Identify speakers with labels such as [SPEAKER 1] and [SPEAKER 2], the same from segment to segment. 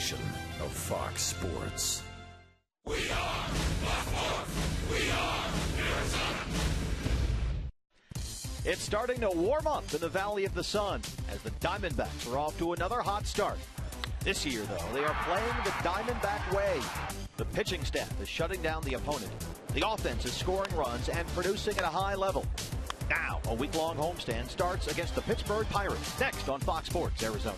[SPEAKER 1] station of Fox Sports.
[SPEAKER 2] We are Fox Sports. We are Arizona.
[SPEAKER 3] It's starting to warm up in the Valley of the Sun as the Diamondbacks are off to another hot start. This year, though, they are playing the Diamondback way. The pitching staff is shutting down the opponent. The offense is scoring runs and producing at a high level. Now, a week-long homestand starts against the Pittsburgh Pirates, next on Fox Sports Arizona.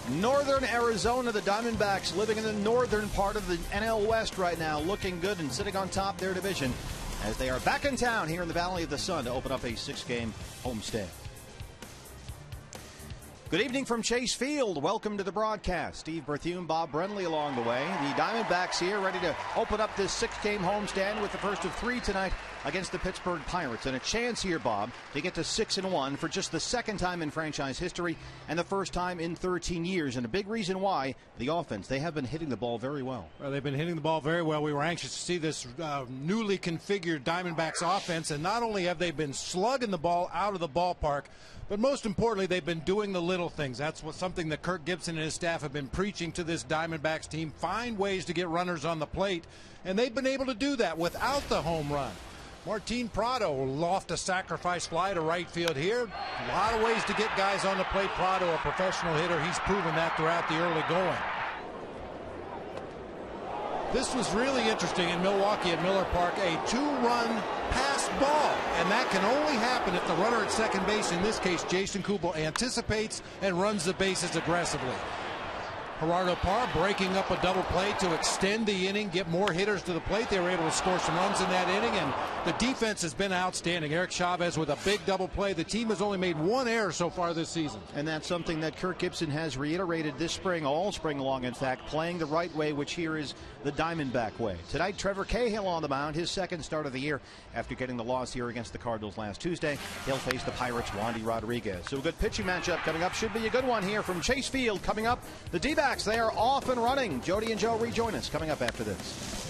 [SPEAKER 4] Northern Arizona, the Diamondbacks living in the northern part of the NL West right now, looking good and sitting on top of their division as they are back in town here in the Valley of the Sun to open up a 6-game homestand. Good evening from Chase Field. Welcome to the broadcast. Steve Berthiaume, Bob Brenly along the way. The Diamondbacks here ready to open up this 6-game homestand with the first of 3 tonight against the Pittsburgh Pirates. And a chance here, Bob, to get to 6-1 for just the second time in franchise history and the first time in 13 years. And a big reason why, the offense. They have been hitting the ball very well.
[SPEAKER 5] Well, they've been hitting the ball very well. We were anxious to see this newly configured Diamondbacks offense. And not only have they been slugging the ball out of the ballpark, but most importantly, they've been doing the little things. That's something that Kirk Gibson and his staff have been preaching to this Diamondbacks team. Find ways to get runners on the plate, and they've been able to do that without the home run. Martin Prado loft a sacrifice fly to right field here. A lot of ways to get guys on the plate. Prado, a professional hitter, he's proven that throughout the early going. This was really interesting in Milwaukee at Miller Park, a 2-run pass ball, and that can only happen if the runner at second base, in this case Jason Kubel, anticipates and runs the bases aggressively. Gerardo Parra breaking up a double play to extend the inning, get more hitters to the plate. They were able to score some runs in that inning, and the defense has been outstanding. Eric Chavez with a big double play. The team has only made 1 error so far this season.
[SPEAKER 4] And that's something that Kirk Gibson has reiterated this spring, all spring long, in fact, playing the right way, which here is the Diamondback way. Tonight, Trevor Cahill on the mound, his second start of the year after getting the loss here against the Cardinals last Tuesday. He'll face the Pirates' Wandy Rodriguez. So a good pitching matchup coming up. Should be a good one here from Chase Field. Coming up, the D-backs, they are off and running. Jody and Joe rejoin us coming up after this.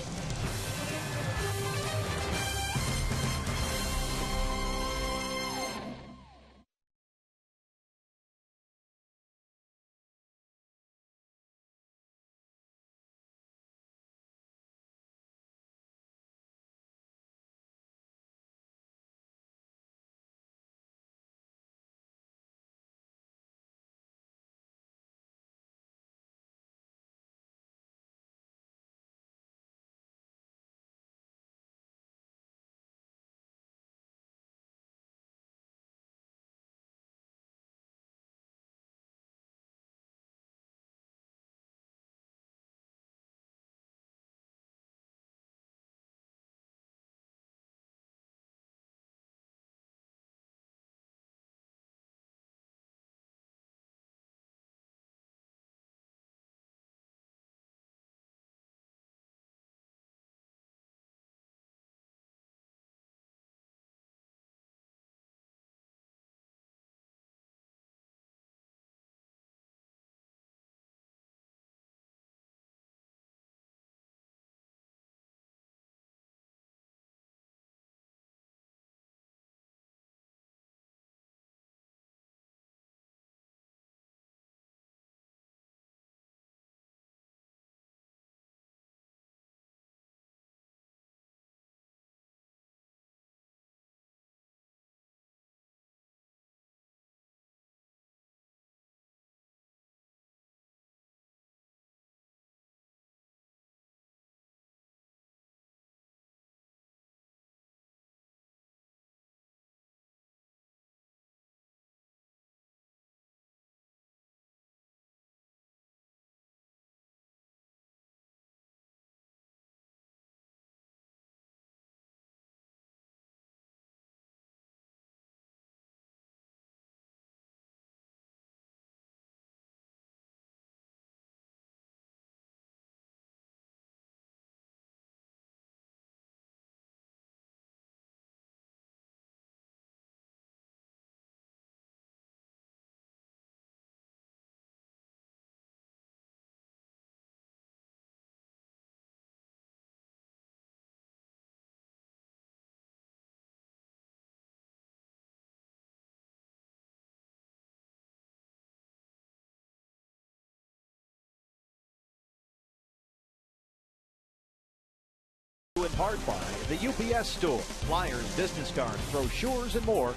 [SPEAKER 3] In part by the UPS Store. Flyers, business cards, brochures, and more.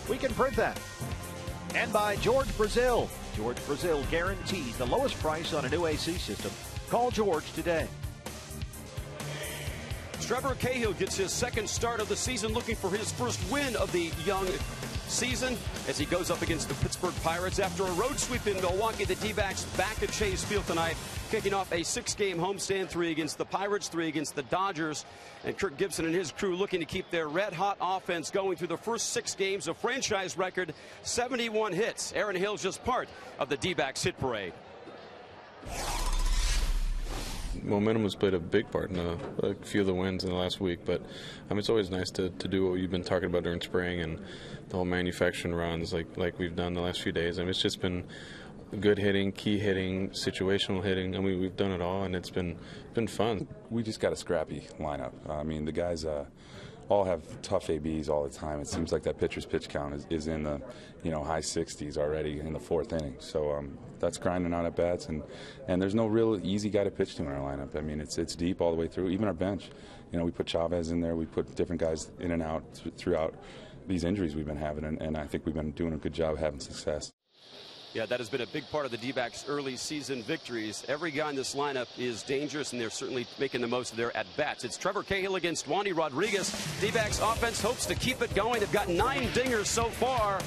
[SPEAKER 3] We can print that. And by George Brazil. George Brazil guarantees the lowest price on a new AC system. Call George today.
[SPEAKER 6] Trevor Cahill gets his second start of the season, looking for his first win of the young season as he goes up against the Pittsburgh Pirates. After a road sweep in Milwaukee, the D-backs back at Chase Field tonight, kicking off a 6-game homestand, 3 against the Pirates, 3 against the Dodgers. And Kirk Gibson and his crew looking to keep their red-hot offense going through the first 6 games, a franchise record 71 hits. Aaron Hill's just part of the D-backs hit parade.
[SPEAKER 7] Momentum has played a big part in a few of the wins in the last week, but it's always nice to do what you've been talking about during spring and the whole manufacturing runs like we've done the last few days. It's just been good hitting, key hitting, situational hitting. We've done it all, and it's been fun.
[SPEAKER 8] We just got a scrappy lineup. The guys all have tough ABs all the time. It seems like that pitcher's pitch count is in the high 60s already in the 4th inning. So that's grinding out at bats, and there's no real easy guy to pitch to in our lineup. It's deep all the way through. Even our bench, we put Chavez in there. We put different guys in and out throughout these injuries we've been having, and I think we've been doing a good job having success.
[SPEAKER 6] Yeah, that has been a big part of the D-backs' early season victories. Every guy in this lineup is dangerous, and they're certainly making the most of their at-bats. It's Trevor Cahill against Wandy Rodriguez. D-backs offense hopes to keep it going. They've got 9 dingers so far.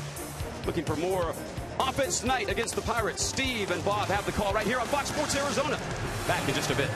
[SPEAKER 6] Looking for more offense tonight against the Pirates. Steve and Bob have the call right here on Fox Sports Arizona. Back in just a bit.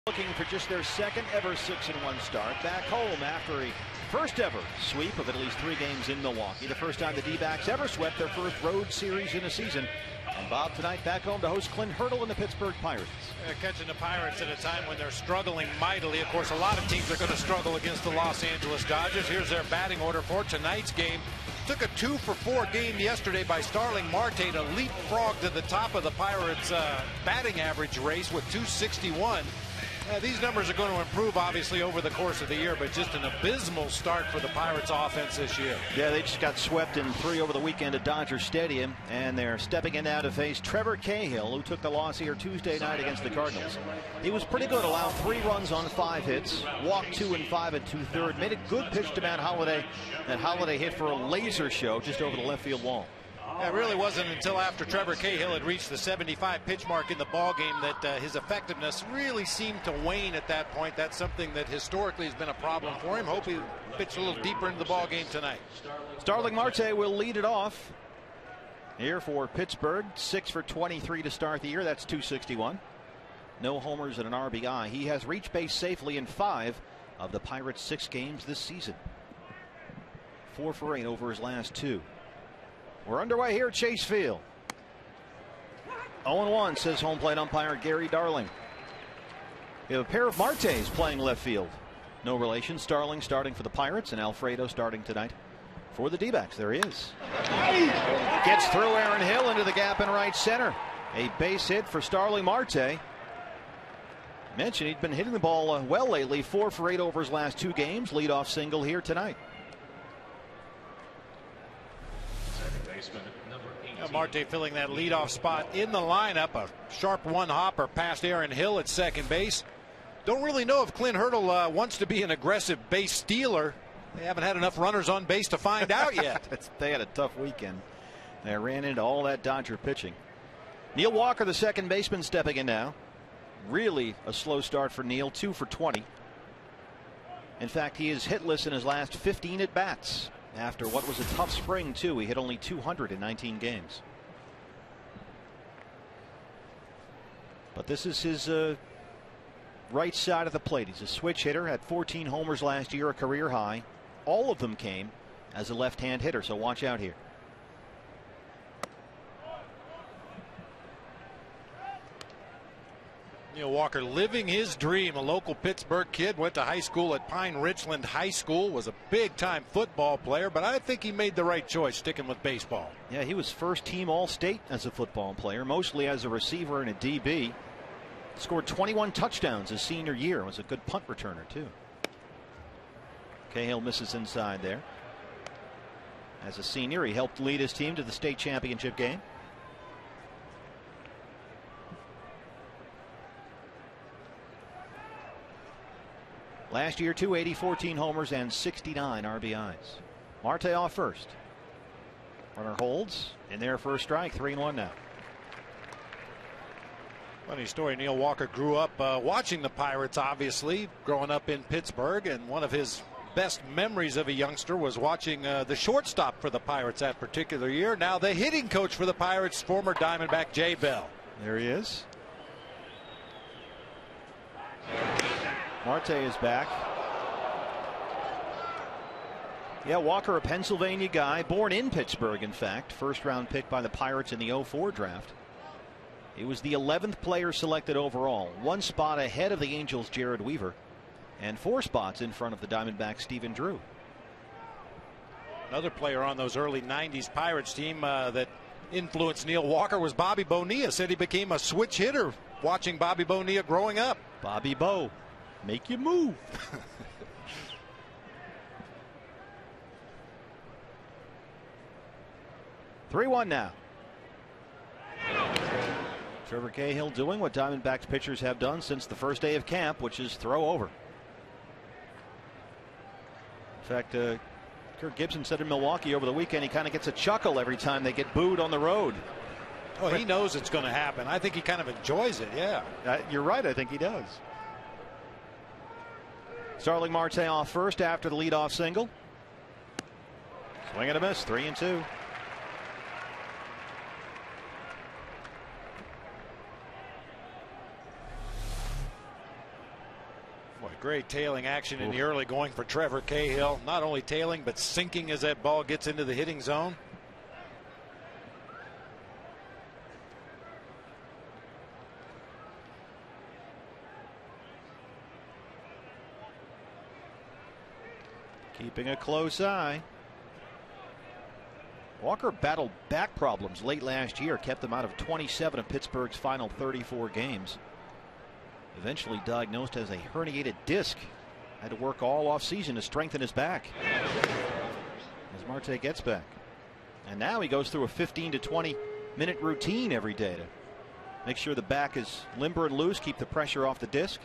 [SPEAKER 3] Looking for just their second ever 6-1 start back home after a first ever sweep of at least 3 games in Milwaukee. The first time the D-backs ever swept their first road series in a season. And Bob tonight back home to host Clint Hurdle and the Pittsburgh Pirates.
[SPEAKER 5] Catching the Pirates at a time when they're struggling mightily. Of course, a lot of teams are going to struggle against the Los Angeles Dodgers. Here's their batting order for tonight's game. Took a 2-for-4 game yesterday by Starling Marte to leapfrog to the top of the Pirates' batting average race with 261. These numbers are going to improve, obviously, over the course of the year, but just an abysmal start for the Pirates offense this year.
[SPEAKER 3] Yeah, they just got swept in 3 over the weekend at Dodger Stadium, and they're stepping in now to face Trevor Cahill, who took the loss here Tuesday night against the Cardinals. He was pretty good, allowed 3 runs on 5 hits, walked 2 and 5 and 2/3, made a good pitch to Matt Holliday. That Holliday hit for a laser show just over the left field wall.
[SPEAKER 5] It really wasn't until after Trevor Cahill had reached the 75 pitch mark in the ball game that his effectiveness really seemed to wane at that point. That's something that historically has been a problem for him. Hope he pitched a little deeper into the ball game tonight.
[SPEAKER 4] Starling Marte will lead it off here for Pittsburgh. 6 for 23 to start the year. That's .261. No homers and an RBI. He has reached base safely in 5 of the Pirates' 6 games this season. 4 for 8 over his last 2. We're underway here at Chase Field. 0-1, says home plate umpire Gary Darling. We have a pair of Martes playing left field. No relation. Starling starting for the Pirates and Alfredo starting tonight for the D-backs. There he is. Gets through Aaron Hill into the gap in right center. A base hit for Starling Marte. Mentioned he'd been hitting the ball well lately. 4 for 8 over his last 2 games. Leadoff single here tonight.
[SPEAKER 5] Marte filling that leadoff spot in the lineup. A sharp one-hopper past Aaron Hill at second base. Don't really know if Clint Hurdle wants to be an aggressive base stealer. They haven't had enough runners on base to find out yet.
[SPEAKER 4] They had a tough weekend. They ran into all that Dodger pitching. Neil Walker, the second baseman, stepping in now. Really a slow start for Neil. 2 for 20. In fact, he is hitless in his last 15 at bats. After what was a tough spring, too. He hit only 200 in 19 games. But this is his right side of the plate. He's a switch hitter. Had 14 homers last year, a career high. All of them came as a left-hand hitter, so watch out here.
[SPEAKER 5] Neil Walker living his dream. A local Pittsburgh kid, went to high school at Pine Richland High School, was a big-time football player, but I think he made the right choice sticking with baseball.
[SPEAKER 4] Yeah, he was first team All-State as a football player, mostly as a receiver and a DB. Scored 21 touchdowns his senior year. Was a good punt returner, too. Cahill misses inside there. As a senior, he helped lead his team to the state championship game. Last year, 280, 14 homers, and 69 RBIs. Marte off first. Runner holds in there for a strike. 3-1 now.
[SPEAKER 5] Funny story. Neil Walker grew up watching the Pirates, obviously, growing up in Pittsburgh, and one of his best memories of a youngster was watching the shortstop for the Pirates that particular year. Now the hitting coach for the Pirates, former Diamondback Jay Bell.
[SPEAKER 4] There he is. Marte is back. Yeah, Walker, a Pennsylvania guy, born in Pittsburgh, in fact. First round pick by the Pirates in the '04 draft. He was the 11th player selected overall, 1 spot ahead of the Angels' Jared Weaver, and 4 spots in front of the Diamondbacks' Stephen Drew.
[SPEAKER 5] Another player on those early '90s Pirates team that influenced Neil Walker was Bobby Bonilla. Said he became a switch hitter watching Bobby Bonilla growing up.
[SPEAKER 4] Bobby Bo, make you move. (3-1) now. Trevor Cahill doing what Diamondbacks pitchers have done since the first day of camp, which is throw over. In fact, Kirk Gibson said in Milwaukee over the weekend he kind of gets a chuckle every time they get booed on the road.
[SPEAKER 5] Oh, he knows it's going to happen. I think he kind of enjoys it, yeah.
[SPEAKER 4] You're right, I think he does. Starling Marte off first after the leadoff single. Swing and a miss, 3-2.
[SPEAKER 5] Boy, great tailing action in the early going for Trevor Cahill. Not only tailing, but sinking as that ball gets into the hitting zone.
[SPEAKER 4] Keeping a close eye. Walker battled back problems late last year, kept him out of 27 of Pittsburgh's final 34 games. Eventually diagnosed as a herniated disc. Had to work all offseason to strengthen his back. As Marte gets back. And now he goes through a 15 to 20 minute routine every day to make sure the back is limber and loose, keep the pressure off the disc.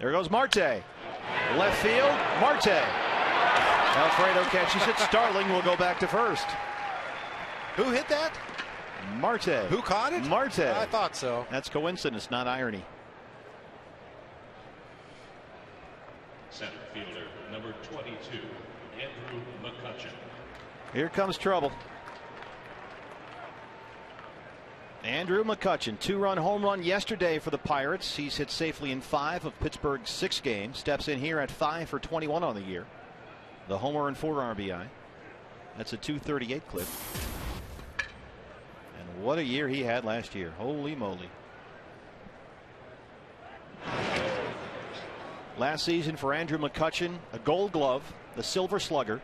[SPEAKER 3] There goes Marte. Left field, Marte. Alfredo catches it. Starling will go back to first.
[SPEAKER 5] Who hit that?
[SPEAKER 3] Marte.
[SPEAKER 5] Who caught it?
[SPEAKER 3] Marte.
[SPEAKER 5] I thought so.
[SPEAKER 3] That's coincidence, not irony.
[SPEAKER 2] Center fielder number 22, Andrew McCutchen.
[SPEAKER 3] Here comes trouble. Andrew McCutchen, 2-run home run yesterday for the Pirates. He's hit safely in 5 of Pittsburgh's 6 games. Steps in here at 5 for 21 on the year. The homer and 4 RBI. That's a 238 clip. And what a year he had last year. Holy moly. Last season for Andrew McCutchen, a Gold Glove, the Silver Slugger,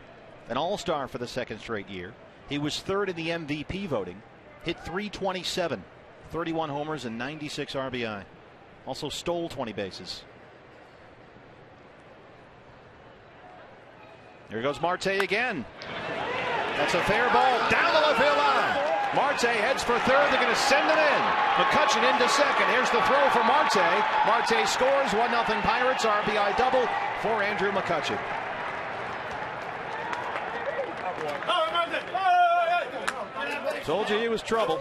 [SPEAKER 3] an All-Star for the 2nd straight year. He was 3rd in the MVP voting. Hit .327, 31 homers and 96 RBI. Also stole 20 bases. Here goes Marte again. That's a fair ball down the left field line. Marte heads for 3rd. They're going to send it in. McCutchen into 2nd. Here's the throw for Marte. Marte scores. 1-0 Pirates. RBI double for Andrew McCutchen. Told you he was trouble.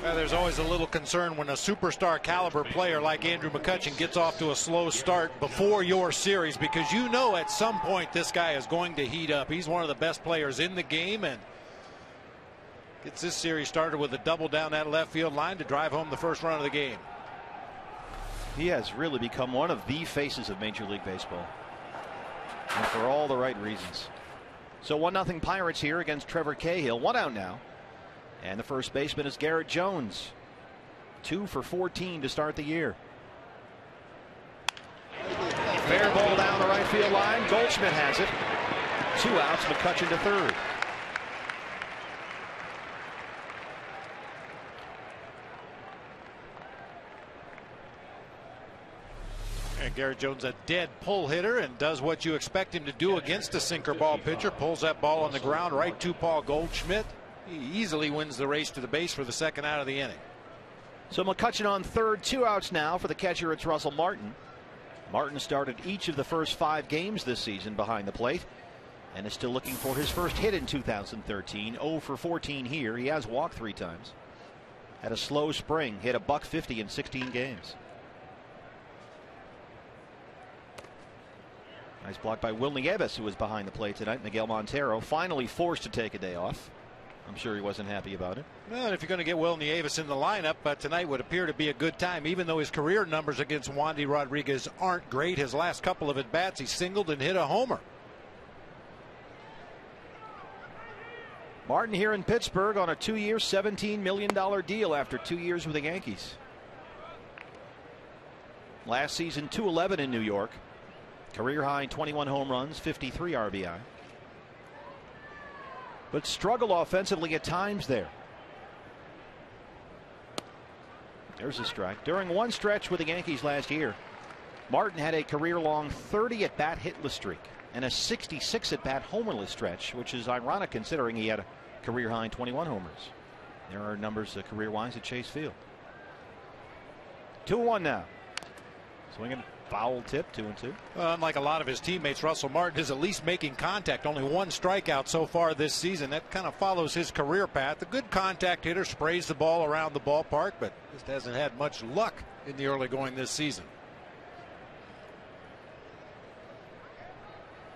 [SPEAKER 5] Well, there's always a little concern when a superstar caliber player like Andrew McCutchen gets off to a slow start before your series, because you know at some point this guy is going to heat up. He's one of the best players in the game and gets this series started with a double down that left field line to drive home the first run of the game.
[SPEAKER 3] He has really become one of the faces of Major League Baseball, and for all the right reasons. So 1-0 Pirates here against Trevor Cahill. 1 out now. And the first baseman is Garrett Jones. 2 for 14 to start the year. Fair ball down the right field line. Goldschmidt has it. 2 outs. McCutchen to 3rd.
[SPEAKER 5] And Garrett Jones, a dead pull hitter, and does what you expect him to do against a sinker ball pitcher. Pulls that ball on the ground right to Paul Goldschmidt. He easily wins the race to the base for the 2nd out of the inning.
[SPEAKER 3] So McCutchen on 3rd. 2 outs now. For the catcher, it's Russell Martin. Martin started each of the first 5 games this season behind the plate and is still looking for his first hit in 2013. 0 for 14 here. He has walked 3 times. Had a slow spring. Hit a .150 in 16 games. Nice block by Will Nieves, who was behind the plate tonight. Miguel Montero finally forced to take a day off. I'm sure he wasn't happy about it.
[SPEAKER 5] Well, if you're going to get Will Nieves in the lineup, tonight would appear to be a good time, even though his career numbers against Wandy Rodriguez aren't great. His last couple of at-bats, he singled and hit a homer.
[SPEAKER 3] Martin here in Pittsburgh on a 2-year, $17 million deal after 2 years with the Yankees. Last season, 211 in New York. Career high 21 home runs, 53 RBI. But struggle offensively at times there. There's a strike. During one stretch with the Yankees last year, Martin had a career-long 30 at-bat hitless streak and a 66 at-bat homerless stretch, which is ironic considering he had a career-high 21 homers. There are numbers career-wise at Chase Field. 2-1 now. Swinging. Foul tip, 2-2.
[SPEAKER 5] Unlike a lot of his teammates, Russell Martin is at least making contact. Only 1 strikeout so far this season. That kind of follows his career path. A good contact hitter, sprays the ball around the ballpark, but just hasn't had much luck in the early going this season.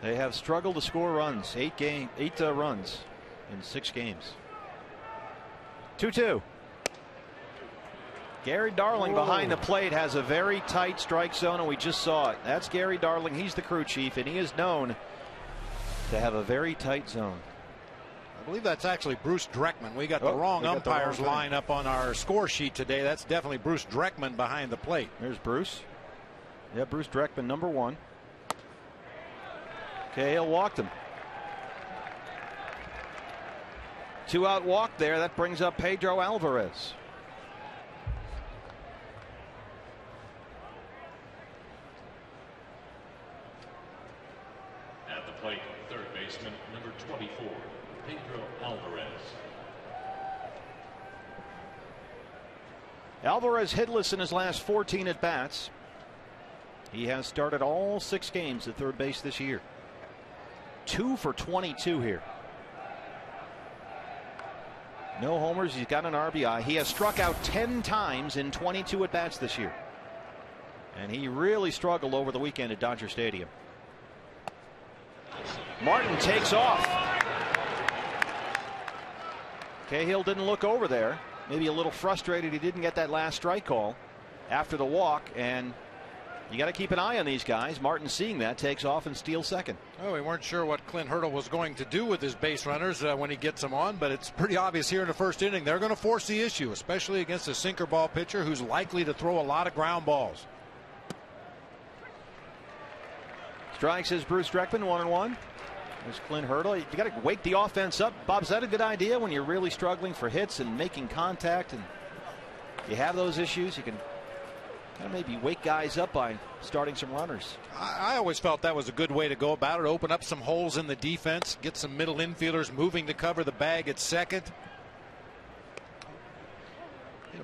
[SPEAKER 3] They have struggled to score runs. 8 runs in 6 games. 2-2. Gary Darling behind the plate has a very tight strike zone, and we just saw it. That's Gary Darling. He's the crew chief, and he is known to have a very tight zone.
[SPEAKER 5] I believe that's actually Bruce Dreckman. We got the wrong umpires line up on our score sheet today. That's definitely Bruce Dreckman behind the plate.
[SPEAKER 3] There's Bruce. Yeah, Bruce Dreckman, number 1. Cahill walked him. 2-out walk there. That brings up Pedro Alvarez.
[SPEAKER 2] At the plate, 3rd baseman, number 24, Pedro Alvarez.
[SPEAKER 3] Alvarez hitless in his last 14 at-bats.
[SPEAKER 4] He has started all 6 games at third base this year. 2 for 22 here. No homers. He's got an RBI. He has struck out 10 times in 22 at-bats this year. And he really struggled over the weekend at Dodger Stadium. Martin takes off. Cahill didn't look over there. Maybe a little frustrated he didn't get that last strike call after the walk. And you got to keep an eye on these guys. Martin, seeing that, takes off and steals second.
[SPEAKER 5] Oh, we weren't sure what Clint Hurdle was going to do with his base runners when he gets them on, but it's pretty obvious here in the first inning they're going to force the issue, especially against a sinker ball pitcher who's likely to throw a lot of ground balls.
[SPEAKER 4] Strikes is Bruce Dreckman, 1-1. There's Clint Hurdle. You got to wake the offense up. Bob, is that a good idea when you're really struggling for hits and making contact and you have those issues? You can kind of maybe wake guys up by starting some runners.
[SPEAKER 5] I always felt that was a good way to go about it. Open up some holes in the defense, get some middle infielders moving to cover the bag at second.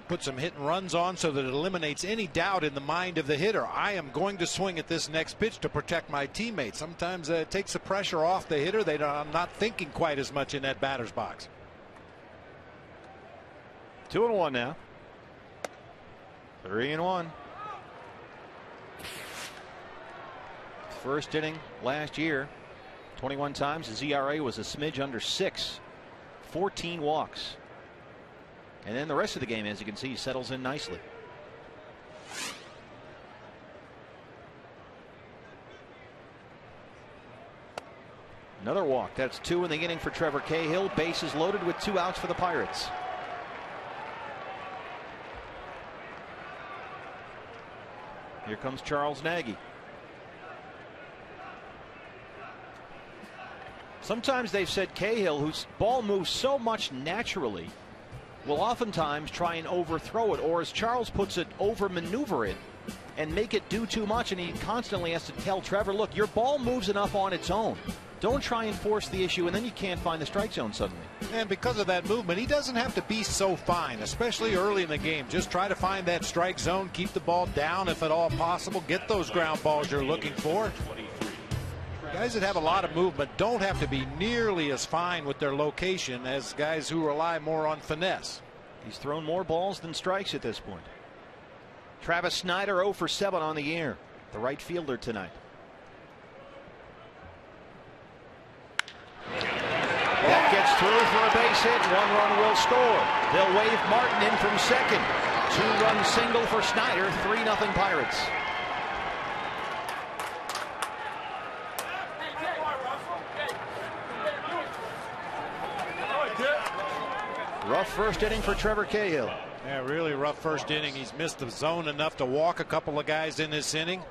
[SPEAKER 5] Put some hit and runs on so that it eliminates any doubt in the mind of the hitter. I am going to swing at this next pitch to protect my teammates. Sometimes it takes the pressure off the hitter. I'm not thinking quite as much in that batter's box.
[SPEAKER 4] 2-1 now. 3-1. First inning last year, 21 times. His ERA was a smidge under 6. 14 walks. And then the rest of the game, as you can see, settles in nicely. Another walk. That's 2 in the inning for Trevor Cahill. Bases loaded with 2 outs for the Pirates. Here comes Charles Nagy. Sometimes they've said Cahill, whose ball moves so much naturally, will oftentimes try and overthrow it, or as Charles puts it, over-maneuver it and make it do too much. And he constantly has to tell Trevor, look, your ball moves enough on its own. Don't try and force the issue, and then you can't find the strike zone suddenly.
[SPEAKER 5] And because of that movement, he doesn't have to be so fine, especially early in the game. Just try to find that strike zone, keep the ball down if at all possible, get those ground balls you're looking for. Guys that have a lot of movement don't have to be nearly as fine with their location as guys who rely more on finesse.
[SPEAKER 4] He's thrown more balls than strikes at this point. Travis Snyder 0 for 7 on the year, the right fielder tonight. That gets through for a base hit. 1 run will score. They'll wave Martin in from second. 2-run single for Snyder. 3-0 Pirates. Rough first inning for Trevor Cahill.
[SPEAKER 5] Yeah, really rough first inning. He's missed the zone enough to walk a couple of guys in this inning.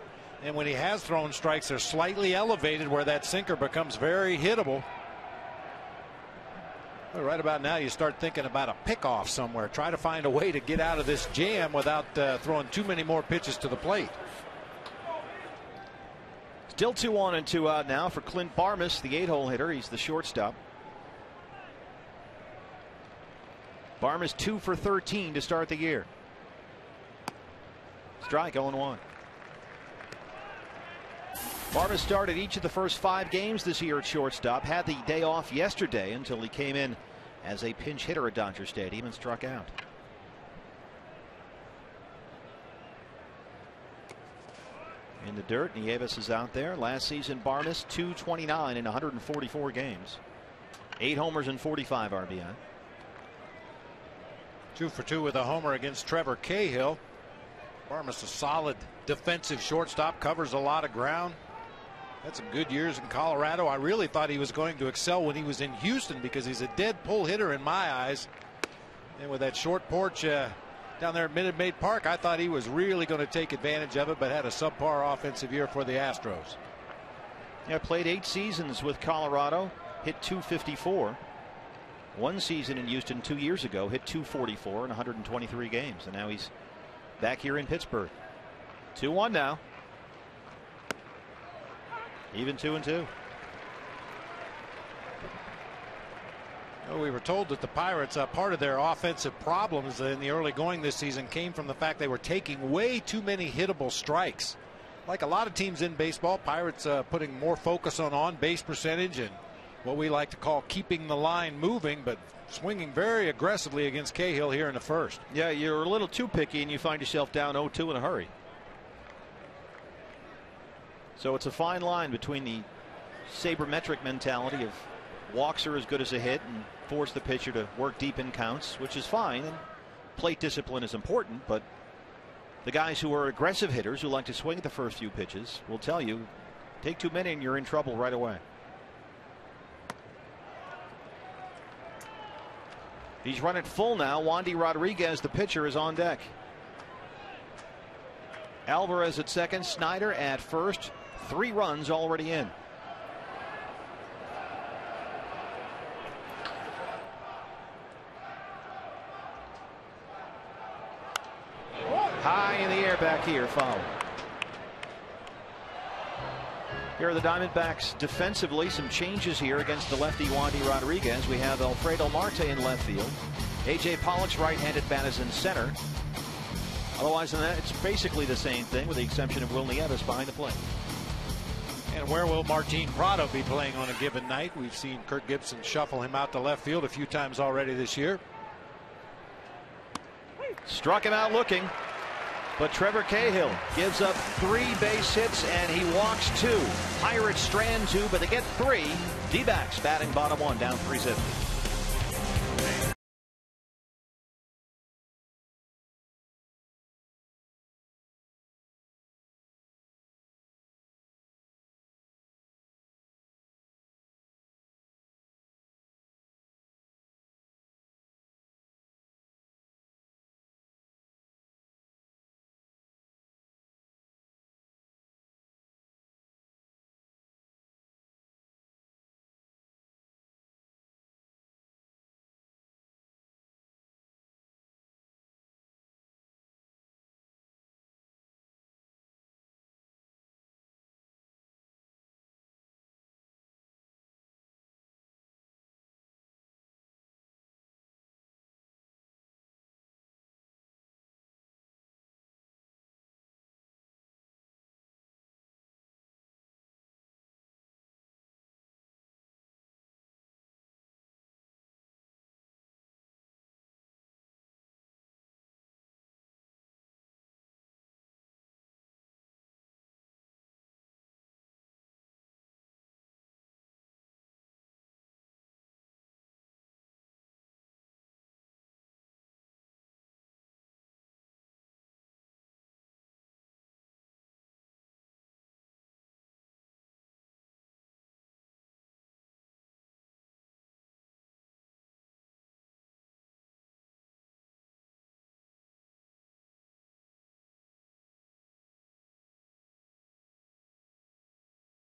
[SPEAKER 5] And when he has thrown strikes, they're slightly elevated where that sinker becomes very hittable. But right about now, you start thinking about a pickoff somewhere. Try to find a way to get out of this jam without throwing too many more pitches to the plate.
[SPEAKER 4] Still 2 on and 2 out now for Clint Barmas, the 8-hole hitter. He's the shortstop. Barmas 2 for 13 to start the year. Strike 0-1. Barmas started each of the first 5 games this year at shortstop. Had the day off yesterday until he came in as a pinch hitter at Dodger Stadium and struck out. In the dirt, Nieves is out there. Last season, Barmas 229 in 144 games. 8 homers and 45 RBI.
[SPEAKER 5] 2 for 2 with a homer against Trevor Cahill. Barmas, a solid defensive shortstop, covers a lot of ground. Had some good years in Colorado. I really thought he was going to excel when he was in Houston because he's a dead pull hitter in my eyes. And with that short porch down there at Minute Maid Park, I thought he was really going to take advantage of it, but had a subpar offensive year for the Astros.
[SPEAKER 4] Yeah, played 8 seasons with Colorado, hit .254. 1 season in Houston 2 years ago, hit .244 in 123 games, and now he's back here in Pittsburgh. 2-1 now. Even 2-2.
[SPEAKER 5] Well, we were told that the Pirates, part of their offensive problems in the early going this season came from the fact they were taking way too many hittable strikes. like a lot of teams in baseball, Pirates putting more focus on on-base percentage and what we like to call keeping the line moving, but swinging very aggressively against Cahill here in the first.
[SPEAKER 4] Yeah, you're a little too picky and you find yourself down 0-2 in a hurry. So it's a fine line between the sabermetric mentality of walks are as good as a hit and force the pitcher to work deep in counts, which is fine, and plate discipline is important, but the guys who are aggressive hitters who like to swing at the first few pitches will tell you, take too many and you're in trouble right away. He's run it full now. Wandy Rodriguez, the pitcher, is on deck. Alvarez at second, Snyder at first. 3 runs already in. High in the air back here, foul. Here are the Diamondbacks defensively. Some changes here against the lefty Wandy Rodriguez. We have Alfredo Marte in left field. A.J. Pollock's right-handed bat is in center. Otherwise than that, it's basically the same thing with the exception of Will Nieves behind the plate.
[SPEAKER 5] And where will Martin Prado be playing on a given night? We've seen Kirk Gibson shuffle him out to left field a few times already this year.
[SPEAKER 3] Struck him out looking. But Trevor Cahill gives up 3 base hits and he walks 2. Pirates strand 2, but they get 3. D-backs batting bottom 1, down 3-0.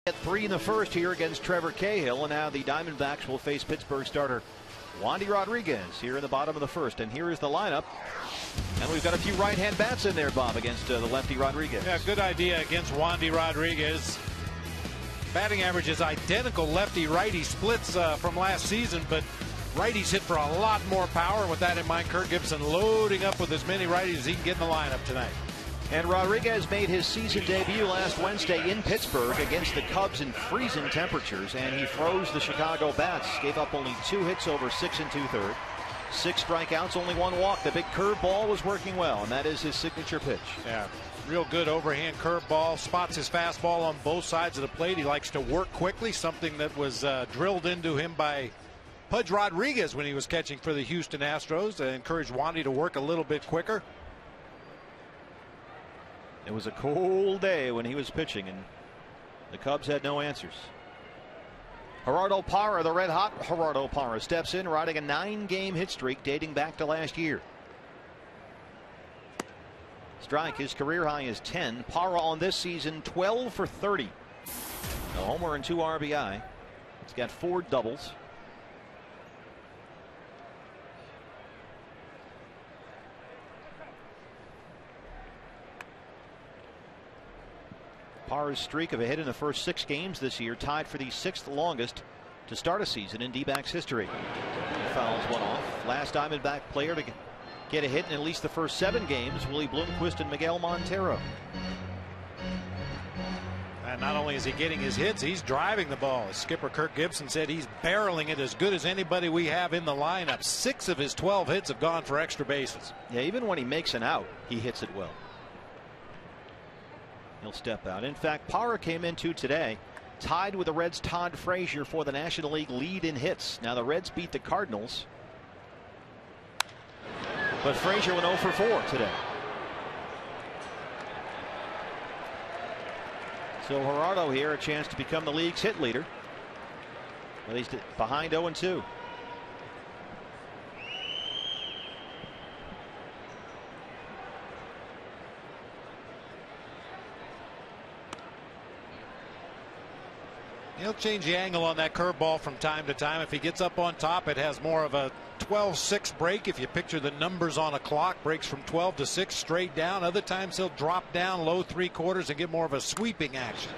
[SPEAKER 3] At 3 in the first here against Trevor Cahill, and now the Diamondbacks will face Pittsburgh starter Wandy Rodriguez here in the bottom of the first. And here is the lineup. And we've got a few right-hand bats in there, Bob, against the lefty Rodriguez.
[SPEAKER 5] Yeah, good idea against Wandy Rodriguez. Batting average is identical lefty-righty splits from last season, but righties hit for a lot more power. With that in mind, Kirk Gibson loading up with as many righties as he can get in the lineup tonight.
[SPEAKER 3] And Rodriguez made his season debut last Wednesday in Pittsburgh against the Cubs in freezing temperatures, and he froze the Chicago bats. Gave up only 2 hits over 6 2/3. 6 strikeouts, only 1 walk. The big curveball was working well, and that is his signature pitch.
[SPEAKER 5] Yeah, real good overhand curveball. Spots his fastball on both sides of the plate. He likes to work quickly, something that was drilled into him by Pudge Rodriguez when he was catching for the Houston Astros. Encouraged Wandy to work a little bit quicker.
[SPEAKER 3] It was a cold day when he was pitching, and the Cubs had no answers. Gerardo Parra, the red-hot Gerardo Parra, steps in, riding a 9-game hit streak dating back to last year. Strike, his career high is 10. Parra on this season 12 for 30. A homer and 2 RBI. He's got 4 doubles. Parra's streak of a hit in the first 6 games this year tied for the 6th longest to start a season in D-backs history. He fouls one off. Last Diamondback player to get a hit in at least the first 7 games, Willie Bloomquist and Miguel Montero.
[SPEAKER 5] not only is he getting his hits, he's driving the ball. As skipper Kirk Gibson said, he's barreling it as good as anybody we have in the lineup. 6 of his 12 hits have gone for extra bases.
[SPEAKER 3] Yeah, even when he makes an out, he hits it well. He'll step out. In fact, Parra came into today tied with the Reds' Todd Frazier for the National League lead in hits. Now the Reds beat the Cardinals, but Frazier went 0 for 4 today. So Gerardo here, a chance to become the league's hit leader. At least behind 0-2.
[SPEAKER 5] He'll change the angle on that curveball from time to time. If he gets up on top, it has more of a 12-6 break. If you picture the numbers on a clock, breaks from 12 to 6 straight down. Other times he'll drop down low 3/4 and get more of a sweeping action.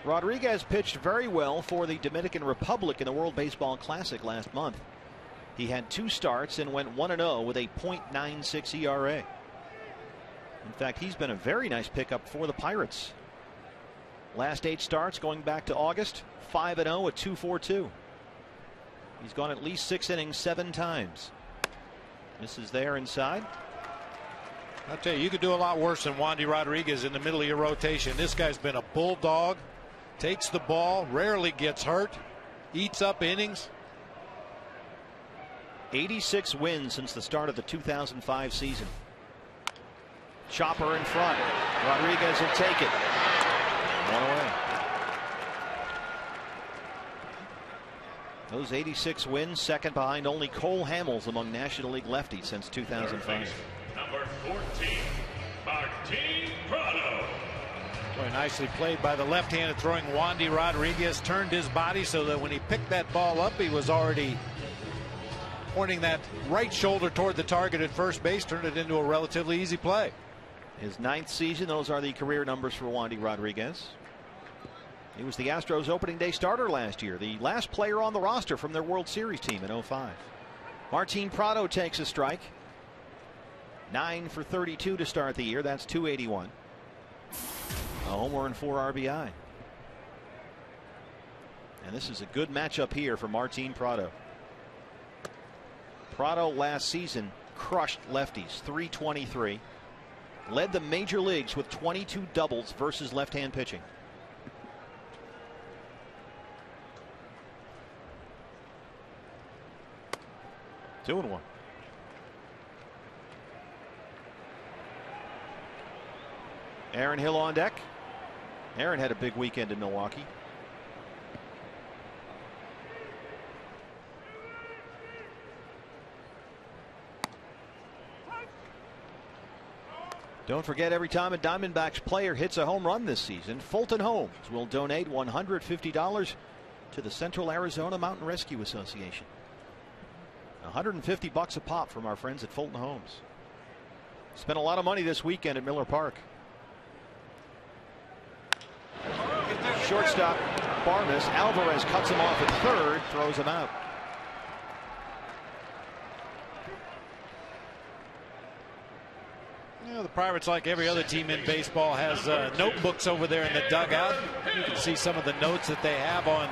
[SPEAKER 3] Rodriguez pitched very well for the Dominican Republic in the World Baseball Classic last month. He had 2 starts and went 1-0 with a .96 ERA. In fact, he's been a very nice pickup for the Pirates. Last 8 starts going back to August, 5-0 at 2.42. He's gone at least 6 innings 7 times. This is there inside.
[SPEAKER 5] I'll tell you could do a lot worse than Wandy Rodriguez in the middle of your rotation. This guy's been a bulldog, takes the ball, rarely gets hurt, eats up innings.
[SPEAKER 3] 86 wins since the start of the 2005 season. Chopper in front. Rodriguez will take it. 1 away. Those 86 wins, second behind only Cole Hamels among National League lefties since 2005.
[SPEAKER 2] Number 14, Martin Prado.
[SPEAKER 5] Boy, nicely played by the left-handed throwing Wandy Rodriguez. Turned his body so that when he picked that ball up, he was already pointing that right shoulder toward the target at first base. Turned it into a relatively easy play.
[SPEAKER 3] His 9th season. Those are the career numbers for Wandy Rodriguez. He was the Astros opening day starter last year, the last player on the roster from their World Series team in 05. Martin Prado takes a strike. 9 for 32 to start the year. That's .281. A homer and 4 RBI. And this is a good matchup here for Martin Prado. Prado last season crushed lefties, .323. Led the major leagues with 22 doubles versus left-hand pitching. Two and 1. Aaron Hill on deck. Aaron had a big weekend in Milwaukee. Don't forget, every time a Diamondbacks player hits a home run this season, Fulton Homes will donate $150 to the Central Arizona Mountain Rescue Association. $150 a pop from our friends at Fulton Homes. Spent a lot of money this weekend at Miller Park. Shortstop Barnes. Alvarez cuts him off at third, throws him out.
[SPEAKER 5] You know, the Pirates, like every other team in baseball, has notebooks over there in the dugout. You can see some of the notes that they have on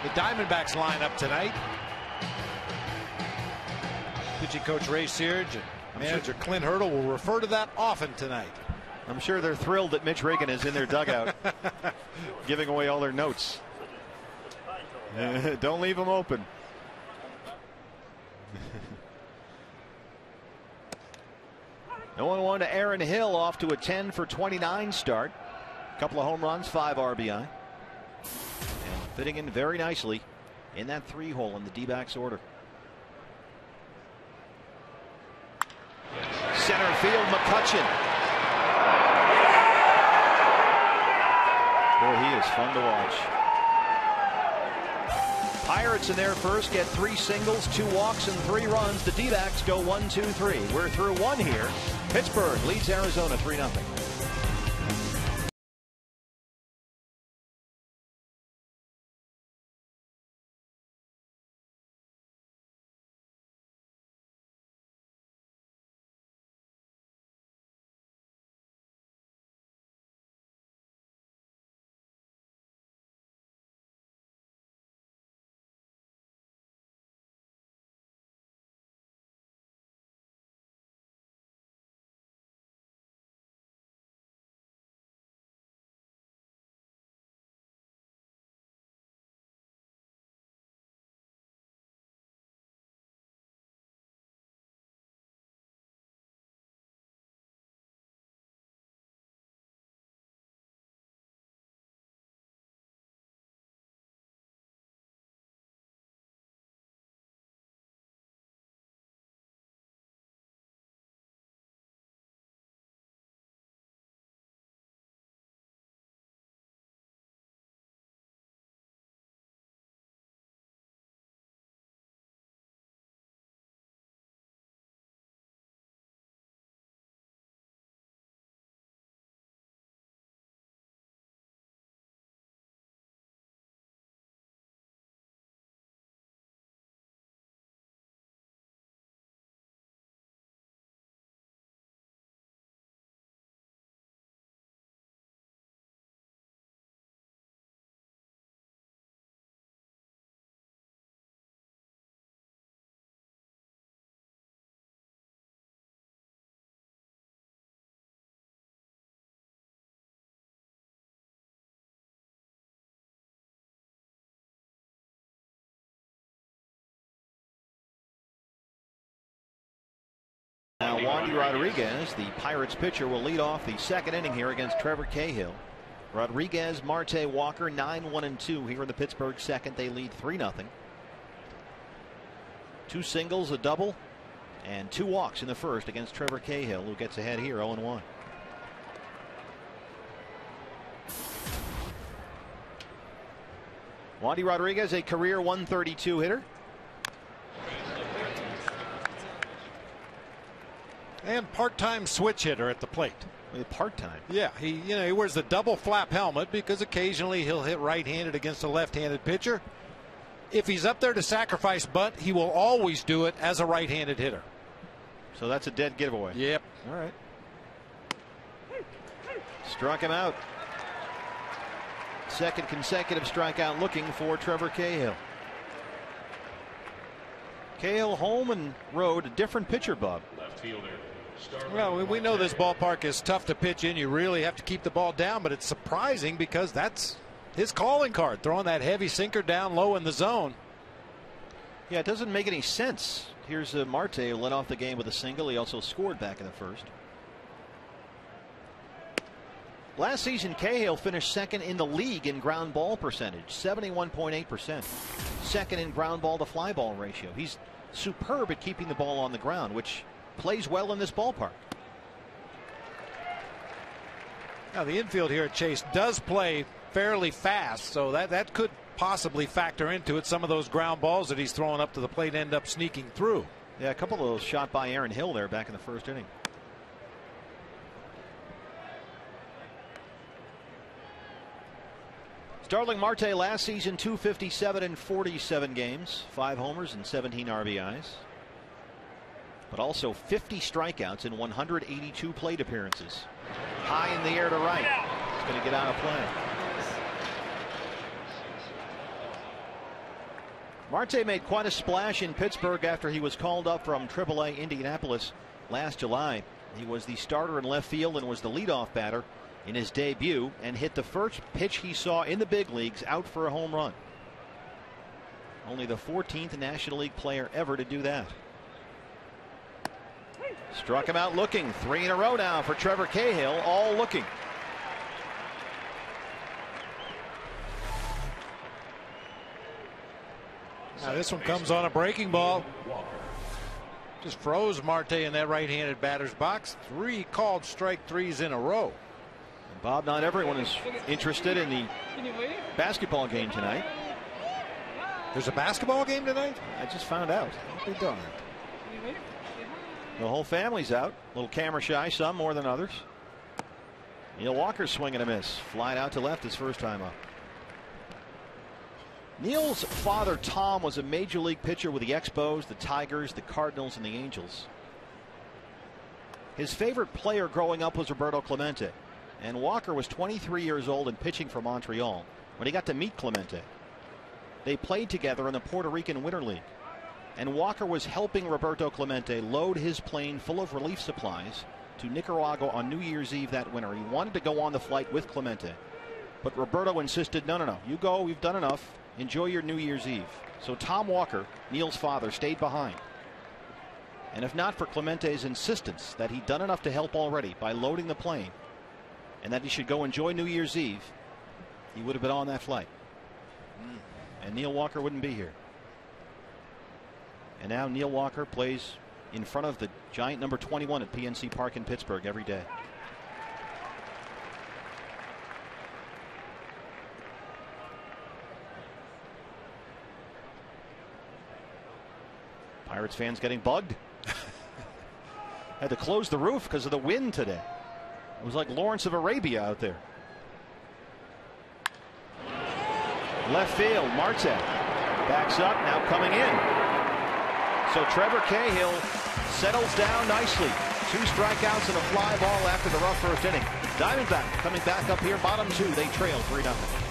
[SPEAKER 5] the Diamondbacks lineup tonight. Pitching coach Ray Searage and manager Clint Hurdle will refer to that often tonight.
[SPEAKER 3] I'm sure they're thrilled that Mitch Reagan is in their dugout giving away all their notes. Don't leave them open. No 1-1 to Aaron Hill, off to a 10 for 29 start. A couple of home runs, 5 RBI. And fitting in very nicely in that 3-hole in the D-backs order. Center field, McCutchen. Boy, he is fun to watch. Pirates in their first get 3 singles, 2 walks, and 3 runs. The D-backs go 1-2-3. We're through 1 here. Pittsburgh leads Arizona 3-0.
[SPEAKER 4] Wandy Rodriguez, the Pirates pitcher, will lead off the second inning here against Trevor Cahill. Rodriguez, Marte, Walker, 9-1-2 here in the Pittsburgh second. They lead 3-0. 2 singles, a double, and 2 walks in the first against Trevor Cahill, who gets ahead here 0-1. Wandy Rodriguez, a career 132 hitter.
[SPEAKER 5] And part-time switch hitter at the plate.
[SPEAKER 4] Part-time.
[SPEAKER 5] Yeah, he wears the double flap helmet because occasionally he'll hit right-handed against a left-handed pitcher. If he's up there to sacrifice bunt, he will always do it as a right-handed hitter.
[SPEAKER 4] So that's a dead giveaway.
[SPEAKER 5] Yep.
[SPEAKER 4] All right. Struck him out. Second consecutive strikeout looking for Trevor Cahill. Cahill home and road, a different pitcher, Bob.
[SPEAKER 2] Left fielder.
[SPEAKER 5] Well, we know this ballpark is tough to pitch in. You really have to keep the ball down, but it's surprising because that's his calling card, throwing that heavy sinker down low in the zone.
[SPEAKER 4] Yeah, it doesn't make any sense. Here's Marte, who led off the game with a single. He also scored back in the first. Last season, Cahill finished second in the league in ground ball percentage, 71.8%. Second in ground ball to fly ball ratio. He's superb at keeping the ball on the ground, which plays well in this ballpark.
[SPEAKER 5] Now the infield here at Chase does play fairly fast, so that could possibly factor into it. Some of those ground balls that he's throwing up to the plate end up sneaking through.
[SPEAKER 4] Yeah, a couple of those shot by Aaron Hill there back in the first inning. Starling Marte last season, 257 in 47 games, 5 homers and 17 RBIs. But also 50 strikeouts in 182 plate appearances. High in the air to right. It's going to get out of play. Marte made quite a splash in Pittsburgh after he was called up from AAA Indianapolis last July. He was the starter in left field and was the leadoff batter in his debut and hit the first pitch he saw in the big leagues out for a home run. Only the 14th National League player ever to do that. Struck him out looking. 3 in a row now for Trevor Cahill, all looking.
[SPEAKER 5] Now this one comes on a breaking ball. Just froze Marte in that right-handed batter's box. 3 called strike threes in a row.
[SPEAKER 4] And Bob, not everyone is interested in the basketball game tonight.
[SPEAKER 5] There's a basketball game tonight?
[SPEAKER 4] I just found out. I'll be darned. The whole family's out. A little camera shy, some more than others. Neil Walker swinging a miss. Flied out to left his first time up. Neil's father, Tom, was a major league pitcher with the Expos, the Tigers, the Cardinals, and the Angels. His favorite player growing up was Roberto Clemente. And Walker was 23 years old and pitching for Montreal when he got to meet Clemente. They played together in the Puerto Rican Winter League. And Walker was helping Roberto Clemente load his plane full of relief supplies to Nicaragua on New Year's Eve that winter. He wanted to go on the flight with Clemente. But Roberto insisted, no, you go, you've done enough. Enjoy your New Year's Eve. So Tom Walker, Neil's father, stayed behind. And if not for Clemente's insistence that he'd done enough to help already by loading the plane and that he should go enjoy New Year's Eve, he would have been on that flight. And Neil Walker wouldn't be here. And now Neil Walker plays in front of the giant number 21 at PNC Park in Pittsburgh every day. Pirates fans getting bugged. Had to close the roof because of the wind today. It was like Lawrence of Arabia out there. Left field, Marte backs up, now coming in. So Trevor Cahill settles down nicely. 2 strikeouts and a fly ball after the rough first inning. Diamondback coming back up here, bottom 2. They trail 3-0.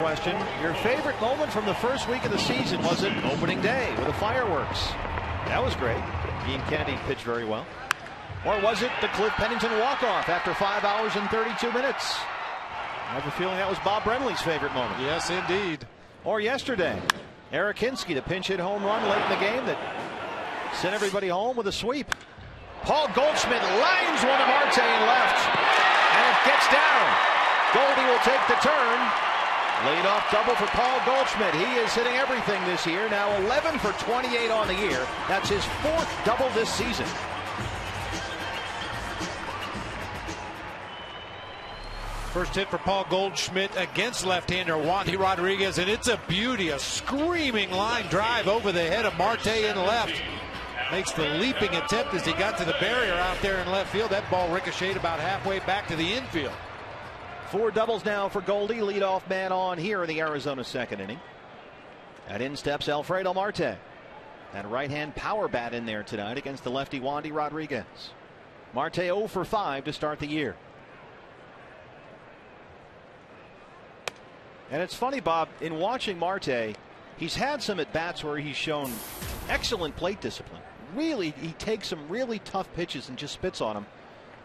[SPEAKER 4] question. Your favorite moment from the first week of the season, was it opening day with the fireworks? That was great. Ian Kennedy pitched very well. Or was it the Cliff Pennington walk-off after 5 hours and 32 minutes? I have a feeling that was Bob Brenly's favorite moment.
[SPEAKER 5] Yes, indeed.
[SPEAKER 4] Or yesterday, Eric Hinske, the pinch hit home run late in the game that sent everybody home with a sweep. Paul Goldschmidt lines one to Marte in left, and it gets down. Goldie will take the turn. Leadoff double for Paul Goldschmidt. He is hitting everything this year. Now 11 for 28 on the year. That's his 4th double this season.
[SPEAKER 5] First hit for Paul Goldschmidt against left-hander Wandy Rodriguez, and it's a beauty, a screaming line drive over the head of Marte in left. Makes the leaping attempt as he got to the barrier out there in left field. That ball ricocheted about halfway back to the infield.
[SPEAKER 3] 4 doubles now for Goldie, leadoff man on here in the Arizona 2nd inning. And in steps Alfredo Marte. That right-hand power bat in there tonight against the lefty Wandy Rodriguez. Marte 0 for 5 to start the year. And it's funny, Bob, in watching Marte, he's had some at-bats where he's shown excellent plate discipline. Really, he takes some really tough pitches and just spits on them.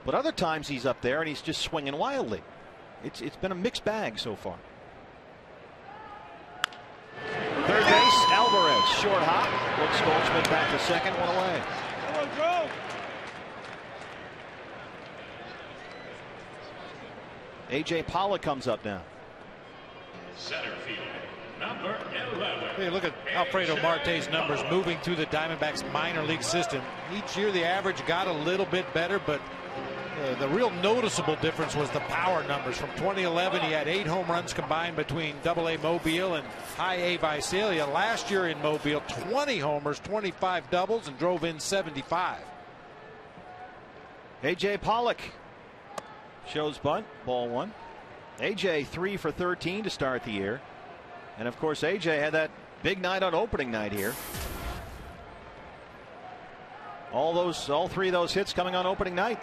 [SPEAKER 3] But other times he's up there and he's just swinging wildly. It's been a mixed bag so far. Third base, Alvarez, short hop. Looks Goldschmidt back to second, one away. A.J. Pollock comes up now.
[SPEAKER 2] Center field, number 11.
[SPEAKER 5] Hey, look at Alfredo Marte's numbers moving through the Diamondbacks minor league system. Each year the average got a little bit better, but the real noticeable difference was the power numbers. From 2011, he had 8 home runs combined between AA Mobile and High A Visalia. Last year in Mobile, 20 homers, 25 doubles, and drove in 75.
[SPEAKER 3] A.J. Pollock shows bunt, ball 1. A.J. 3 for 13 to start the year. And of course, A.J. had that big night on opening night here. All 3 of those hits coming on opening night.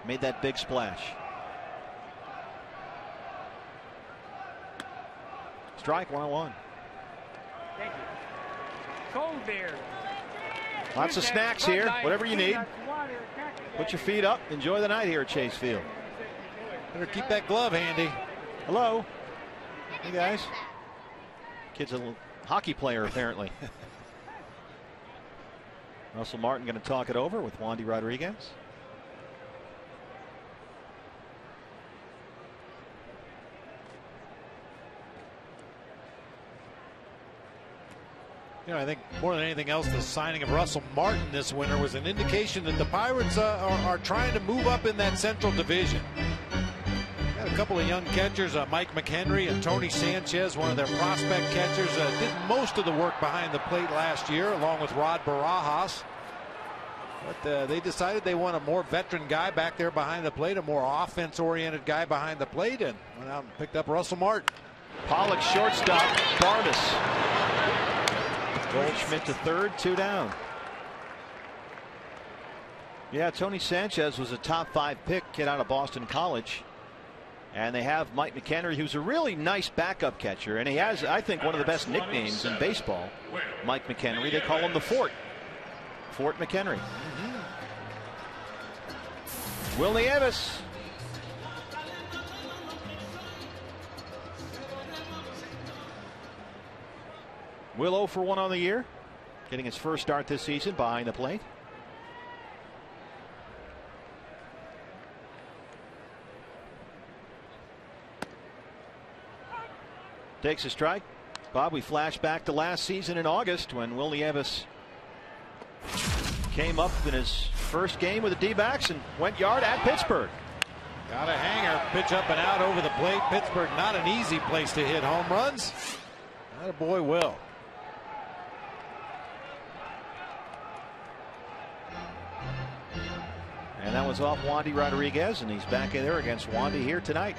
[SPEAKER 3] Made that big splash. Strike, 1-1.
[SPEAKER 9] Thank you. Cold beer.
[SPEAKER 3] Lots of snacks here. Whatever you need. Put your feet up. Enjoy the night here at Chase Field.
[SPEAKER 5] Better keep that glove handy.
[SPEAKER 3] Hello. Hey, guys. Kid's a hockey player, apparently. Russell Martin going to talk it over with Wandy Rodriguez.
[SPEAKER 5] You know, I think more than anything else, the signing of Russell Martin this winter was an indication that the Pirates are trying to move up in that Central Division. Got a couple of young catchers, Mike McHenry and Tony Sanchez, one of their prospect catchers, did most of the work behind the plate last year, along with Rod Barajas. But they decided they want a more veteran guy back there behind the plate, a more offense-oriented guy behind the plate, and went out and picked up Russell Martin.
[SPEAKER 3] Pollock shortstop, Barnes. Goldschmidt to third, 2 down. Yeah, Tony Sanchez was a top 5 pick, kid out of Boston College. And they have Mike McHenry, who's a really nice backup catcher. And he has, I think, one of the best nicknames in baseball. Mike McHenry. They call him the Fort. Fort McHenry. Will Nieves. Will 0 for 1 on the year. Getting his first start this season behind the plate. Takes a strike. Bob, we flash back to last season in August when Will Nieves came up in his first game with the D-backs and went yard at Pittsburgh.
[SPEAKER 5] Got a hanger, pitch up and out over the plate. Pittsburgh, not an easy place to hit home runs. That a boy Will.
[SPEAKER 3] And that was off Wandy Rodriguez, and he's back in there against Wandy here tonight.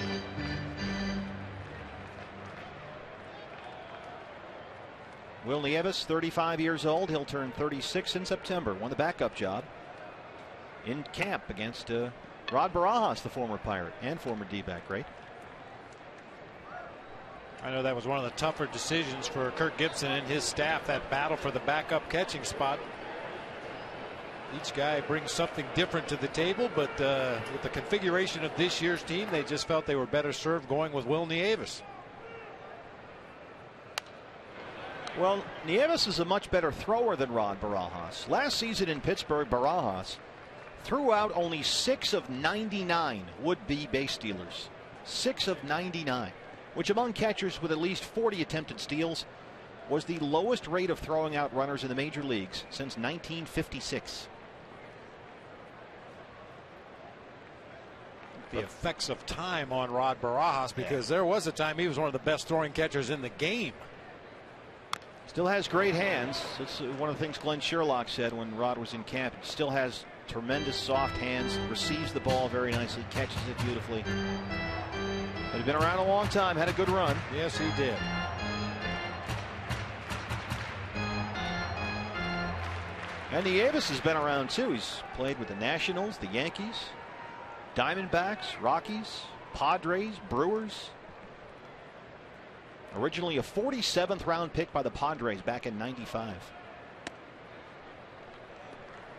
[SPEAKER 3] Will Nieves, 35 years old. He'll turn 36 in September. Won the backup job in camp against Rod Barajas, the former Pirate and former D-back great.
[SPEAKER 5] I know that was one of the tougher decisions for Kirk Gibson and his staff, that battle for the backup catching spot. Each guy brings something different to the table, but with the configuration of this year's team, they just felt they were better served going with Will Nieves.
[SPEAKER 4] Well, Nieves is a much better thrower than Rod Barajas. Last season in Pittsburgh, Barajas threw out only 6 of 99 would-be base stealers. 6 of 99, which among catchers with at least 40 attempted steals was the lowest rate of throwing out runners in the major leagues since 1956.
[SPEAKER 5] The effects of time on Rod Barajas, because there was a time he was one of the best throwing catchers in the game.
[SPEAKER 4] Still has great hands. That's one of the things Glenn Sherlock said when Rod was in camp. He still has tremendous soft hands, receives the ball very nicely, catches it beautifully. But he's been around a long time, had a good run.
[SPEAKER 5] Yes, he did.
[SPEAKER 4] And Nieves has been around too. He's played with the Nationals, the Yankees, Diamondbacks, Rockies, Padres, Brewers. Originally a 47th round pick by the Padres back in '95.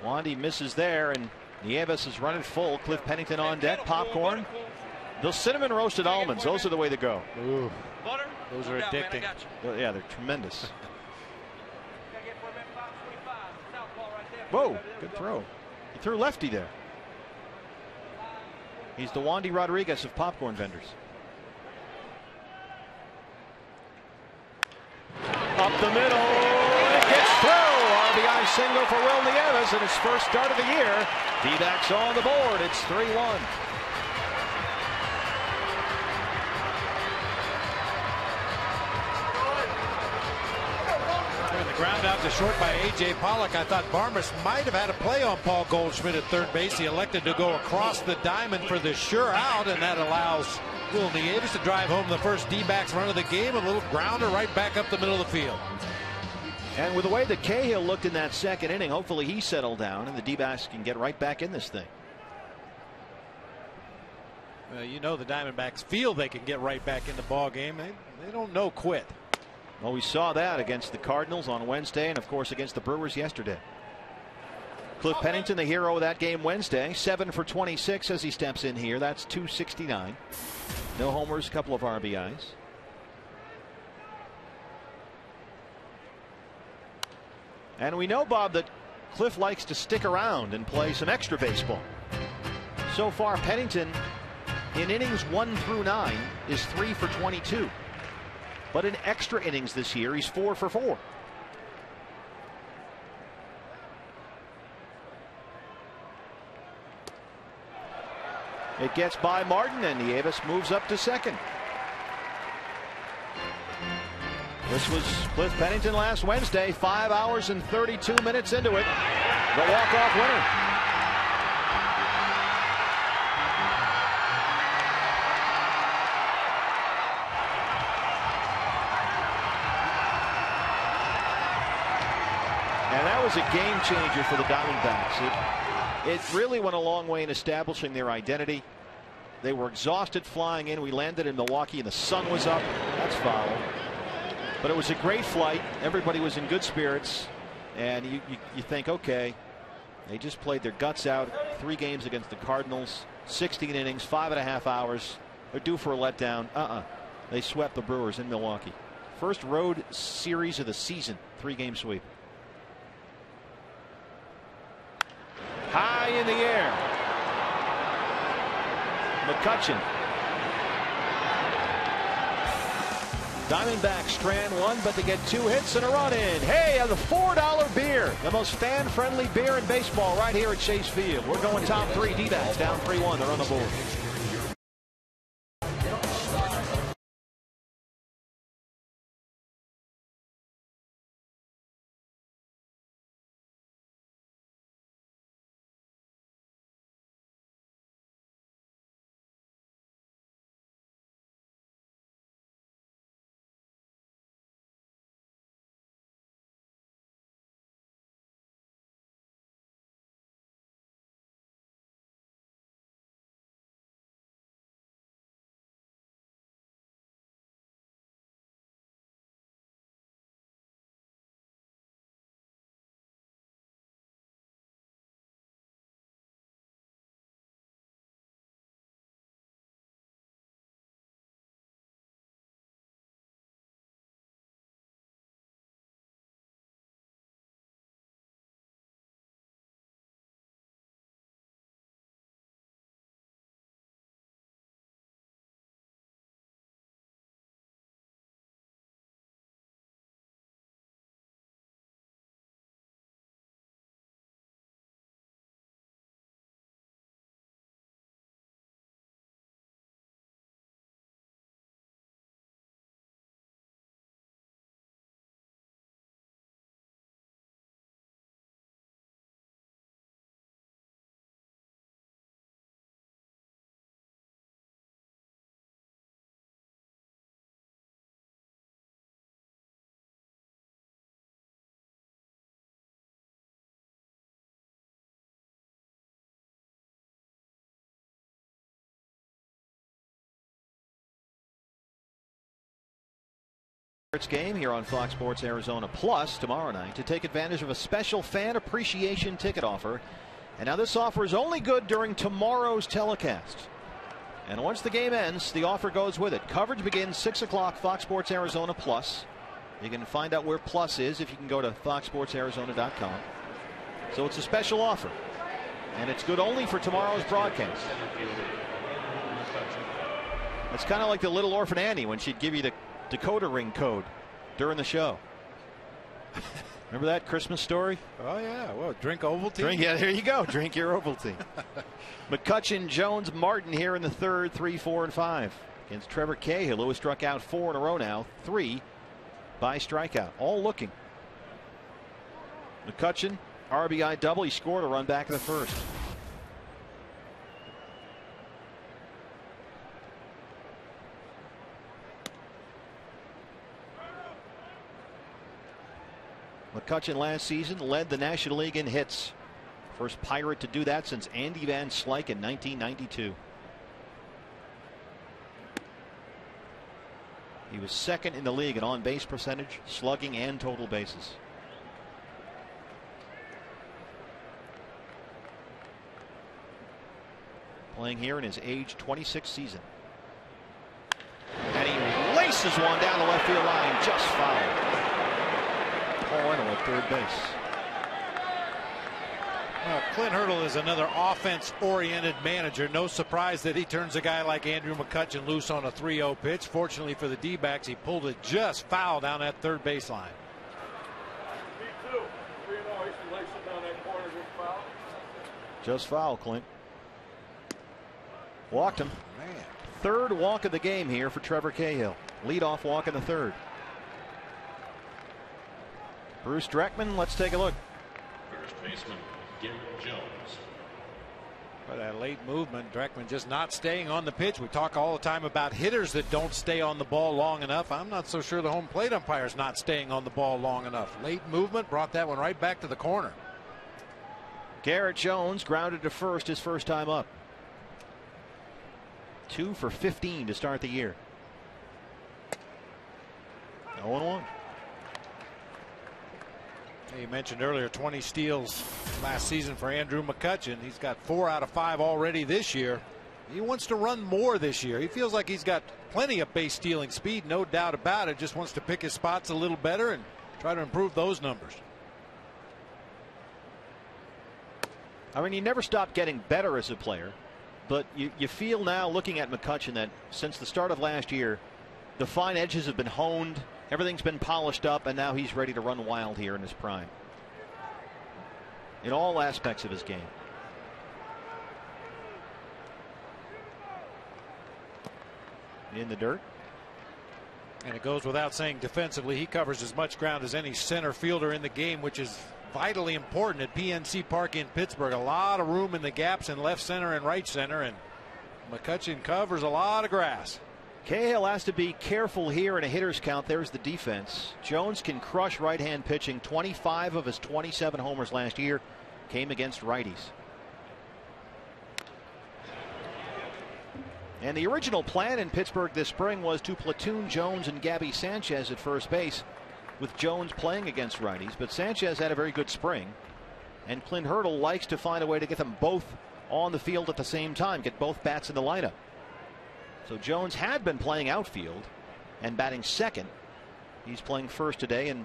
[SPEAKER 4] Wandy misses there, and Nieves is running full. Cliff Pennington on deck. Popcorn. Those cinnamon roasted almonds, those are the way to go.
[SPEAKER 5] Ooh, those are addicting.
[SPEAKER 4] Yeah, they're tremendous. Whoa, good throw. He threw lefty there. He's the Wandy Rodriguez of popcorn vendors. Up the middle, it gets through. RBI single for Will Nieves in his first start of the year. D-backs on the board. It's 3-1.
[SPEAKER 5] The ground out to short by A.J. Pollock. I thought Barmes might have had a play on Paul Goldschmidt at third base. He elected to go across the diamond for the sure out, and that allows Will Nieves to drive home the first D-backs run of the game. A little grounder right back up the middle of the field.
[SPEAKER 4] And with the way that Cahill looked in that second inning, hopefully he settled down and the D-backs can get right back in this thing.
[SPEAKER 5] You know the Diamondbacks feel they can get right back in the ball game. They don't know quit.
[SPEAKER 4] Well, we saw that against the Cardinals on Wednesday and, of course, against the Brewers yesterday. Cliff Pennington, the hero of that game Wednesday, 7 for 26 as he steps in here. That's .269. No homers, a couple of RBIs. And we know, Bob, that Cliff likes to stick around and play some extra baseball. So far, Pennington, in innings 1 through 9, is 3 for 22. But in extra innings this year, he's 4 for 4. It gets by Martin, and Nieves moves up to second. This was Cliff Pennington last Wednesday, 5 hours and 32 minutes into it. The walk-off winner. And that was a game changer for the Diamondbacks. It really went a long way in establishing their identity. They were exhausted flying in. We landed in Milwaukee and the sun was up. That's foul. But it was a great flight. Everybody was in good spirits. And you think, okay, they just played their guts out. 3 games against the Cardinals, 16 innings, 5.5 hours. They're due for a letdown. They swept the Brewers in Milwaukee. First road series of the season, 3-game sweep. High in the air. McCutchen. Diamondbacks strand 1, but they get 2 hits and a run in. Hey, the $4 beer, the most fan-friendly beer in baseball, right here at Chase Field. We're going top 3. D-backs down 3-1. They're on the board.
[SPEAKER 3] Game here on Fox Sports Arizona Plus tomorrow night to take advantage of a special fan appreciation ticket offer. And now this offer is only good during tomorrow's telecast. And once the game ends, the offer goes with it. Coverage begins 6 o'clock, Fox Sports Arizona Plus. You can find out where Plus is if you can go to foxsportsarizona.com. So it's a special offer. And it's good only for tomorrow's broadcast. It's kind of like the Little Orphan Annie when she'd give you the decoder ring code during the show. Remember that Christmas story?
[SPEAKER 5] Oh yeah, well, drink Ovaltine.
[SPEAKER 3] Yeah, there you go. Drink your Ovaltine. McCutchen, Jones, Martin here in the third, 3, 4, and 5 against Trevor Cahill, who has struck out 4 in a row now, 3 by strikeout. All looking. McCutchen, RBI double. He scored a run back in the first. McCutchen last season led the National League in hits. First Pirate to do that since Andy Van Slyke in 1992. He was second in the league in on-base percentage, slugging, and total bases. Playing here in his age 26th season. And he laces one down the left field line, just foul. Paul Eno at third base.
[SPEAKER 5] Clint Hurdle is another offense-oriented manager. No surprise that he turns a guy like Andrew McCutchen loose on a 3-0 pitch. Fortunately for the D-backs, he pulled it just foul down that third baseline.
[SPEAKER 3] Just foul, Clint. Walked him.
[SPEAKER 5] Man. Third
[SPEAKER 3] walk of the game here for Trevor Cahill. Leadoff walk in the third. Bruce Dreckman, let's take a look.
[SPEAKER 2] First baseman, Garrett Jones.
[SPEAKER 5] For that late movement, Dreckman just not staying on the pitch. We talk all the time about hitters that don't stay on the ball long enough. I'm not so sure the home plate umpire's not staying on the ball long enough. Late movement brought that one right back to the corner.
[SPEAKER 3] Garrett Jones grounded to first his first time up. 2 for 15 to start the year. 0-1.
[SPEAKER 5] You mentioned earlier 20 steals last season for Andrew McCutchen. He's got 4 out of 5 already this year. He wants to run more this year. He feels like he's got plenty of base stealing speed, no doubt about it. Just wants to pick his spots a little better and try to improve those numbers.
[SPEAKER 3] I mean, he never stopped getting better as a player, but you feel now looking at McCutchen that since the start of last year, the fine edges have been honed. Everything's been polished up, and now he's ready to run wild here in his prime. In all aspects of his game. In the dirt.
[SPEAKER 5] And it goes without saying defensively, he covers as much ground as any center fielder in the game, which is vitally important at PNC Park in Pittsburgh. A lot of room in the gaps in left center and right center, and McCutchen covers a lot of grass.
[SPEAKER 3] Cahill has to be careful here in a hitter's count. There's the defense. Jones can crush right-hand pitching. 25 of his 27 homers last year came against righties. And the original plan in Pittsburgh this spring was to platoon Jones and Gabby Sanchez at first base, with Jones playing against righties. But Sanchez had a very good spring, and Clint Hurdle likes to find a way to get them both on the field at the same time, get both bats in the lineup. So Jones had been playing outfield and batting second. He's playing first today and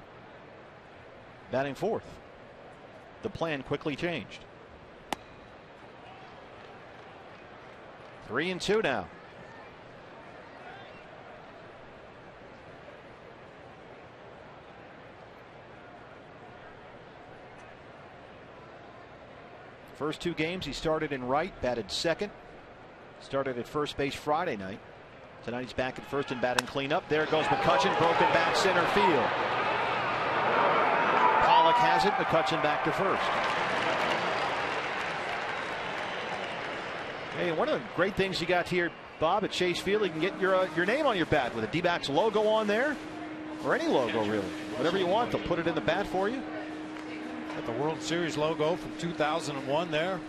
[SPEAKER 3] batting fourth. The plan quickly changed. 3-2 now. First 2 games he started in right, batted second. Started at first base Friday night. Tonight he's back at first and batting cleanup. There goes McCutchen, broken back center field. Pollock has it. McCutchen back to first. Hey, one of the great things you got here, Bob, at Chase Field, you can get your name on your bat with a D-backs logo on there, or any logo really. Whatever you want, they'll put it in the bat for you.
[SPEAKER 5] Got the World Series logo from 2001 there.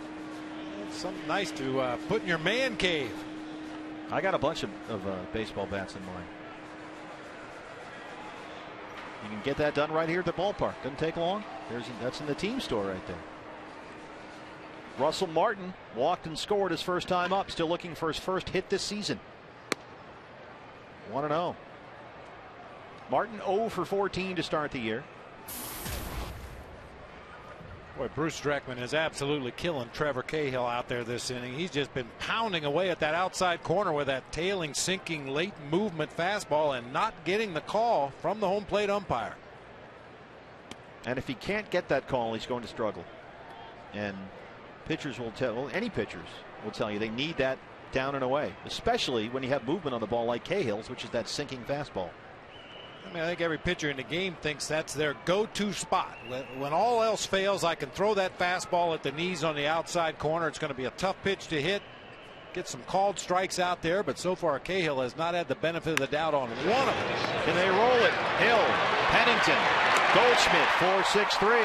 [SPEAKER 5] Something nice to put in your man cave.
[SPEAKER 3] I got a bunch of baseball bats in mine.
[SPEAKER 4] You can get that done right here at the ballpark. Doesn't take long. That's in the team store right there. Russell Martin walked and scored his first time up. Still looking for his first hit this season. 1-0. Martin 0 for 14 to start the year.
[SPEAKER 5] Boy, Bruce Dreckman is absolutely killing Trevor Cahill out there this inning. He's just been pounding away at that outside corner with that tailing, sinking, late movement fastball and not getting the call from the home plate umpire.
[SPEAKER 4] And if he can't get that call, he's going to struggle. And pitchers will tell, well, any pitchers will tell you they need that down and away, especially when you have movement on the ball like Cahill's, which is that sinking fastball.
[SPEAKER 5] I mean, I think every pitcher in the game thinks that's their go-to spot. When all else fails, I can throw that fastball at the knees on the outside corner. It's going to be a tough pitch to hit. Get some called strikes out there, but so far Cahill has not had the benefit of the doubt on one of them.
[SPEAKER 4] Can they roll it? Hill, Pennington, Goldschmidt, 4-6-3.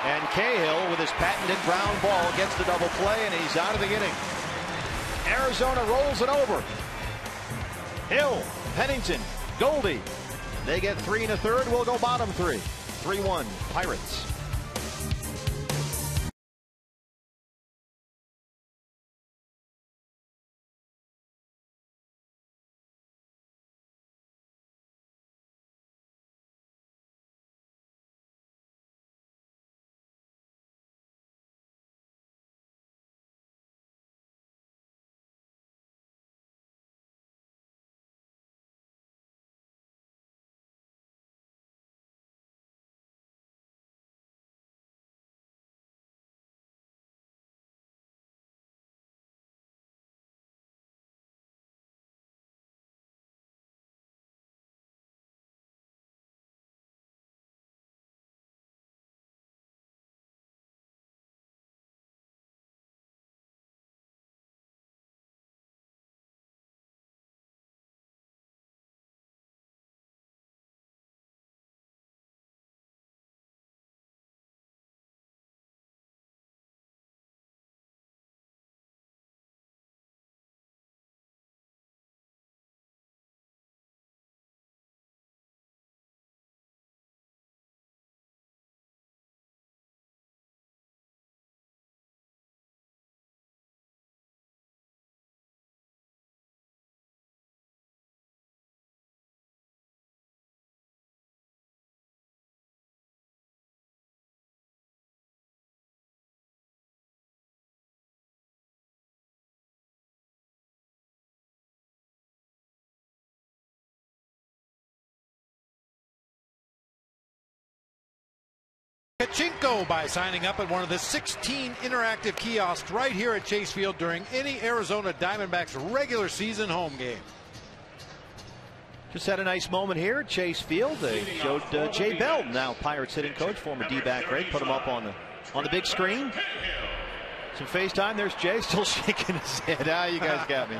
[SPEAKER 4] And Cahill, with his patented ground ball, gets the double play, and he's out of the inning. Arizona rolls it over. Hill, Pennington, Goldie. They get 3 1/3. We'll go bottom 3. 3-1 Pirates.
[SPEAKER 5] Pachinko by signing up at one of the 16 interactive kiosks right here at Chase Field during any Arizona Diamondbacks regular season home game.
[SPEAKER 4] Just had a nice moment here at Chase Field. They showed Jay Bell, now Pirates hitting coach, former D-back great, put him up on the big screen. Some FaceTime. There's Jay still shaking his head. You guys got me.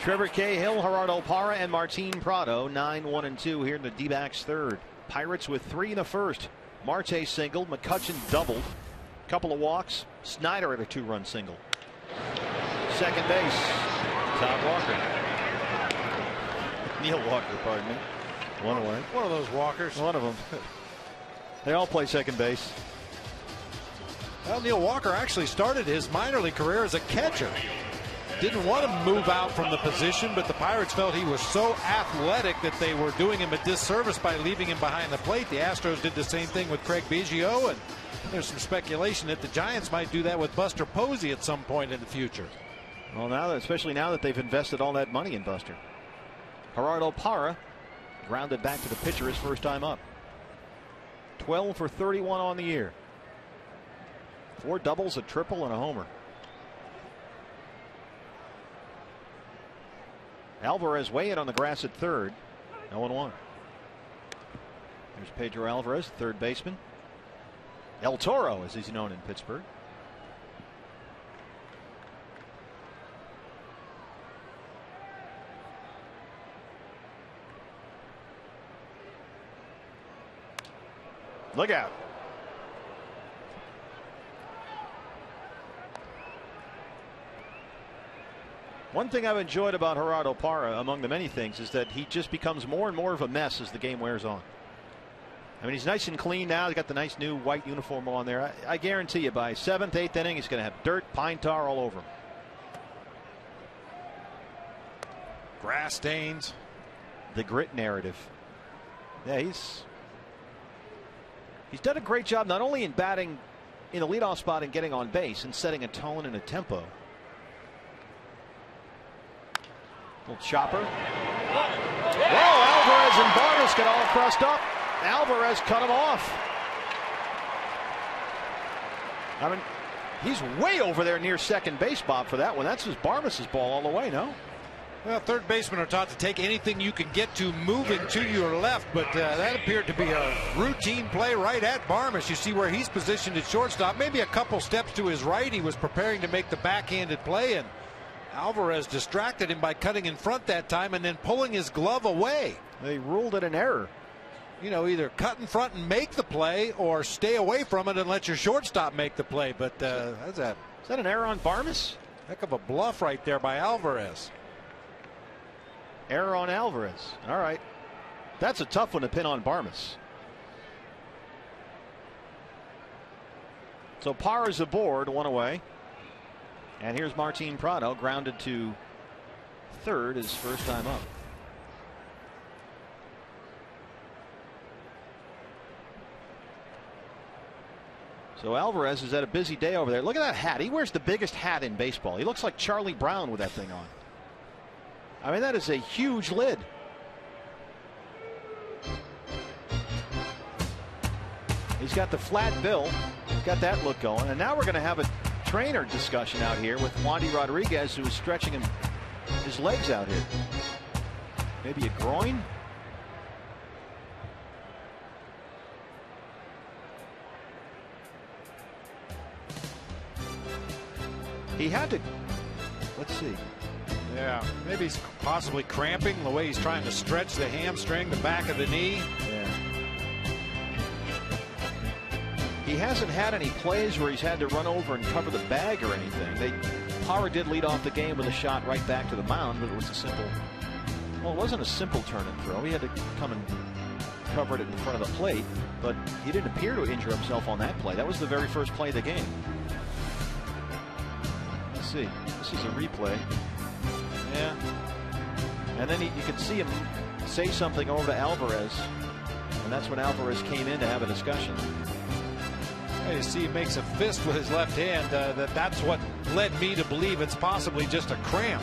[SPEAKER 4] Trevor Cahill, Gerardo Parra, and Martin Prado, 9-1-2 here in the D-backs third. Pirates with 3 in the first. Marte singled, McCutchen doubled, couple of walks. Snyder at a 2-run single. Second base, Todd Walker. Neil Walker, pardon me. One away.
[SPEAKER 5] One of those walkers.
[SPEAKER 4] One of them. They all play second base.
[SPEAKER 5] Well, Neil Walker actually started his minor league career as a catcher. Didn't want to move out from the position, but the Pirates felt he was so athletic that they were doing him a disservice by leaving him behind the plate. The Astros did the same thing with Craig Biggio, and there's some speculation that the Giants might do that with Buster Posey at some point in the future.
[SPEAKER 4] Well, now, especially now that they've invested all that money in Buster. Gerardo Parra grounded back to the pitcher his first time up. 12 for 31 on the year. 4 doubles, a triple, and a homer. Alvarez way in on the grass at third. 0-1. There's Pedro Alvarez, third baseman. El Toro, as he's known in Pittsburgh. Look out. One thing I've enjoyed about Gerardo Parra, among the many things, is that he just becomes more and more of a mess as the game wears on. I mean, he's nice and clean now. He's got the nice new white uniform on there. I guarantee you by 7th, 8th inning, he's going to have dirt, pine tar all over him.
[SPEAKER 5] Grass stains.
[SPEAKER 4] The grit narrative. Yeah, he's done a great job not only in batting in the leadoff spot and getting on base and setting a tone and a tempo. Little chopper. Whoa, Alvarez and Vargas get all crushed up. Alvarez cut him off. I mean, he's way over there near second base, Bob, for that one. That's just Barmes' ball all the way, no?
[SPEAKER 5] Well, third basemen are taught to take anything you can get to moving to your left, but that appeared to be a routine play right at Barmes. You see where he's positioned at shortstop. Maybe a couple steps to his right. He was preparing to make the backhanded play, and Alvarez distracted him by cutting in front that time and then pulling his glove away.
[SPEAKER 4] They ruled it an error.
[SPEAKER 5] You know, either cut in front and make the play or stay away from it and let your shortstop make the play. But is that
[SPEAKER 4] an error on Barmes?
[SPEAKER 5] Heck of a bluff right there by Alvarez.
[SPEAKER 4] Error on Alvarez. All right. That's a tough one to pin on Barmes. So Parra's aboard, one away. And here's Martin Prado, grounded to third, his first time up. So Alvarez has had a busy day over there. Look at that hat. He wears the biggest hat in baseball. He looks like Charlie Brown with that thing on. I mean, that is a huge lid. He's got the flat bill. He's got that look going. And now we're going to have a trainer discussion out here with Wandy Rodriguez, who is stretching his legs out here. Maybe a groin. He had to. Let's see.
[SPEAKER 5] Yeah, maybe he's possibly cramping the way he's trying to stretch the hamstring, the back of the knee.
[SPEAKER 4] Yeah. He hasn't had any plays where he's had to run over and cover the bag or anything. Parra did lead off the game with a shot right back to the mound, but it was a simple. Well, it wasn't a simple turn and throw. He had to come and cover it in front of the plate, but he didn't appear to injure himself on that play. That was the very first play of the game. Let's see. This is a replay. Yeah. And then you could see him say something over to Alvarez, and that's when Alvarez came in to have a discussion.
[SPEAKER 5] Yeah, you see he makes a fist with his left hand. That's what led me to believe it's possibly just a cramp.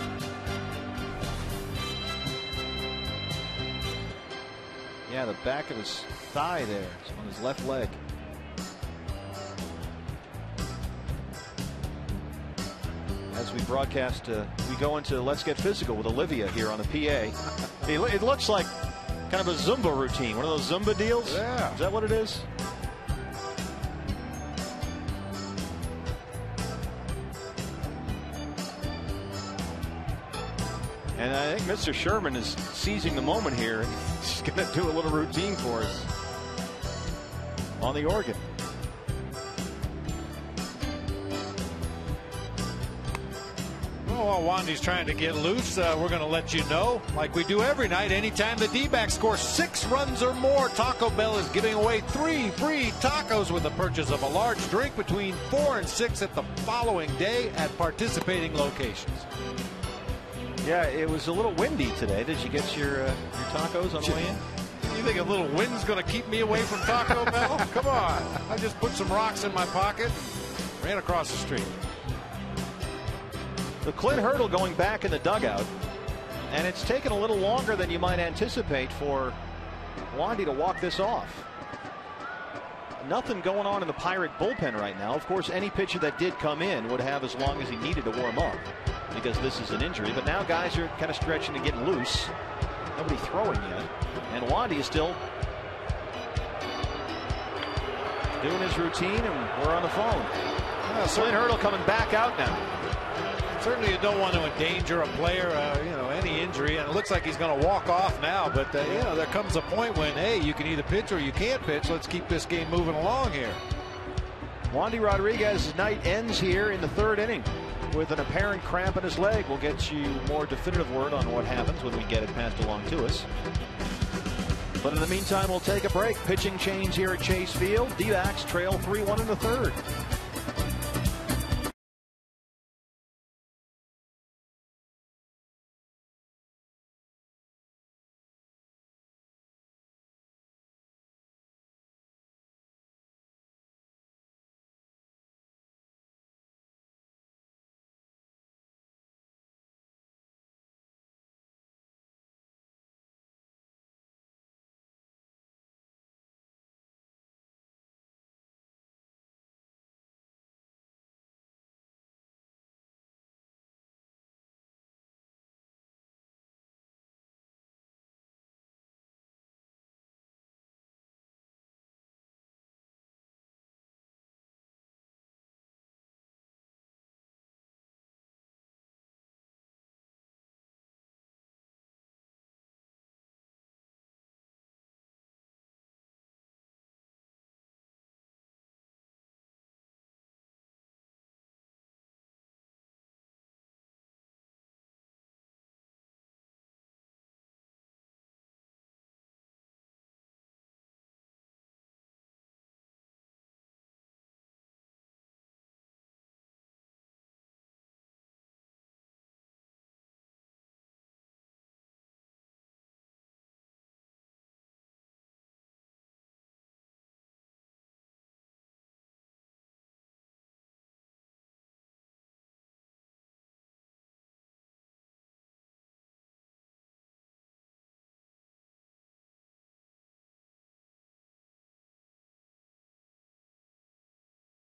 [SPEAKER 4] Yeah, the back of his thigh there, on his left leg. As we broadcast, we go into Let's Get Physical with Olivia here on the PA. It looks like kind of a Zumba routine, one of those Zumba deals.
[SPEAKER 5] Yeah.
[SPEAKER 4] Is that what it is? And I think Mr. Sherman is seizing the moment here. He's going to do a little routine for us on the organ.
[SPEAKER 5] Well, while Wandy's trying to get loose, we're going to let you know, like we do every night, anytime the D-backs score 6 runs or more, Taco Bell is giving away 3 free tacos with the purchase of a large drink between 4 and 6 at the following day at participating locations.
[SPEAKER 4] Yeah, it was a little windy today. Did you get your tacos on the way in?
[SPEAKER 5] You think a little wind's going to keep me away from Taco Bell? Come on. I just put some rocks in my pocket and ran across the street.
[SPEAKER 4] So Clint Hurdle going back in the dugout, and it's taken a little longer than you might anticipate for Wandy to walk this off. Nothing going on in the Pirate bullpen right now. Of course, any pitcher that did come in would have as long as he needed to warm up, because this is an injury. But now guys are kind of stretching to get loose. Nobody throwing yet. And Wandy is still doing his routine, and we're on the phone. Clint Hurdle coming back out now.
[SPEAKER 5] Certainly you don't want to endanger a player, any injury, and it looks like he's going to walk off now. But, there comes a point when, hey, you can either pitch or you can't pitch. Let's keep this game moving along here.
[SPEAKER 3] Wandy Rodriguez's night ends here in the 3rd inning with an apparent cramp in his leg. We'll get you more definitive word on what happens when we get it passed along to us. But in the meantime, we'll take a break. Pitching change here at Chase Field. D-backs trail 3-1 in the 3rd.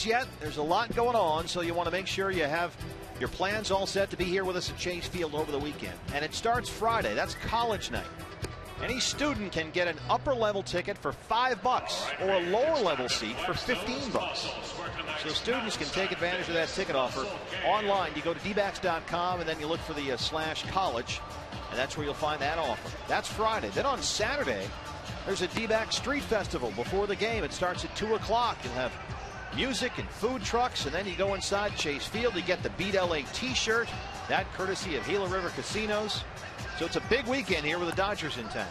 [SPEAKER 3] Yet there's a lot going on, so you want to make sure you have your plans all set to be here with us at Chase Field over the weekend. And it starts Friday. That's college night. Any student can get an upper level ticket for $5 or a lower level seat for $15. So students can take advantage of that ticket offer online. You go to dbacks.com and then you look for the /college, and that's where you'll find that offer. That's Friday. Then on Saturday, there's a D-back Street Festival before the game. It starts at 2 o'clock. You'll have music and food trucks, and then you go inside Chase Field. You get the Beat LA t-shirt, that courtesy of Gila River Casinos. So it's a big weekend here with the Dodgers in town.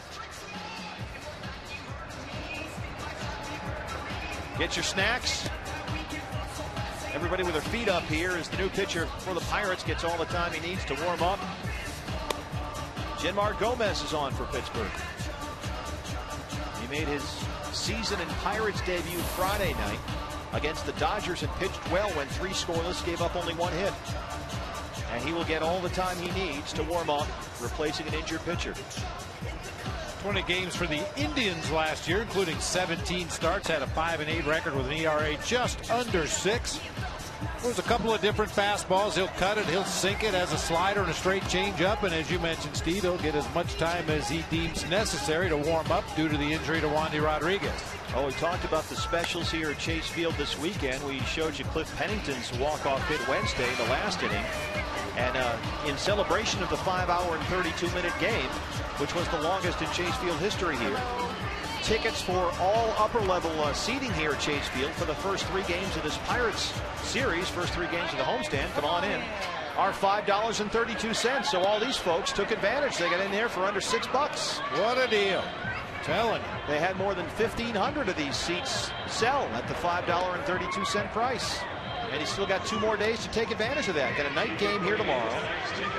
[SPEAKER 3] Get your snacks. Everybody with their feet up here as the new pitcher for the Pirates gets all the time he needs to warm up. Jenmar Gomez is on for Pittsburgh. He made his season in Pirates debut Friday night against the Dodgers and pitched well, went 3 scoreless, gave up only 1 hit. And he will get all the time he needs to warm up, replacing an injured pitcher.
[SPEAKER 5] 20 games for the Indians last year, including 17 starts, had a 5-8 record with an ERA just under 6. There's a couple of different fastballs. He'll cut it, he'll sink it as a slider and a straight changeup. And as you mentioned, Steve, he'll get as much time as he deems necessary to warm up due to the injury to Wandy Rodriguez.
[SPEAKER 3] Oh, we talked about the specials here at Chase Field this weekend. We showed you Cliff Pennington's walk-off hit Wednesday in the last inning. And in celebration of the 5-hour and 32-minute game, which was the longest in Chase Field history here, tickets for all upper-level seating here at Chase Field for the first 3 games of this Pirates series, first 3 games of the homestand, come on in, are $5.32. So all these folks took advantage. They got in there for under $6.
[SPEAKER 5] What a deal. Telling you.
[SPEAKER 3] They had more than 1,500 of these seats sell at the $5.32 price. And he's still got 2 more days to take advantage of that. Got a night game here tomorrow,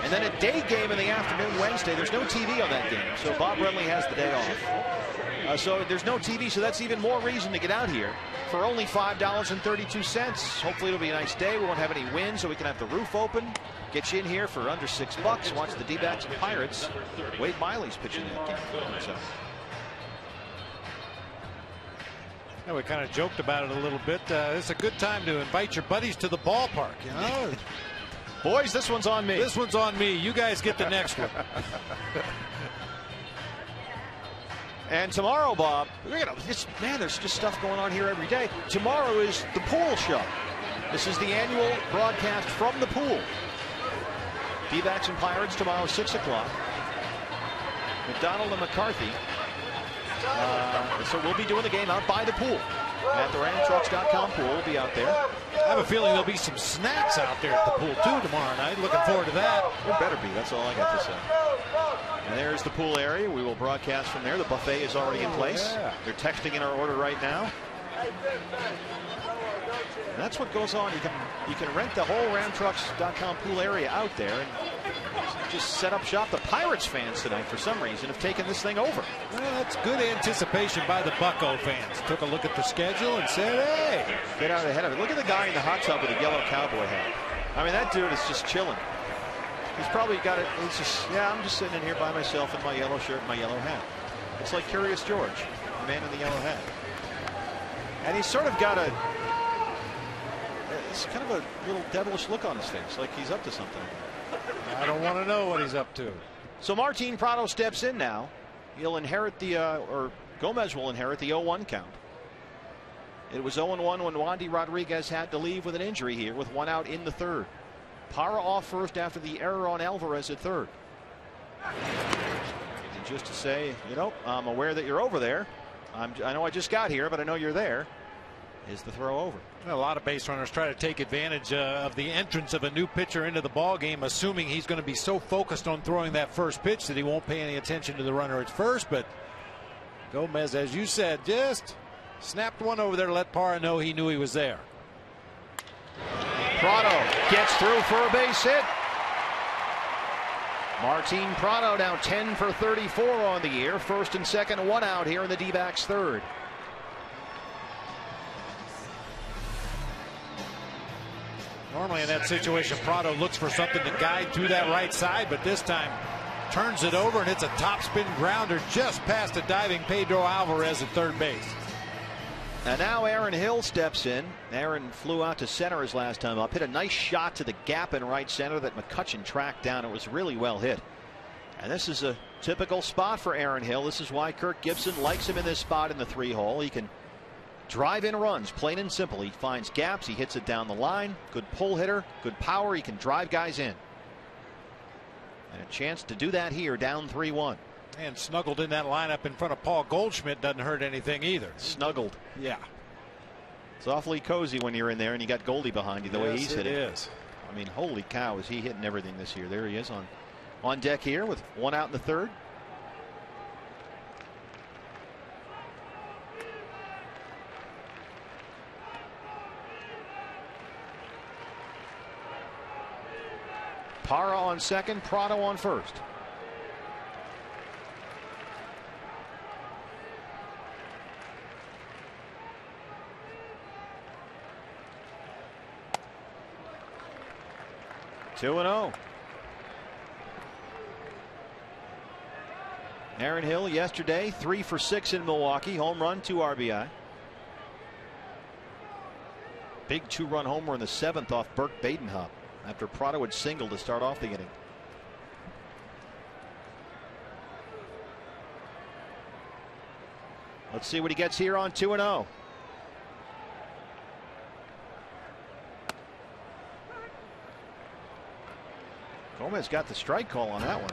[SPEAKER 3] and then a day game in the afternoon Wednesday. There's no TV on that game, so Bob Brenly has the day off. So there's no TV, so that's even more reason to get out here for only $5.32. Hopefully it'll be a nice day. We won't have any wind, so we can have the roof open. Get you in here for under $6. Watch the D-backs and Pirates. Wade Miley's pitching that game. So.
[SPEAKER 5] Yeah, we kind of joked about it a little bit. It's a good time to invite your buddies to the ballpark, you know.
[SPEAKER 3] Boys, this one's on me.
[SPEAKER 5] This one's on me. You guys get the next one.
[SPEAKER 3] And tomorrow, Bob, man, there's just stuff going on here every day. Tomorrow is the pool show. This is the annual broadcast from the pool. D-backs and Pirates tomorrow, 6 o'clock. McDonald and McCarthy. So we'll be doing the game out by the pool. at the RamTrucks.com pool. We'll be out there.
[SPEAKER 5] I have a feeling there'll be some snacks out there at the pool too tomorrow night. Looking forward to that.
[SPEAKER 3] There better be. That's all I got to say. And there's the pool area. We will broadcast from there. The buffet is already in place.
[SPEAKER 5] Yeah.
[SPEAKER 3] They're texting in our order right now. And that's what goes on. You can rent the whole RamTrucks.com pool area out there and just set up shop. The Pirates fans tonight, for some reason, have taken this thing over.
[SPEAKER 5] Well, that's good anticipation by the Bucco fans. Took a look at the schedule and said, hey,
[SPEAKER 3] get out ahead of it. Look at the guy in the hot tub with a yellow cowboy hat. I mean, that dude is just chilling. He's probably got it. He's just, yeah, I'm just sitting in here by myself in my yellow shirt and my yellow hat. It's like Curious George, the man in the yellow hat. And he's sort of got it's kind of a little devilish look on his face, like he's up to something.
[SPEAKER 5] I don't want to know what he's up to.
[SPEAKER 3] So Martin Prado steps in now. He'll inherit or Gomez will inherit the 0-1 count. It was 0-1 when Wandy Rodriguez had to leave with an injury here with one out in the third. Parra off first after the error on Alvarez at third. And just to say, you know, I'm aware that you're over there. I know I just got here, but I know you're there. Is the throw over?
[SPEAKER 5] A lot of base runners try to take advantage of the entrance of a new pitcher into the ball game, assuming he's going to be so focused on throwing that first pitch that he won't pay any attention to the runner at first. But Gomez, as you said, just snapped one over there to let Parra know he knew he was there.
[SPEAKER 3] Prado gets through for a base hit. Martin Prado now 10 for 34 on the year. First and second, one out here in the D-backs third.
[SPEAKER 5] Normally in that situation, Prado looks for something to guide through that right side, but this time turns it over and it's a topspin grounder just past the diving Pedro Alvarez at third base.
[SPEAKER 3] And now Aaron Hill steps in. Aaron flew out to center his last time up. Hit a nice shot to the gap in right center that McCutchen tracked down. It was really well hit. And this is a typical spot for Aaron Hill. This is why Kirk Gibson likes him in this spot in the 3-hole. He can drive in runs, plain and simple. He finds gaps. He hits it down the line. Good pull hitter. Good power. He can drive guys in. And a chance to do that here, down 3-1.
[SPEAKER 5] And snuggled in that lineup in front of Paul Goldschmidt doesn't hurt anything either.
[SPEAKER 3] Snuggled.
[SPEAKER 5] Yeah.
[SPEAKER 3] It's awfully cozy when you're in there and you got Goldie behind you the way he's hitting.
[SPEAKER 5] It is.
[SPEAKER 3] I mean, holy cow, is he hitting everything this year. There he is on deck here with one out in the third. Parra on second, Prado on first. Two 2-0. Aaron Hill yesterday 3 for 6 in Milwaukee. Home run, 2 RBI. Big 2-run homer in the 7th off Burke Badenhop after Prado had singled to start off the inning. Let's see what he gets here on 2-0. Gomez got the strike call on that one.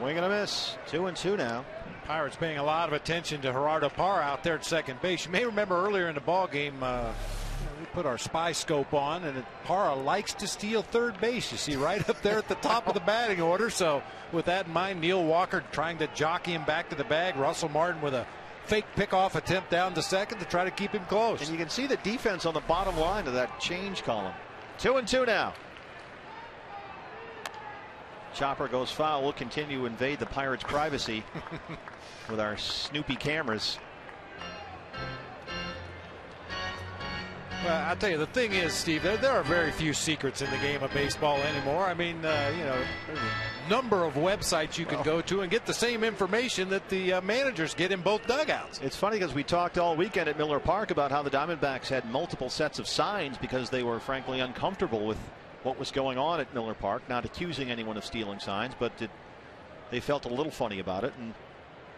[SPEAKER 3] Swing and a miss. 2-2 now.
[SPEAKER 5] Pirates paying a lot of attention to Gerardo Parra out there at second base. You may remember earlier in the ball game, we put our spy scope on, and Parra likes to steal third base. You see right up there at the top of the batting order. So with that in mind, Neil Walker trying to jockey him back to the bag. Russell Martin with a fake pickoff attempt down to second to try to keep him close.
[SPEAKER 3] And you can see the defense on the bottom line of that change column. 2-2 now. Chopper goes foul. We'll continue to invade the Pirates' privacy with our Snoopy cameras.
[SPEAKER 5] Well, I'll tell you, the thing is, Steve, there are very few secrets in the game of baseball anymore. I mean, there's a number of websites you can go to and get the same information that the managers get in both dugouts.
[SPEAKER 4] It's funny because we talked all weekend at Miller Park about how the Diamondbacks had multiple sets of signs because they were frankly uncomfortable with what was going on at Miller Park. Not accusing anyone of stealing signs, but they felt a little funny about it. And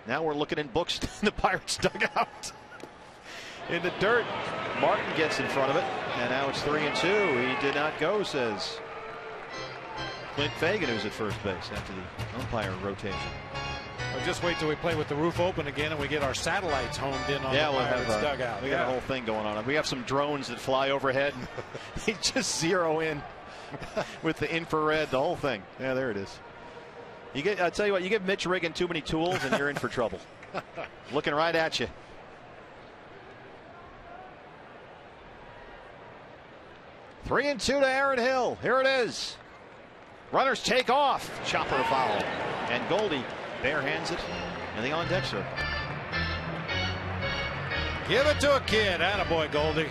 [SPEAKER 4] now we're looking in books in the Pirates dugout. In the dirt. Martin gets in front of it, and now it's 3-2. He did not go, says Clint Fagan, who's at first base after the umpire rotation.
[SPEAKER 5] Well, just wait till we play with the roof open again and we get our satellites homed in on the Pirates dugout.
[SPEAKER 4] We got a whole thing going on. We have some drones that fly overhead. They just zero in with the infrared, the whole thing. Yeah, there it is. I tell you what, you give Mitch Riggin too many tools and you're in for trouble. Looking right at you. 3-2 to Aaron Hill. Here it is. Runners take off. Chopper foul. And Goldie barehands it in the on deck circle.
[SPEAKER 5] Give it to a kid. Attaboy, Goldie.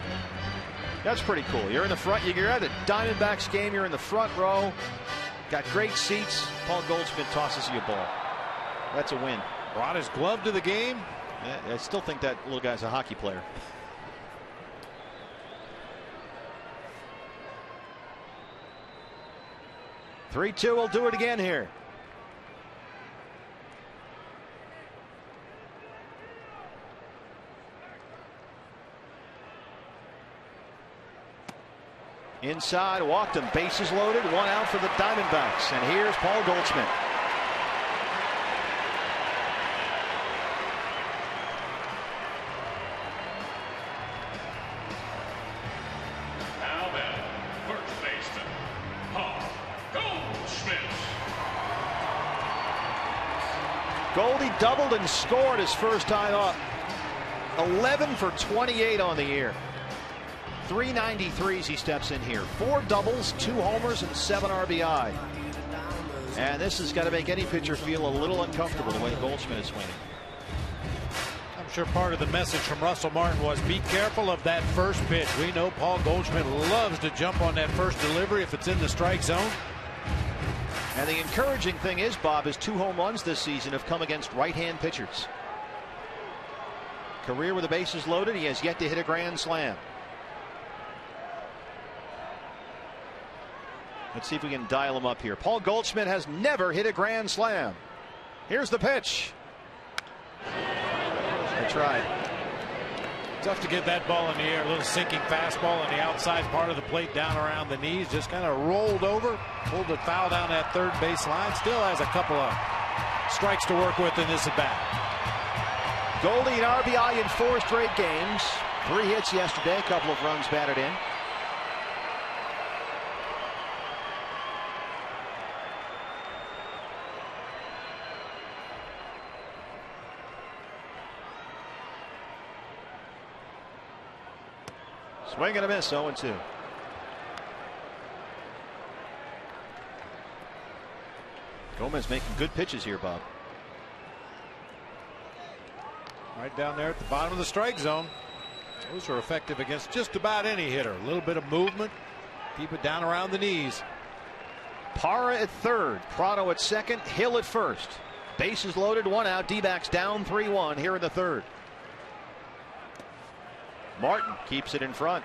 [SPEAKER 4] That's pretty cool. You're in the front. You're at a Diamondbacks game. You're in the front row. Got great seats. Paul Goldschmidt tosses you a ball. That's a win.
[SPEAKER 5] Brought his glove to the game.
[SPEAKER 4] Yeah, I still think that little guy's a hockey player. Three-2 will do it again here. Inside, walked him. Bases loaded. One out for the Diamondbacks. And here's Paul Goldschmidt.
[SPEAKER 2] Now then, first baseman, Paul Goldschmidt.
[SPEAKER 4] Goldie doubled and scored his first time up. 11 for 28 on the year. 393s he steps in here. 4 doubles, 2 homers, and 7 RBI. And this has got to make any pitcher feel a little uncomfortable the way Goldschmidt is swinging.
[SPEAKER 5] I'm sure part of the message from Russell Martin was be careful of that first pitch. We know Paul Goldschmidt loves to jump on that first delivery if it's in the strike zone.
[SPEAKER 4] And the encouraging thing is, Bob, his 2 home runs this season have come against right-hand pitchers. Career with the bases loaded. He has yet to hit a grand slam. Let's see if we can dial him up here. Paul Goldschmidt has never hit a grand slam. Here's the pitch. I tried.
[SPEAKER 5] Tough to get that ball in the air. A little sinking fastball on the outside part of the plate down around the knees. Just kind of rolled over. Pulled the foul down that third base line. Still has a couple of strikes to work with in this at bat.
[SPEAKER 4] Goldie an RBI in 4 straight games. 3 hits yesterday. A couple of runs batted in. Swing and a miss, 0-2. Gomez making good pitches here, Bob.
[SPEAKER 5] Right down there at the bottom of the strike zone. Those are effective against just about any hitter. A little bit of movement. Keep it down around the knees.
[SPEAKER 4] Parra at third. Prado at second. Hill at first. Bases loaded. 1 out. D-backs down 3-1 here in the third. Martin keeps it in front.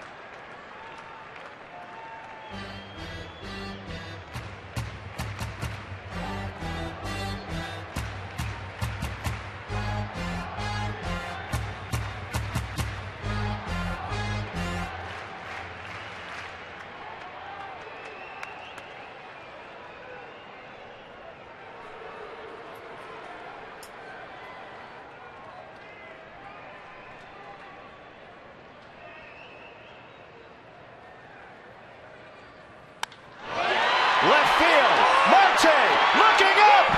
[SPEAKER 4] Left field. Marte looking up.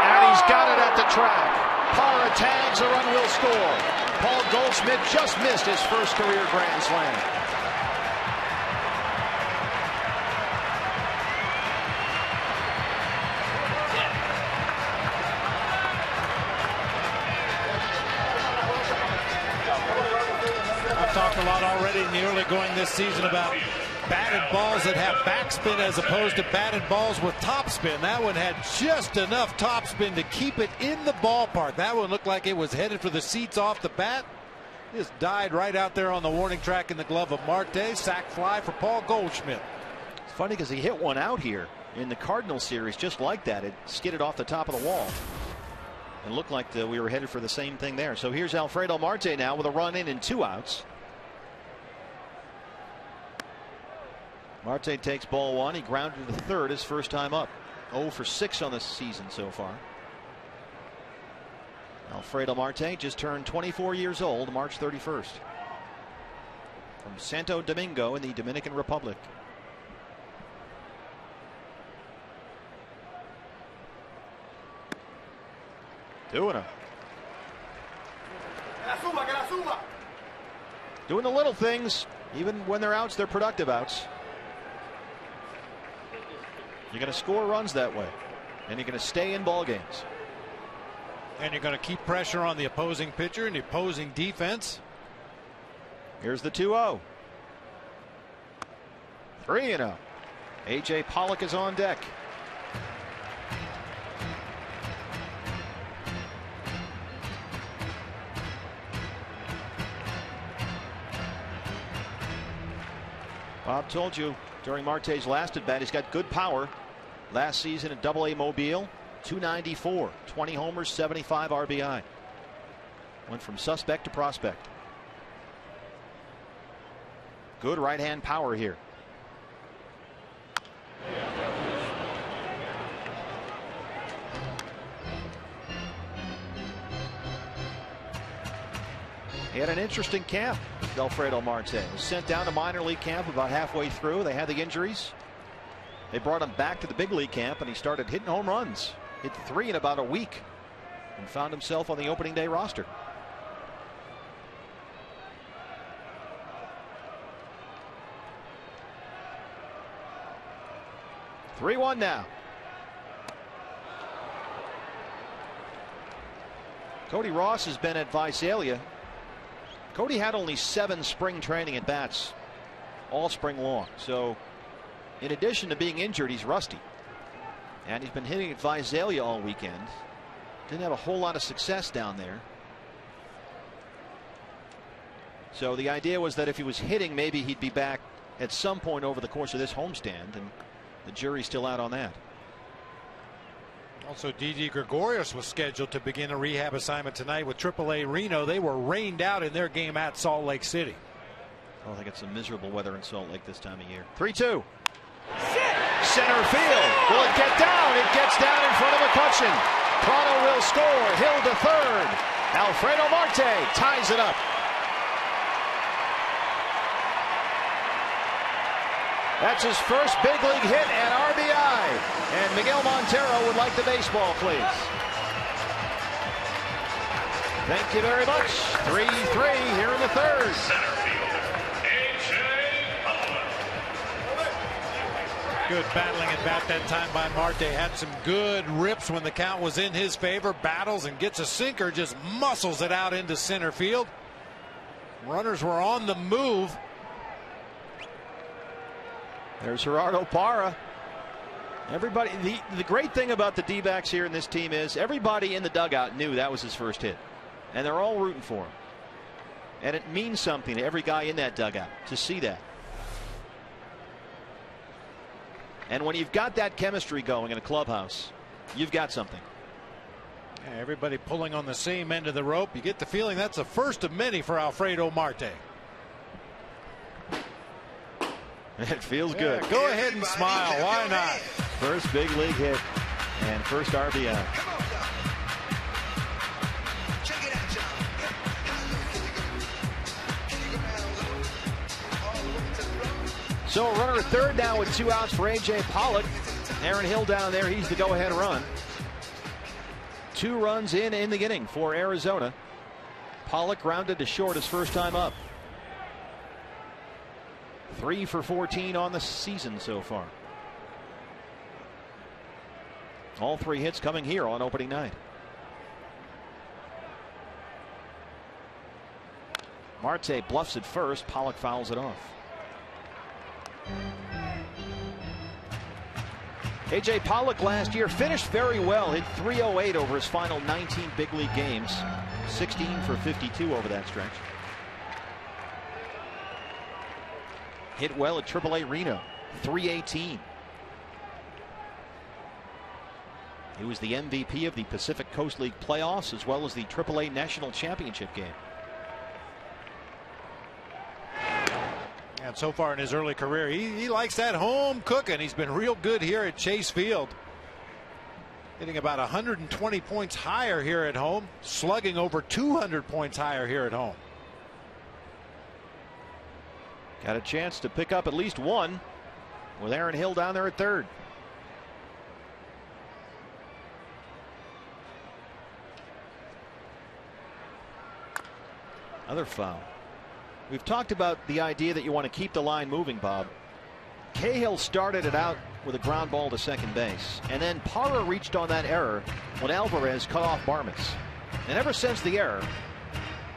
[SPEAKER 4] And he's got it at the track. Parra tags, a run will score. Paul Goldschmidt just missed his first career grand slam.
[SPEAKER 5] I've talked a lot already in the early going this season about batted balls that have backspin as opposed to batted balls with topspin. That one had just enough topspin to keep it in the ballpark. That one looked like it was headed for the seats off the bat. Just died right out there on the warning track in the glove of Marte. Sac fly for Paul Goldschmidt.
[SPEAKER 3] It's funny because he hit one out here in the Cardinal series just like that. It skidded off the top of the wall. And looked like we were headed for the same thing there. So here's Alfredo Marte now with a run in and 2 outs. Marte takes ball 1. He grounded to third his first time up. 0 for 6 on the season so far. Alfredo Marte just turned 24 years old March 31st. From Santo Domingo in the Dominican Republic. Doing the little things. Even when they're outs, they're productive outs. You're going to score runs that way, and you're going to stay in ball games.
[SPEAKER 5] And you're going to keep pressure on the opposing pitcher and the opposing defense.
[SPEAKER 3] Here's the 2-0. 3-0. AJ Pollock is on deck. Bob told you during Marte's last at bat, he's got good power. Last season at AA Mobile, 294, 20 homers, 75 RBI. Went from suspect to prospect. Good right hand power here. He had an interesting camp, Alfredo Marte. Was sent down to minor league camp about halfway through. They had the injuries. They brought him back to the big league camp, and he started hitting home runs. Hit 3 in about a week and found himself on the opening day roster. (3-1) now. Cody Ross has been at Visalia. Cody had only 7 spring training at bats all spring long. So in addition to being injured, he's rusty. And he's been hitting at Visalia all weekend. Didn't have a whole lot of success down there. So the idea was that if he was hitting, maybe he'd be back at some point over the course of this homestand. And the jury's still out on that.
[SPEAKER 5] Also, Didi Gregorius was scheduled to begin a rehab assignment tonight with AAA Reno. They were rained out in their game at Salt Lake City.
[SPEAKER 3] Oh, they got some miserable weather in Salt Lake this time of year. 3-2. Center field. Will it get down? It gets down in front of McCutcheon. Toronto will score. Hill to third. Alfredo Marte ties it up. That's his first big league hit and RBI. And Miguel Montero would like the baseball, please. Thank you very much. 3-3 here in the third.
[SPEAKER 5] Good battling at bat that time by Marte. Had some good rips when the count was in his favor. Battles and gets a sinker. Just muscles it out into center field. Runners were on the move.
[SPEAKER 3] There's Gerardo Parra. Everybody, the great thing about the D-backs here in this team is everybody in the dugout knew that was his first hit. And they're all rooting for him. And it means something to every guy in that dugout to see that. And when you've got that chemistry going in a clubhouse, you've got something.
[SPEAKER 5] Yeah, everybody pulling on the same end of the rope. You get the feeling that's the first of many for Alfredo Marte.
[SPEAKER 3] It feels good.
[SPEAKER 5] Go ahead and smile. Why not?
[SPEAKER 3] First big league hit and first RBI. So a runner at third now with 2 outs for AJ Pollock. Aaron Hill down there. He's the go-ahead run. 2 runs in the inning for Arizona. Pollock grounded to short his first time up. 3 for 14 on the season so far. All 3 hits coming here on opening night. Marte bluffs it first. Pollock fouls it off. A.J. Pollock last year finished very well. Hit .308 over his final 19 big league games. 16 for 52 over that stretch. Hit well at AAA Reno. .318. He was the MVP of the Pacific Coast League playoffs as well as the AAA National Championship game.
[SPEAKER 5] And so far in his early career, he likes that home cooking. He's been real good here at Chase Field. Hitting about 120 points higher here at home. Slugging over 200 points higher here at home.
[SPEAKER 3] Got a chance to pick up at least one with Aaron Hill down there at third. Another foul. We've talked about the idea that you want to keep the line moving, Bob. Cahill started it out with a ground ball to second base, and then Parra reached on that error when Alvarez cut off Barmes. And ever since the error,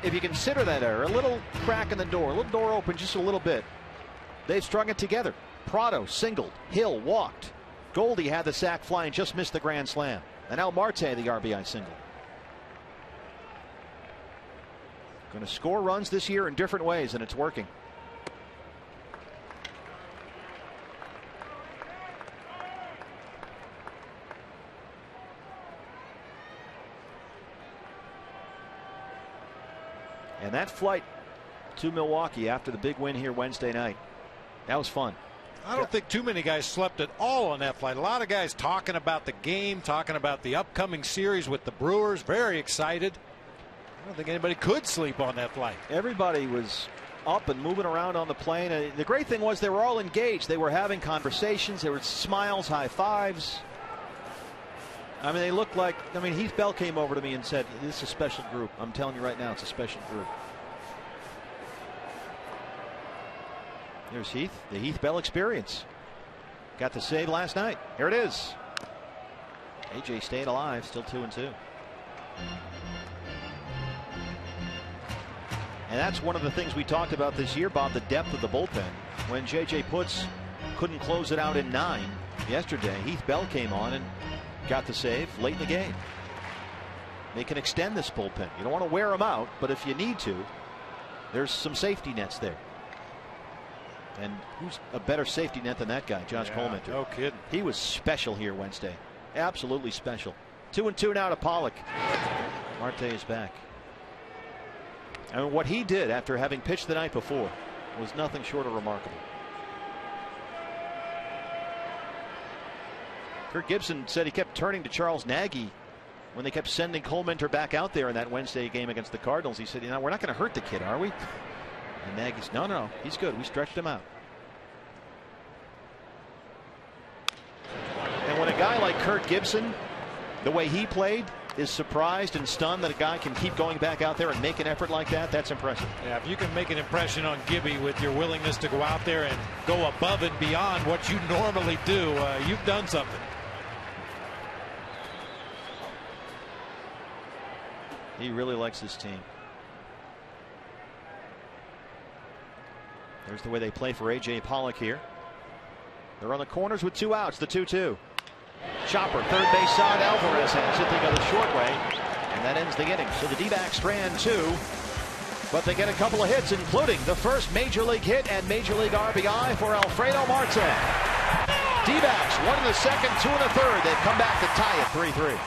[SPEAKER 3] if you consider that error, a little crack in the door, a little door open just a little bit, they've strung it together. Prado singled, Hill walked, Goldie had the sac fly and just missed the grand slam, and now Marte the RBI single. Going to score runs this year in different ways, and it's working. And that flight to Milwaukee after the big win here Wednesday night, that was fun.
[SPEAKER 5] I don't think too many guys slept at all on that flight. A lot of guys talking about the game, talking about the upcoming series with the Brewers. Very excited. I don't think anybody could sleep on that flight.
[SPEAKER 3] Everybody was up and moving around on the plane. The great thing was they were all engaged. They were having conversations. There were smiles, high fives. I mean, they looked like, I mean, Heath Bell came over to me and said, this is a special group. I'm telling you right now, it's a special group. There's Heath, the Heath Bell experience. Got the save last night. Here it is. AJ staying alive, still 2-2. And that's one of the things we talked about this year, Bob, the depth of the bullpen. When J.J. Putz couldn't close it out in 9 yesterday, Heath Bell came on and got the save late in the game. They can extend this bullpen. You don't want to wear them out, but if you need to, there's some safety nets there. And who's a better safety net than that guy, Josh Coleman?
[SPEAKER 5] No kidding.
[SPEAKER 3] He was special here Wednesday. Absolutely special. 2-2 now to Pollock. Marte is back. I mean, what he did after having pitched the night before was nothing short of remarkable. Kirk Gibson said he kept turning to Charles Nagy when they kept sending Coleman back out there in that Wednesday game against the Cardinals. He said, you know, we're not going to hurt the kid, are we? And Nagy's, no, he's good. We stretched him out. And when a guy like Kirk Gibson, the way he played, is surprised and stunned that a guy can keep going back out there and make an effort like that, that's impressive.
[SPEAKER 5] Yeah, if you can make an impression on Gibby with your willingness to go out there and go above and beyond what you normally do, you've done something.
[SPEAKER 3] He really likes this team. There's the way they play for A.J. Pollock here. They're on the corners with 2 outs, the 2-2. Chopper, third base side. Alvarez has it. They go the short way, and that ends the inning. So the D-backs strand 2, but they get a couple of hits, including the first major league hit and major league RBI for Alfredo Marte. D-backs 1 in the second, 2 in the third. They've come back to tie it 3-3.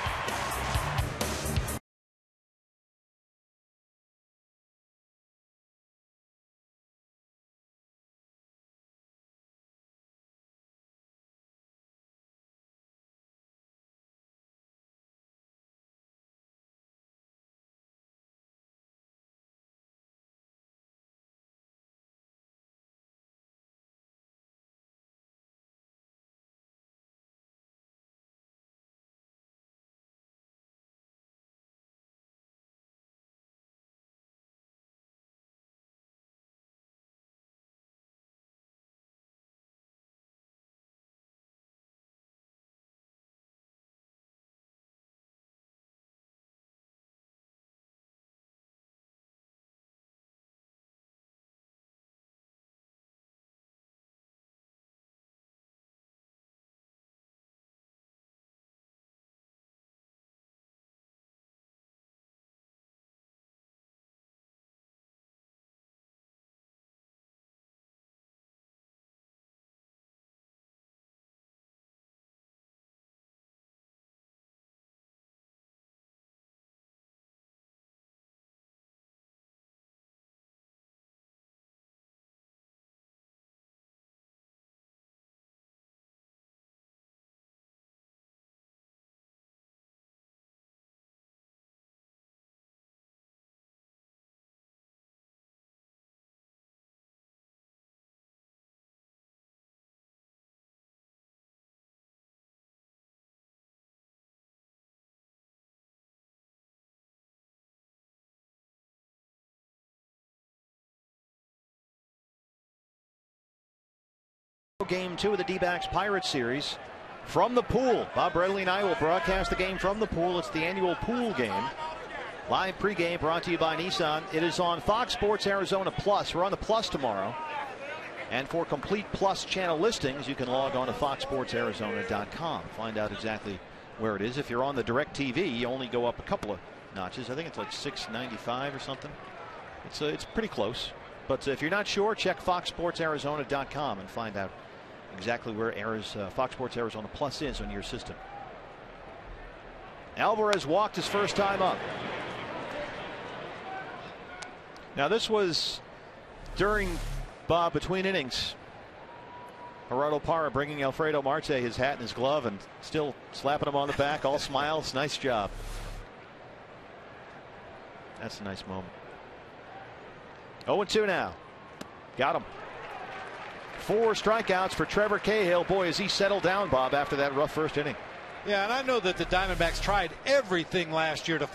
[SPEAKER 3] Game 2 of the D-backs Pirates series from the pool. Bob Bradley and I will broadcast the game from the pool. It's the annual pool game. Live pregame brought to you by Nissan. It is on Fox Sports Arizona Plus. We're on the Plus tomorrow. And for complete Plus channel listings, you can log on to foxsportsarizona.com. Find out exactly where it is. If you're on the DirecTV, you only go up a couple of notches. I think it's like $6.95 or something. It's pretty close. But if you're not sure, check foxsportsarizona.com and find out exactly where Fox Sports Arizona Plus is on your system. Alvarez walked his first time up. Now this was during Bob between innings. Gerardo Parra bringing Alfredo Marte his hat and his glove and still slapping him on the back, all smiles. Nice job. That's a nice moment. 0-2 now. Got him. 4 strikeouts for Trevor Cahill. Boy, has he settled down, Bob, after that rough first inning.
[SPEAKER 5] Yeah, and I know that the Diamondbacks tried everything last year to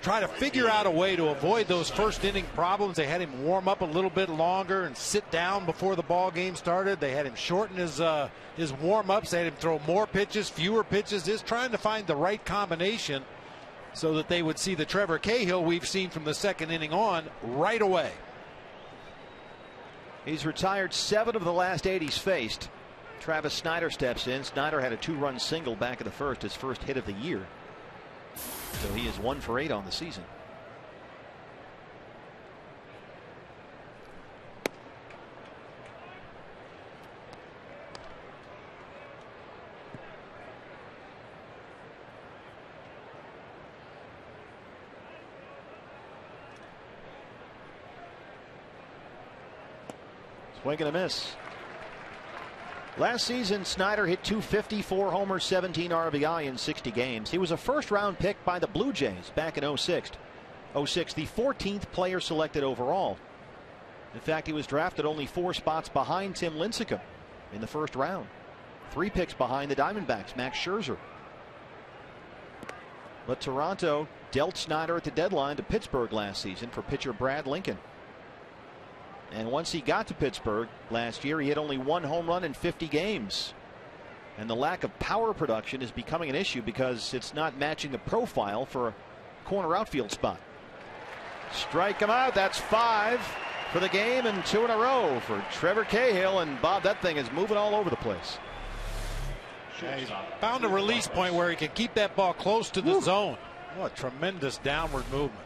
[SPEAKER 5] try to figure out a way to avoid those first inning problems. They had him warm up a little bit longer and sit down before the ball game started. They had him shorten his warm ups. They had him throw more pitches, fewer pitches. Just trying to find the right combination so that they would see the Trevor Cahill we've seen from the second inning on right away.
[SPEAKER 3] He's retired 7 of the last 8 he's faced. Travis Snider steps in. Snider had a 2-run single back in the first, his first hit of the year. So he is 1 for 8 on the season. Swing and a miss. Last season, Snider hit .250, 4 homers, 17 RBI in 60 games. He was a first-round pick by the Blue Jays back in 06. The 14th player selected overall. In fact, he was drafted only 4 spots behind Tim Lincecum in the first round. 3 picks behind the Diamondbacks, Max Scherzer. But Toronto dealt Snider at the deadline to Pittsburgh last season for pitcher Brad Lincoln. And once he got to Pittsburgh last year, he had only 1 home run in 50 games. And the lack of power production is becoming an issue because it's not matching the profile for a corner outfield spot. Strike him out. That's 5 for the game and 2 in a row for Trevor Cahill. And Bob, that thing is moving all over the place.
[SPEAKER 5] Yeah, he's found a release point where he can keep that ball close to the zone. What a tremendous downward movement.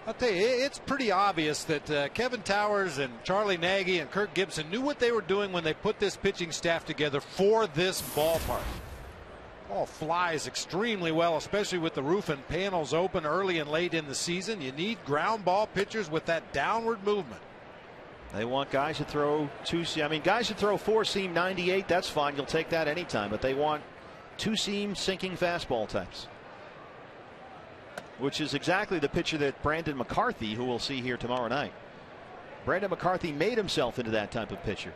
[SPEAKER 5] I'll tell you, it's pretty obvious that Kevin Towers and Charlie Nagy and Kirk Gibson knew what they were doing when they put this pitching staff together for this ballpark. Ball flies extremely well, especially with the roof and panels open early and late in the season. You need ground ball pitchers with that downward movement.
[SPEAKER 3] They want guys to throw guys who throw 4-seam 98, that's fine. You'll take that anytime. But they want 2-seam sinking fastball types, which is exactly the pitcher that Brandon McCarthy, who we'll see here tomorrow night. Brandon McCarthy made himself into that type of pitcher.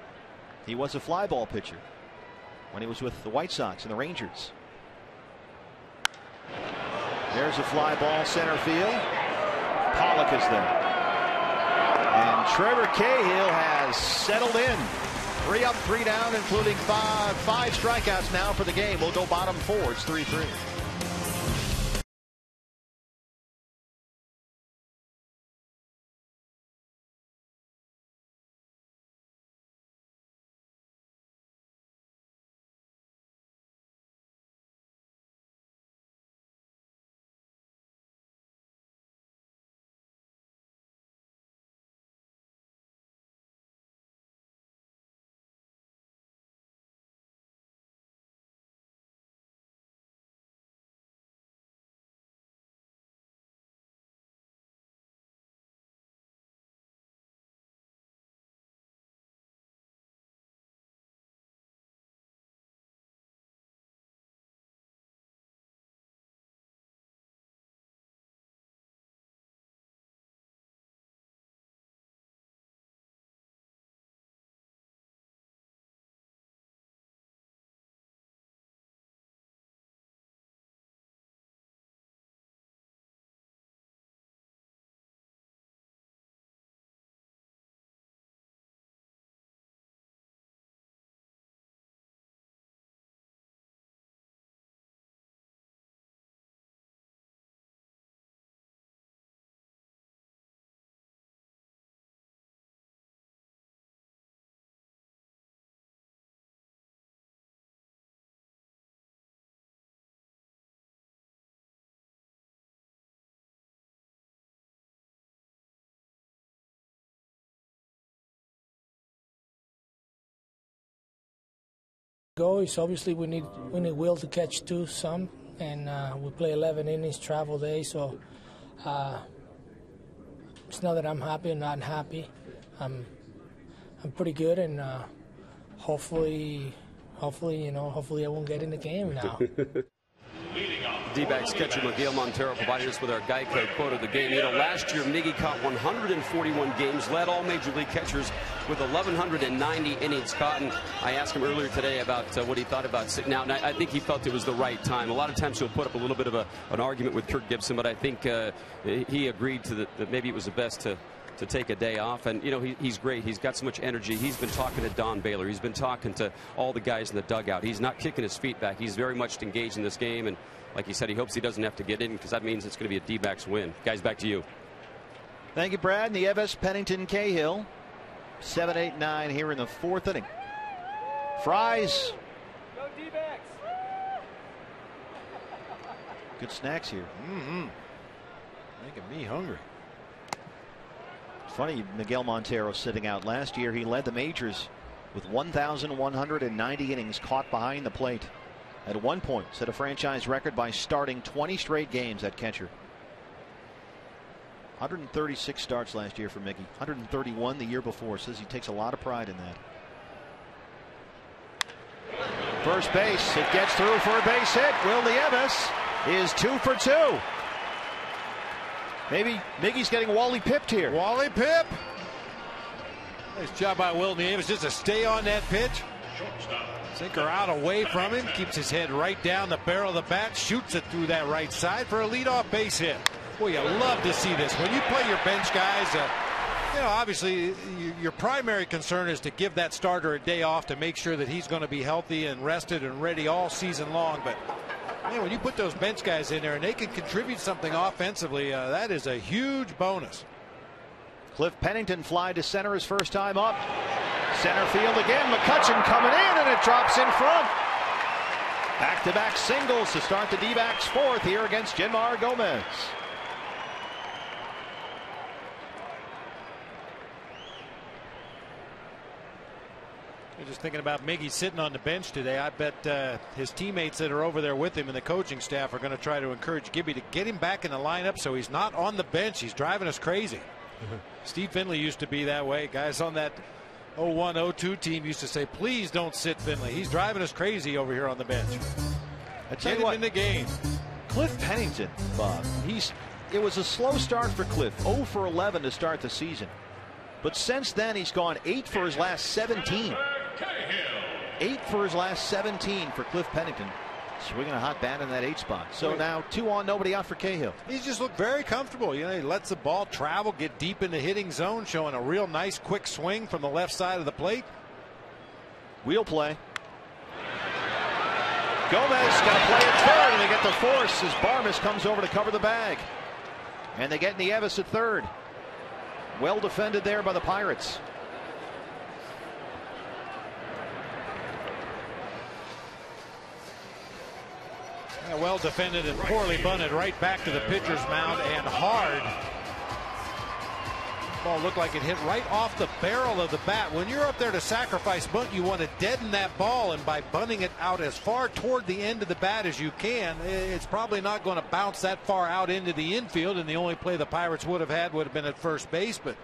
[SPEAKER 3] He was a fly ball pitcher when he was with the White Sox and the Rangers. There's a fly ball center field. Pollock is there. And Trevor Cahill has settled in. 3 up, 3 down, including 5 strikeouts now for the game. We'll go bottom 4. It's 3-3.
[SPEAKER 10] go is obviously we need will to catch two some, and we play 11 innings, travel day, so it's not that I'm happy or not happy. I'm pretty good, and hopefully I won't get in the game now.
[SPEAKER 6] D-backs catcher Miguel Montero provided us with our Geico quote of the game. Last year, Miggy caught 141 games, led all major league catchers with 1,190 innings caught. And I asked him earlier today about what he thought about sitting out, and I think he felt it was the right time. A lot of times he'll put up a little bit of an argument with Kirk Gibson, but I think he agreed to that maybe it was the best to take a day off. And he's great. He's got so much energy. He's been talking to Don Baylor. He's been talking to all the guys in the dugout. He's not kicking his feet back. He's very much engaged in this game, and like he said, he hopes he doesn't have to get in, because that means it's going to be a D-backs win. Guys, back to you.
[SPEAKER 3] Thank you, Brad. Nieves, Pennington, Cahill. 7, 8, 9 here in the fourth inning. Fries.
[SPEAKER 9] Go D-backs.
[SPEAKER 3] Good snacks here.
[SPEAKER 4] Making me hungry.
[SPEAKER 3] Funny, Miguel Montero sitting out. Last year, he led the majors with 1,190 innings caught behind the plate. At one point, set a franchise record by starting 20 straight games at catcher. 136 starts last year for Mickey. 131 the year before. Says he takes a lot of pride in that. First base. It gets through for a base hit. Will Nieves is 2 for 2. Maybe Miggy's getting Wally pipped here.
[SPEAKER 5] Wally Pip. Nice job by Will Nieves just to stay on that pitch. Sinker out away from him, keeps his head right down the barrel of the bat, shoots it through that right side for a leadoff base hit. Boy, you love to see this. When you play your bench guys, obviously your primary concern is to give that starter a day off to make sure that he's going to be healthy and rested and ready all season long. But man, when you put those bench guys in there and they can contribute something offensively, that is a huge bonus.
[SPEAKER 3] Cliff Pennington fly to center his first time up. Center field again. McCutchen coming in, and it drops in front. Back-to-back singles to start the D-backs fourth here against Jenmar Gomez.
[SPEAKER 5] You're just thinking about Miggy sitting on the bench today. I bet his teammates that are over there with him and the coaching staff are going to try to encourage Gibby to get him back in the lineup so he's not on the bench. He's driving us crazy. Steve Finley used to be that way. Guys on that 01-02 team used to say, please don't sit Finley. He's driving us crazy over here on the bench. Get him in the game.
[SPEAKER 3] Cliff Pennington, Bob. It was a slow start for Cliff. 0 for 11 to start the season. But since then, he's gone 8 for his last 17. 8 for his last 17 for Cliff Pennington. Swinging a hot bat in that 8 spot. So now 2 on, nobody out for Cahill.
[SPEAKER 5] He's just looked very comfortable. He lets the ball travel, get deep in the hitting zone, showing a real nice quick swing from the left side of the plate.
[SPEAKER 3] Wheel play. Gomez going to play at third, and they get the force as Barmes comes over to cover the bag. And they get Nieves at third. Well defended there by the Pirates.
[SPEAKER 5] Well defended and poorly bunted right back to the pitcher's mound and hard. Ball looked like it hit right off the barrel of the bat. When you're up there to sacrifice bunt, you want to deaden that ball, and by bunting it out as far toward the end of the bat as you can, it's probably not going to bounce that far out into the infield, and the only play the Pirates would have been at first base. But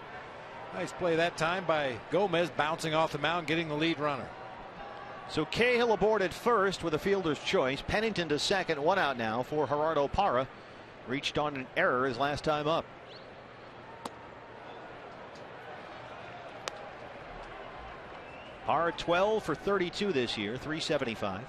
[SPEAKER 5] nice play that time by Gomez, bouncing off the mound, getting the lead runner.
[SPEAKER 3] So Cahill aboard at first with a fielder's choice. Pennington to second. 1 out now for Gerardo Parra. Reached on an error his last time up. Parra 12 for 32 this year. .375.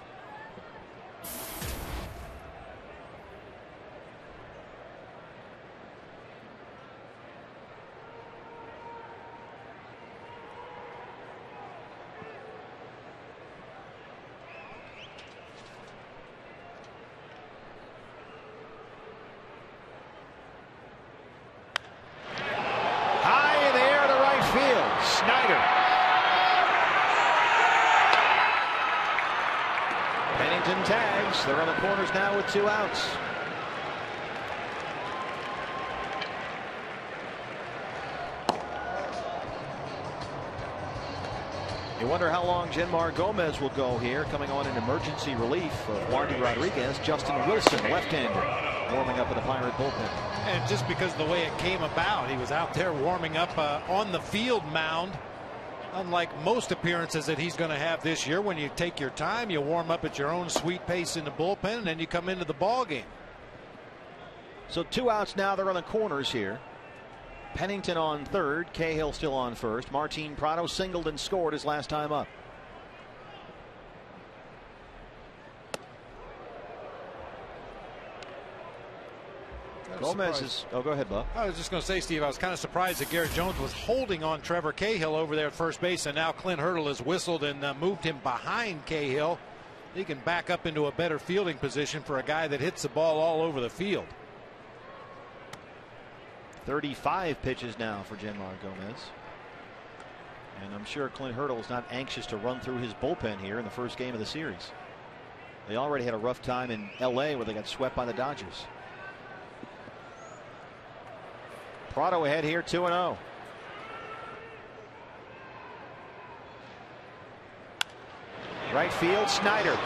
[SPEAKER 3] Tags. They're on the corners now with 2 outs. You wonder how long Genmar Gomez will go here, coming on in emergency relief of Wandy Rodriguez. Justin Wilson, left-hander, warming up in the Pirate bullpen.
[SPEAKER 5] And just because of the way it came about, he was out there warming up on the field mound. Unlike most appearances that he's going to have this year, when you take your time, you warm up at your own sweet pace in the bullpen, and then you come into the ball game.
[SPEAKER 3] So 2 outs now. They're on the corners here. Pennington on third, Cahill still on first. Martin Prado singled and scored his last time up. Gomez is. Oh, go ahead, Bob.
[SPEAKER 5] I was just going to say, Steve, I was kind of surprised that Garrett Jones was holding on Trevor Cahill over there at first base, and now Clint Hurdle has whistled and moved him behind Cahill. He can back up into a better fielding position for a guy that hits the ball all over the field.
[SPEAKER 3] 35 pitches now for Genmar Gomez. And I'm sure Clint Hurdle is not anxious to run through his bullpen here in the first game of the series. They already had a rough time in LA where they got swept by the Dodgers. Prado ahead here 2-0. Right field, Snyder.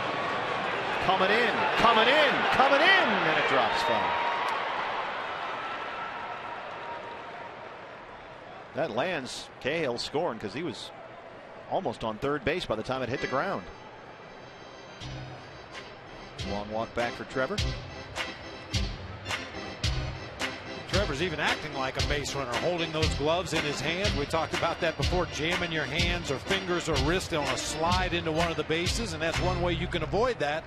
[SPEAKER 3] Coming in, and it drops foul. That lands Cahill scoring because he was almost on third base by the time it hit the ground. Long walk back for Trevor.
[SPEAKER 5] Trevor's even acting like a base runner, holding those gloves in his hand. We talked about that before, jamming your hands or fingers or wrist on a slide into one of the bases, and that's one way you can avoid that.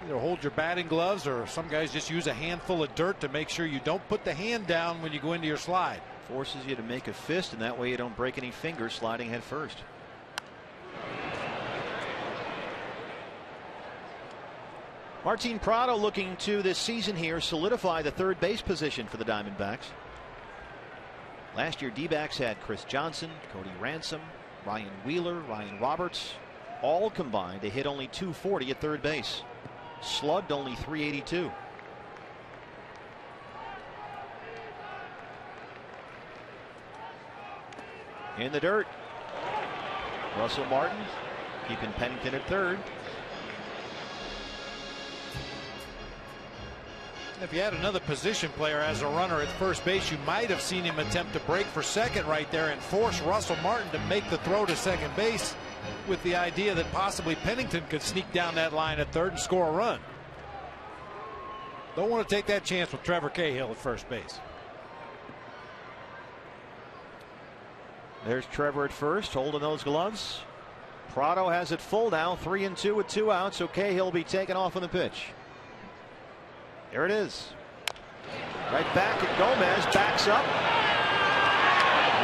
[SPEAKER 5] Either hold your batting gloves, or some guys just use a handful of dirt to make sure you don't put the hand down when you go into your slide.
[SPEAKER 3] Forces you to make a fist, and that way you don't break any fingers sliding head first. Martin Prado looking to this season here solidify the third base position for the Diamondbacks. Last year, D-backs had Chris Johnson, Cody Ransom, Ryan Wheeler, Ryan Roberts, all combined to hit only .240 at third base. Slugged only .382. In the dirt, Russell Martin keeping Pennington at third.
[SPEAKER 5] If you had another position player as a runner at first base, you might have seen him attempt to break for second right there and force Russell Martin to make the throw to second base, with the idea that possibly Pennington could sneak down that line at third and score a run. Don't want to take that chance with Trevor Cahill at first base.
[SPEAKER 3] There's Trevor at first, holding those gloves. Prado has it full now, 3-2 with 2 outs, so Cahill will be taken off on the pitch. There it is. Right back at Gomez, backs up.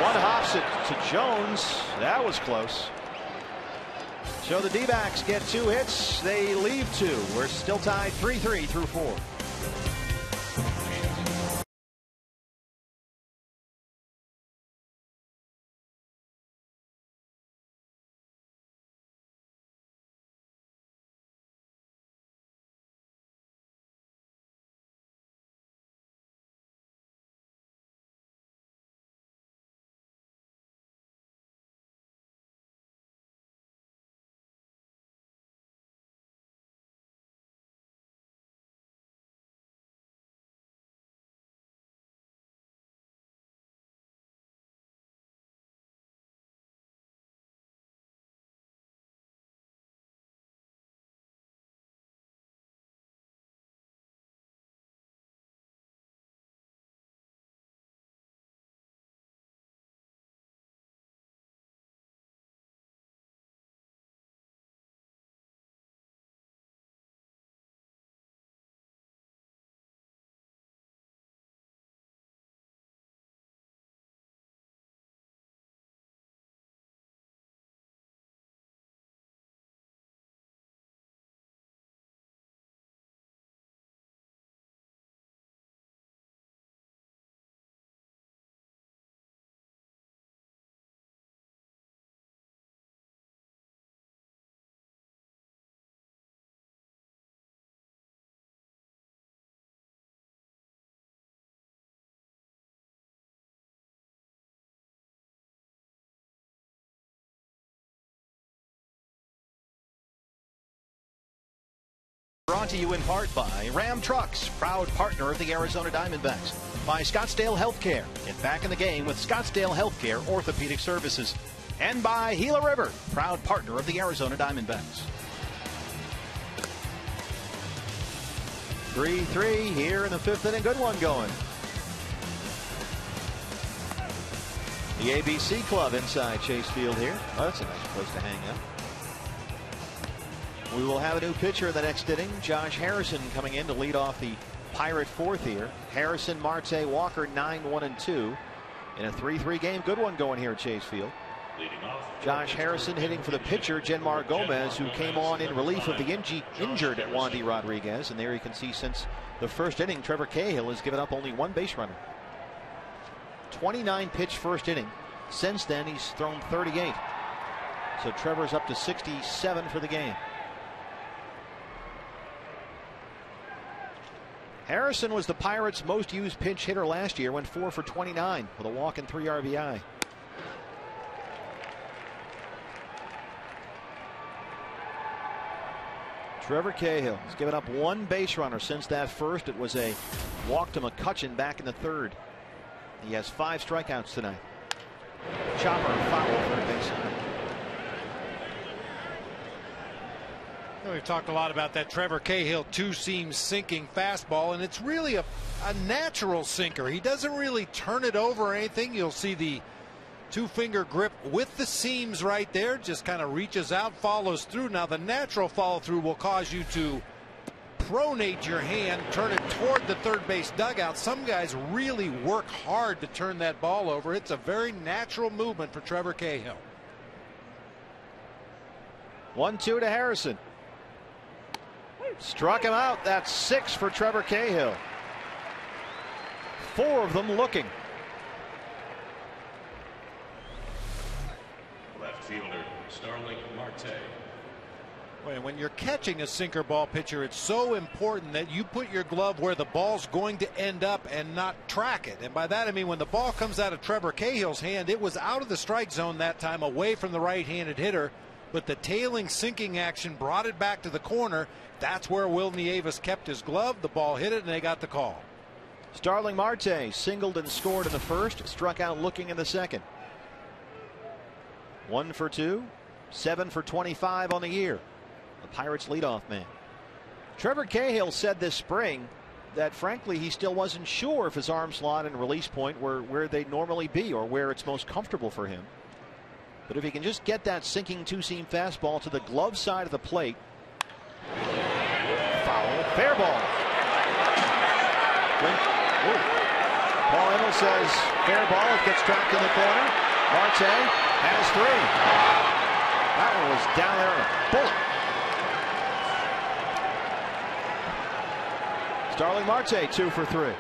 [SPEAKER 3] One hops it to Jones. That was close. So the D-backs get 2 hits. They leave 2. We're still tied 3-3 through 4.
[SPEAKER 4] Brought to you in part by Ram Trucks, proud partner of the Arizona Diamondbacks. By Scottsdale Healthcare. Get back in the game with Scottsdale Healthcare Orthopedic Services. And by Gila River, proud partner of the Arizona Diamondbacks. 3-3 here in the fifth inning. Good one going. The ABC Club inside Chase Field here. Oh, that's a nice place to hang out. We will have a new pitcher in the next inning. Josh Harrison coming in to lead off the Pirate fourth here. Harrison, Marte, Walker 9-1-2 in a 3-3 game. Good one going here at Chase Field. Josh Harrison hitting for the pitcher, Genmar Gomez, who came on in relief of the injured Wandy Rodriguez. And there you can see since the first inning, Trevor Cahill has given up only one base runner. 29 pitch first inning. Since then, he's thrown 38. So Trevor's up to 67 for the game. Harrison was the Pirates' most used pinch hitter last year, went 4 for 29 with a walk and 3 RBI. Trevor Cahill has given up one base runner since that first. It was a walk to McCutchen back in the third. He has 5 strikeouts tonight. Chopper foul third base side.
[SPEAKER 5] We've talked a lot about that Trevor Cahill two-seam sinking fastball, and it's really a natural sinker. He doesn't really turn it over or anything. You'll see the two-finger grip with the seams right there, just kind of reaches out, follows through. Now the natural follow-through will cause you to pronate your hand, turn it toward the third base dugout. Some guys really work hard to turn that ball over. It's a very natural movement for Trevor Cahill.
[SPEAKER 4] 1-2 to Harrison. Struck him out. That's 6 for Trevor Cahill. 4 of them looking.
[SPEAKER 2] Left fielder, Starling Marte.
[SPEAKER 5] When you're catching a sinker ball pitcher, it's so important that you put your glove where the ball's going to end up and not track it. And by that I mean when the ball comes out of Trevor Cahill's hand, it was out of the strike zone that time, away from the right-handed hitter. But the tailing sinking action brought it back to the corner. That's where Will Nieves kept his glove. The ball hit it, and they got the call.
[SPEAKER 4] Starling Marte singled and scored in the first, struck out looking in the second. 1 for 2, 7 for 25 on the year. The Pirates leadoff man. Trevor Cahill said this spring that frankly he still wasn't sure if his arm slot and release point were where they'd normally be or where it's most comfortable for him. But if he can just get that sinking two-seam fastball to the glove side of the plate. Foul. Fair ball. Paul Emmel says fair ball. It gets trapped in the corner. Marte has 3. That one was down there on a bullet. Starling Marte 2 for 3.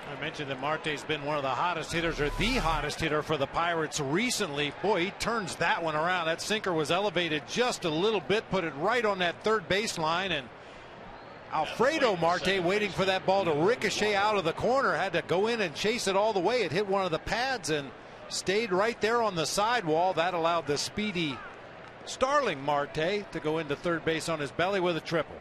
[SPEAKER 5] I mentioned that Marte's been one of the hottest hitters, or the hottest hitter for the Pirates recently. Boy, he turns that one around. That sinker was elevated just a little bit, put it right on that third baseline, and Alfredo Marte, waiting for that ball to ricochet out of the corner, had to go in and chase it all the way. It hit one of the pads and stayed right there on the sidewall. That allowed the speedy Starling Marte to go into third base on his belly with a triple.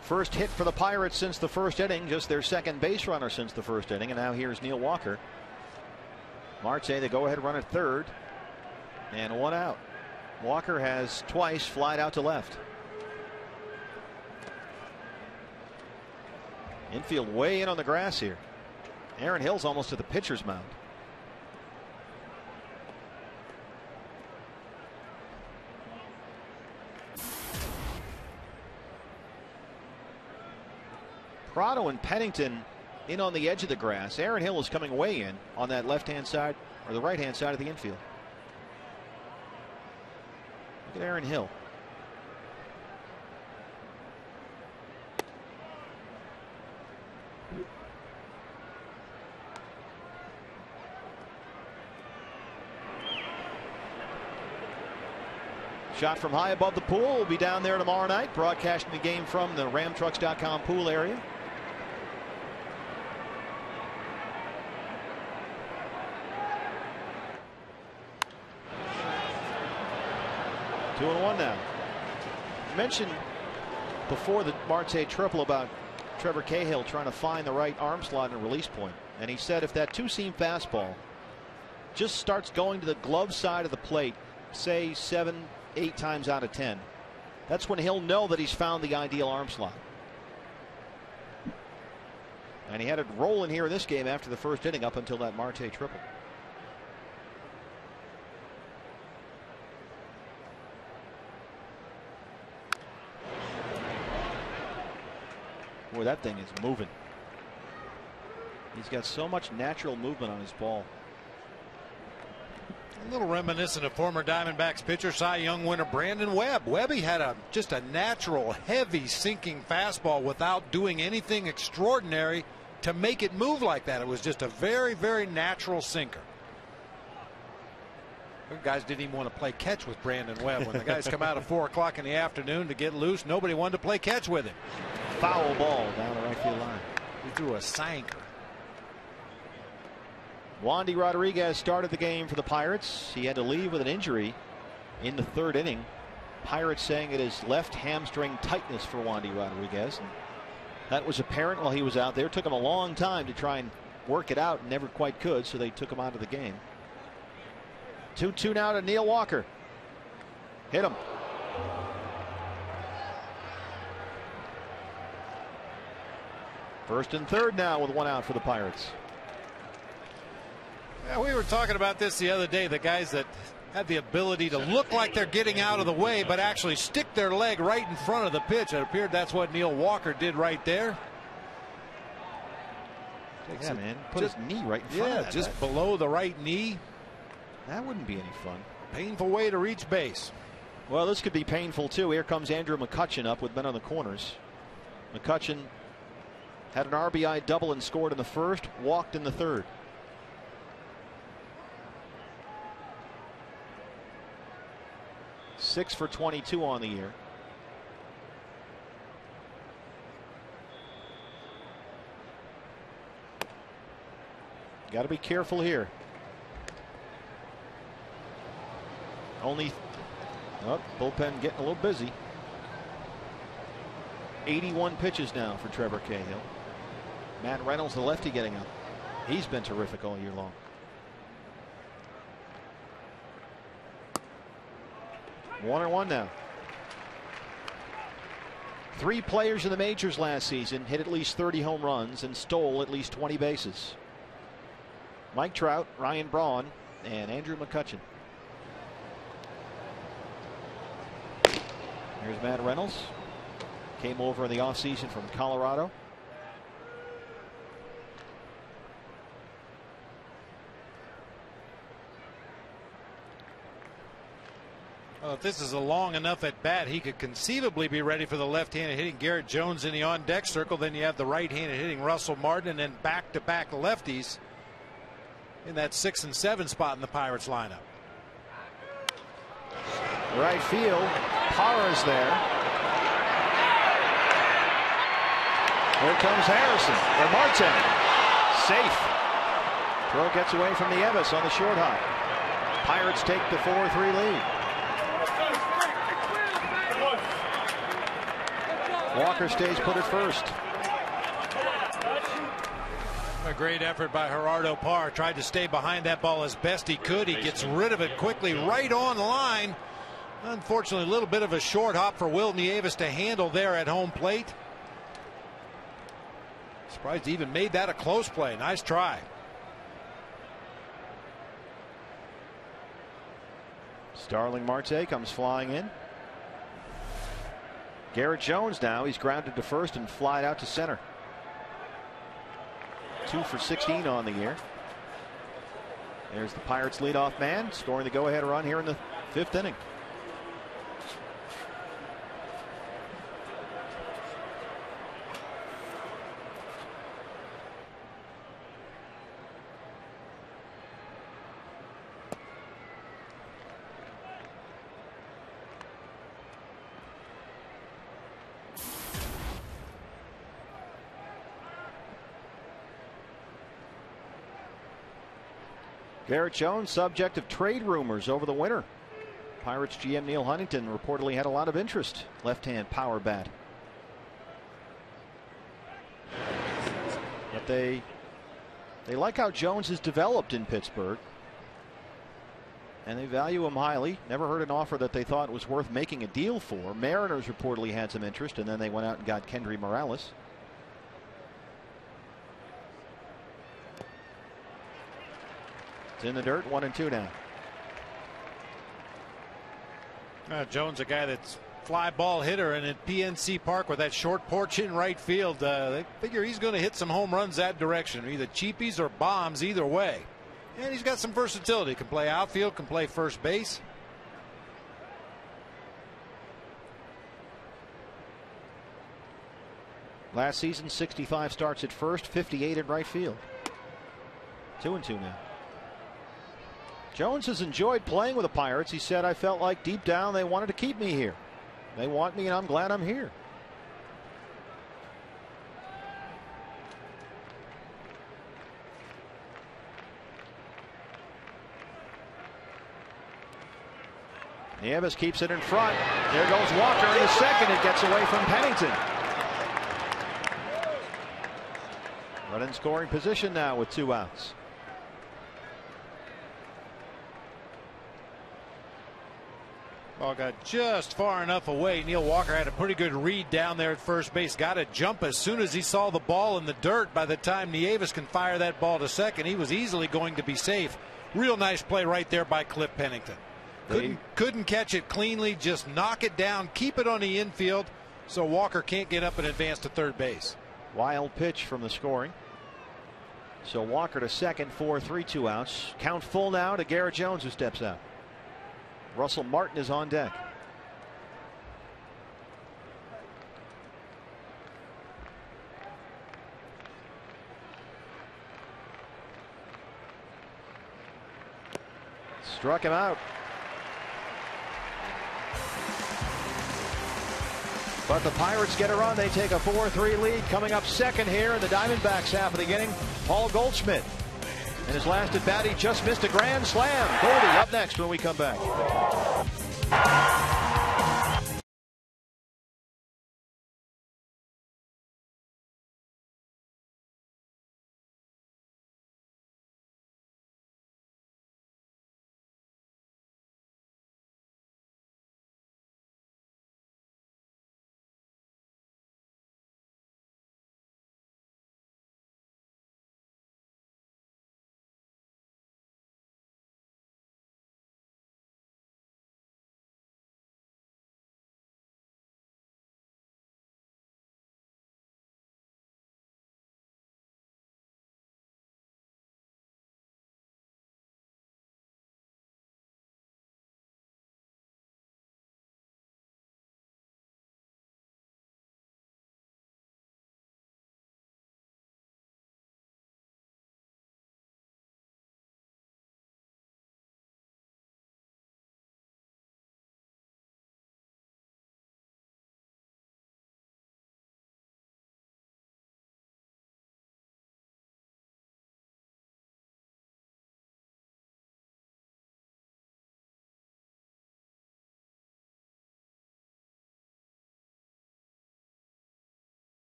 [SPEAKER 4] First hit for the Pirates since the first inning, just their second base runner since the first inning, and now here's Neil Walker. Marte, the go-ahead run at third, and 1 out. Walker has twice flied out to left. Infield way in on the grass here. Aaron Hill's almost to the pitcher's mound. Prado and Pennington in on the edge of the grass. Aaron Hill is coming way in on that left-hand side or the right-hand side of the infield. Look at Aaron Hill. Shot from high above the pool. Will be down there tomorrow night, broadcasting the game from the RamTrucks.com pool area. 2-1 now. I mentioned before the Marte triple about Trevor Cahill trying to find the right arm slot and release point. And he said if that two-seam fastball just starts going to the glove side of the plate, say 7-8 times out of 10, that's when he'll know that he's found the ideal arm slot. And he had it rolling here in this game after the first inning up until that Marte triple. Boy, that thing is moving. He's got so much natural movement on his ball.
[SPEAKER 5] A little reminiscent of former Diamondbacks pitcher, Cy Young winner Brandon Webb. Webby had just a natural, heavy, sinking fastball without doing anything extraordinary to make it move like that. It was just a very, very natural sinker. The guys didn't even want to play catch with Brandon Webb. When the guys come out at 4 o'clock in the afternoon to get loose, nobody wanted to play catch with him.
[SPEAKER 4] Foul ball down the right field line.
[SPEAKER 5] He threw a sinker.
[SPEAKER 4] Wandy Rodriguez started the game for the Pirates. He had to leave with an injury in the third inning. Pirates saying it is left hamstring tightness for Wandy Rodriguez. And that was apparent while he was out there. It took him a long time to try and work it out and never quite could, so they took him out of the game. 2-2 now to Neil Walker. Hit him. First and third now with one out for the Pirates.
[SPEAKER 5] Yeah, we were talking about this the other day. The guys that have the ability to look like they're getting out of the way but actually stick their leg right in front of the pitch. It appeared that's what Neil Walker did right there.
[SPEAKER 4] Yeah, man. Put his knee right in front of that.
[SPEAKER 5] Just below the right knee.
[SPEAKER 4] That wouldn't be any fun.
[SPEAKER 5] Painful way to reach base.
[SPEAKER 4] Well, this could be painful too. Here comes Andrew McCutchen up with men on the corners. McCutchen had an RBI double and scored in the first, walked in the third. Six for 22 on the year. Got to be careful here. Only bullpen getting a little busy. 81 pitches now for Trevor Cahill. Matt Reynolds, the lefty, getting up. He's been terrific all year long. 1-1 now. 3 players in the majors last season hit at least 30 home runs and stole at least 20 bases. Mike Trout, Ryan Braun, and Andrew McCutchen. Here's Matt Reynolds. Came over in the offseason from Colorado.
[SPEAKER 5] Well, if this is a long enough at bat, he could conceivably be ready for the left-handed hitting Garrett Jones in the on-deck circle. Then you have the right-handed hitting Russell Martin, and then back-to-back lefties in that 6 and 7 spot in the Pirates lineup.
[SPEAKER 4] Right field. Parra's there. Here comes Harrison. Or Marte. Safe. Throw gets away from the Evis on the short hop. Pirates take the 4-3 lead. Walker stays put at first.
[SPEAKER 5] A great effort by Gerardo Parra. Tried to stay behind that ball as best he could. He gets rid of it quickly right on line. Unfortunately, a little bit of a short hop for Will Nieves to handle there at home plate. Surprised he even made that a close play. Nice try.
[SPEAKER 4] Starling Marte comes flying in. Garrett Jones now. He's grounded to first and flied out to center. 2 for 16 on the year. There's the Pirates leadoff man scoring the go-ahead run here in the 5th inning. Garrett Jones, subject of trade rumors over the winter. Pirates GM Neil Huntington reportedly had a lot of interest. Left-hand power bat. But they like how Jones has developed in Pittsburgh. And they value him highly. Never heard an offer that they thought was worth making a deal for. Mariners reportedly had some interest, and then they went out and got Kendry Morales. It's in the dirt, 1-2 now.
[SPEAKER 5] Jones, a guy that's fly ball hitter, and at PNC Park with that short porch in right field, they figure he's going to hit some home runs that direction, either cheapies or bombs, either way. And he's got some versatility. Can play outfield, can play first base.
[SPEAKER 4] Last season, 65 starts at first, 58 at right field. 2-2 now. Jones has enjoyed playing with the Pirates. He said, I felt like deep down they wanted to keep me here. They want me, and I'm glad I'm here. Nieves keeps it in front. There goes Walker in the second. It gets away from Pennington. Run in scoring position now with 2 outs.
[SPEAKER 5] Ball got just far enough away. Neil Walker had a pretty good read down there at first base. Got a jump as soon as he saw the ball in the dirt. By the time Nieves can fire that ball to second, he was easily going to be safe. Real nice play right there by Cliff Pennington. Couldn't catch it cleanly, just knock it down, keep it on the infield so Walker can't get up and advance to third base.
[SPEAKER 4] Wild pitch from the scoring. So Walker to second, 4-3, 2 outs. Count full now to Garrett Jones, who steps out. Russell Martin is on deck. Struck him out. But the Pirates get a run. They take a 4-3 lead. Coming up second here in the Diamondbacks half of the inning, Paul Goldschmidt. In his last at bat, he just missed a grand slam. Goldie up next when we come back.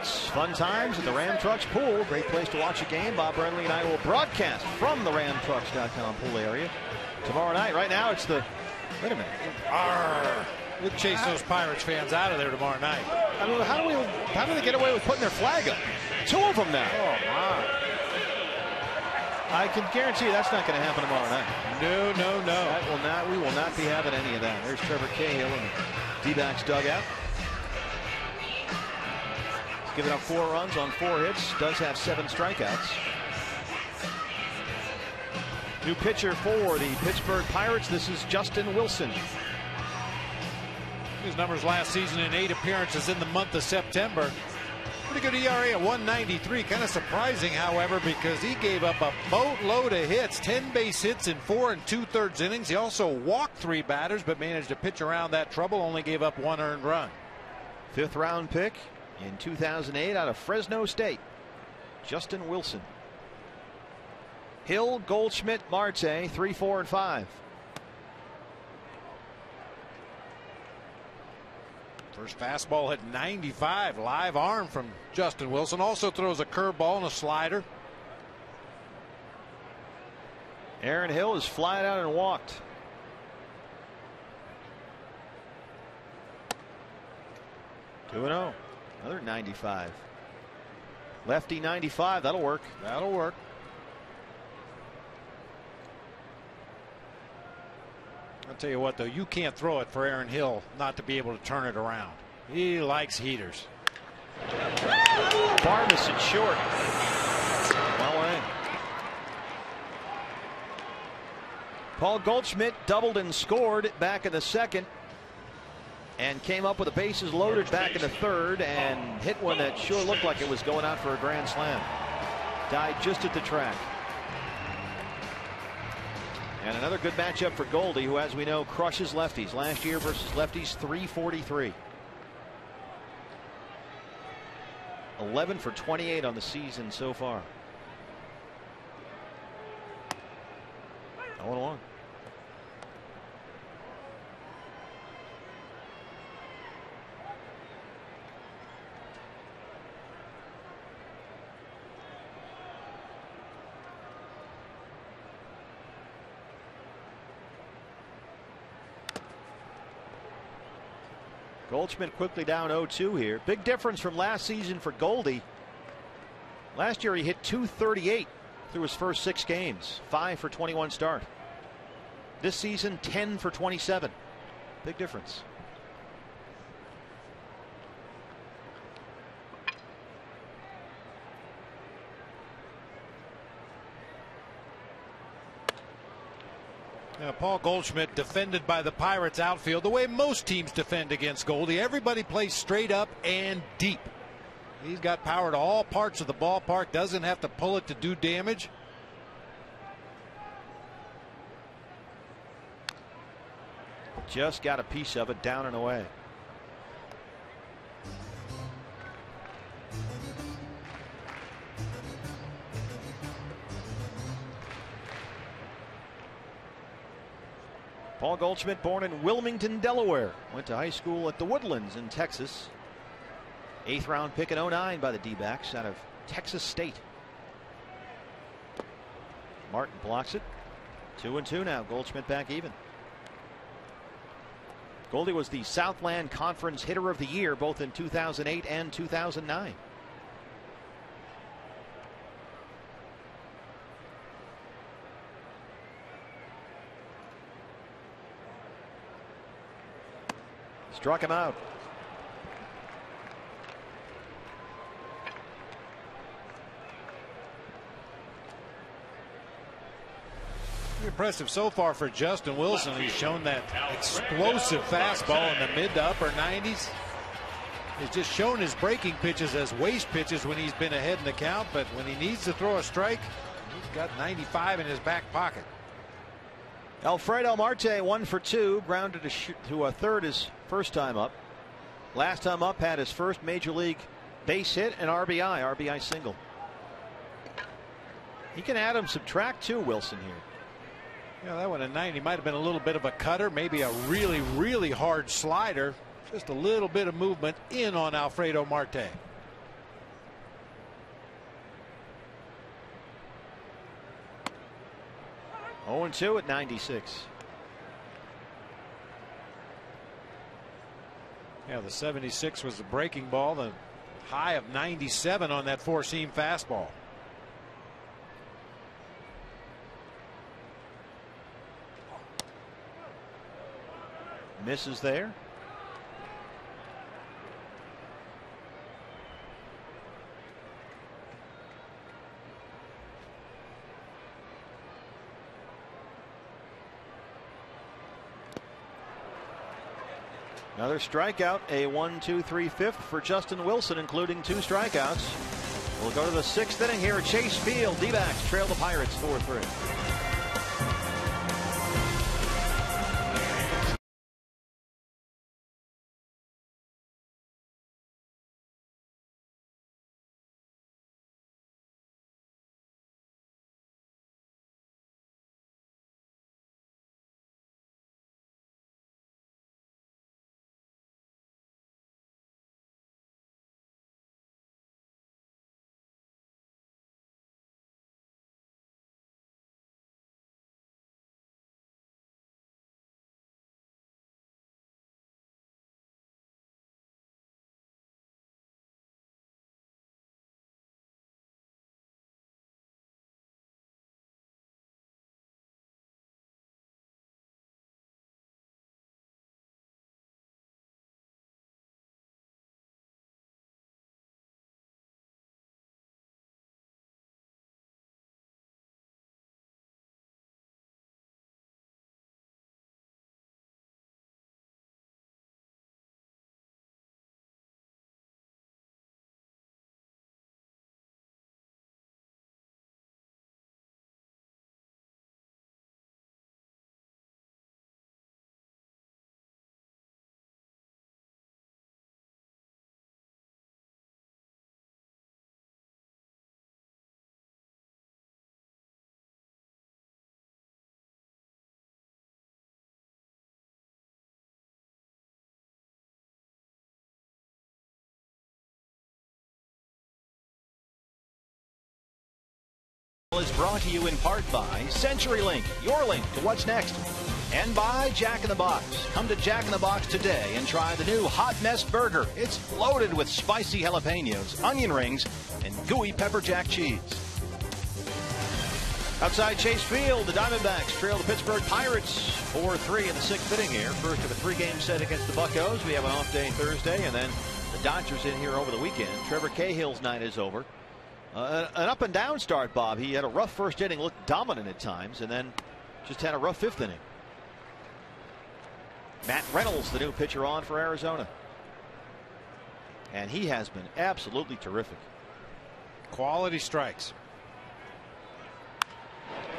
[SPEAKER 4] Fun times at the Ram Trucks pool. Great place to watch a game. Bob Brenly and I will broadcast from the RamTrucks.com pool area tomorrow night. Right now it's the... Wait a minute.
[SPEAKER 5] We'll chase those Pirates fans out of there tomorrow night.
[SPEAKER 4] I mean, how do they get away with putting their flag up? 2 of them now.
[SPEAKER 5] Oh, my.
[SPEAKER 4] I can guarantee you that's not going to happen tomorrow night.
[SPEAKER 5] No, no, no.
[SPEAKER 4] We will not be having any of that. There's Trevor Cahill in the D-backs dugout. He's given up 4 runs on 4 hits. Does have 7 strikeouts.
[SPEAKER 3] New pitcher for the Pittsburgh Pirates. This is Justin Wilson.
[SPEAKER 5] His numbers last season in 8 appearances in the month of September. Pretty good ERA at 1.93. Kind of surprising, however, because he gave up a boatload of hits, 10 base hits in 4 2/3 innings. He also walked 3 batters, but managed to pitch around that trouble. Only gave up 1 earned run.
[SPEAKER 3] 5th round pick in 2008 out of Fresno State. Justin Wilson. Hill, Goldschmidt, Marte, 3, 4, and 5.
[SPEAKER 5] First fastball at 95. Live arm from Justin Wilson. Also throws a curveball and a slider.
[SPEAKER 3] Aaron Hill is flied out and walked. Two 2-0. Another 95. Lefty 95. That'll work.
[SPEAKER 5] That'll work. I'll tell you what, though, you can't throw it for Aaron Hill not to be able to turn it around. He likes heaters.
[SPEAKER 3] Barnes at short. Well away. Paul Goldschmidt doubled and scored back in the 2nd. And came up with the bases loaded back in the 3rd and hit one that sure looked like it was going out for a grand slam. Died just at the track. And another good matchup for Goldie, who, as we know, crushes lefties. Last year versus lefties, 343. 11 for 28 on the season so far. 0-1. Goldschmidt quickly down 0-2 here. Big difference from last season for Goldie. Last year he hit .238 through his first 6 games. 5 for 21 start. This season 10 for 27. Big difference.
[SPEAKER 5] Now, Paul Goldschmidt defended by the Pirates outfield the way most teams defend against Goldie. Everybody plays straight up and deep. He's got power to all parts of the ballpark. Doesn't have to pull it to do damage.
[SPEAKER 3] Just got a piece of it, down and away. Paul Goldschmidt, born in Wilmington, Delaware, went to high school at the Woodlands in Texas. 8th round pick in 09 by the D-backs out of Texas State. Martin blocks it. 2-2 now. Goldschmidt back even. Goldie was the Southland Conference Hitter of the Year both in 2008 and 2009. Struck him out.
[SPEAKER 5] Impressive so far for Justin Wilson. He's shown that explosive fastball in the mid to upper 90s. He's just shown his breaking pitches as waste pitches when he's been ahead in the count, but when he needs to throw a strike, he's got 95 in his back pocket.
[SPEAKER 3] Alfredo Marte 1 for 2, grounded to a third his first time up. Last time up had his first major league base hit and RBI single. He can add him subtract too, Wilson here.
[SPEAKER 5] Yeah, that one at 90 might have been a little bit of a cutter, maybe a really hard slider. Just a little bit of movement in on Alfredo Marte.
[SPEAKER 3] Oh, 0-2 at 96.
[SPEAKER 5] Yeah, the 76 was the breaking ball. The high of 97 on that four-seam fastball.
[SPEAKER 3] Misses there. Another strikeout, a 1-2-3-5 for Justin Wilson, including 2 strikeouts. We'll go to the 6th inning here at Chase Field. D-backs trail the Pirates 4-3. Is brought to you in part by CenturyLink, your link to what's next, and by Jack in the Box. Come to Jack in the Box today and try the new Hot Mess Burger. It's loaded with spicy jalapenos, onion rings, and gooey pepper jack cheese. Outside Chase Field, the Diamondbacks trail the Pittsburgh Pirates 4-3 in the 6th inning here. First of a 3-game set against the Buccos. We have an off day Thursday, and then the Dodgers in here over the weekend. Trevor Cahill's night is over. An up and down start, Bob. He had a rough first inning, looked dominant at times, and then just had a rough 5th inning. Matt Reynolds, the new pitcher on for Arizona. And he has been absolutely terrific.
[SPEAKER 5] Quality strikes.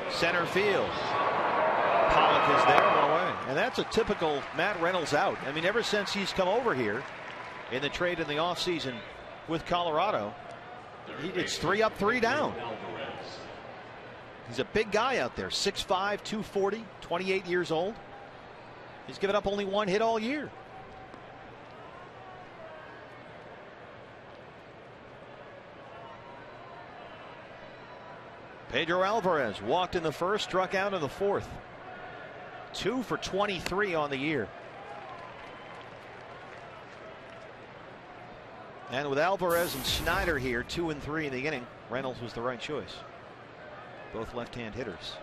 [SPEAKER 3] Center field. Pollock is there, one away. And that's a typical Matt Reynolds out. I mean, ever since he's come over here in the trade in the offseason with Colorado, it's 3 up, 3 down. He's a big guy out there, 6'5", 240, 28 years old. He's given up only 1 hit all year. Pedro Alvarez walked in the 1st, struck out in the 4th. 2 for 23 on the year. And with Alvarez and Snyder here, 2 and 3 in the inning, Reynolds was the right choice. Both left-hand hitters.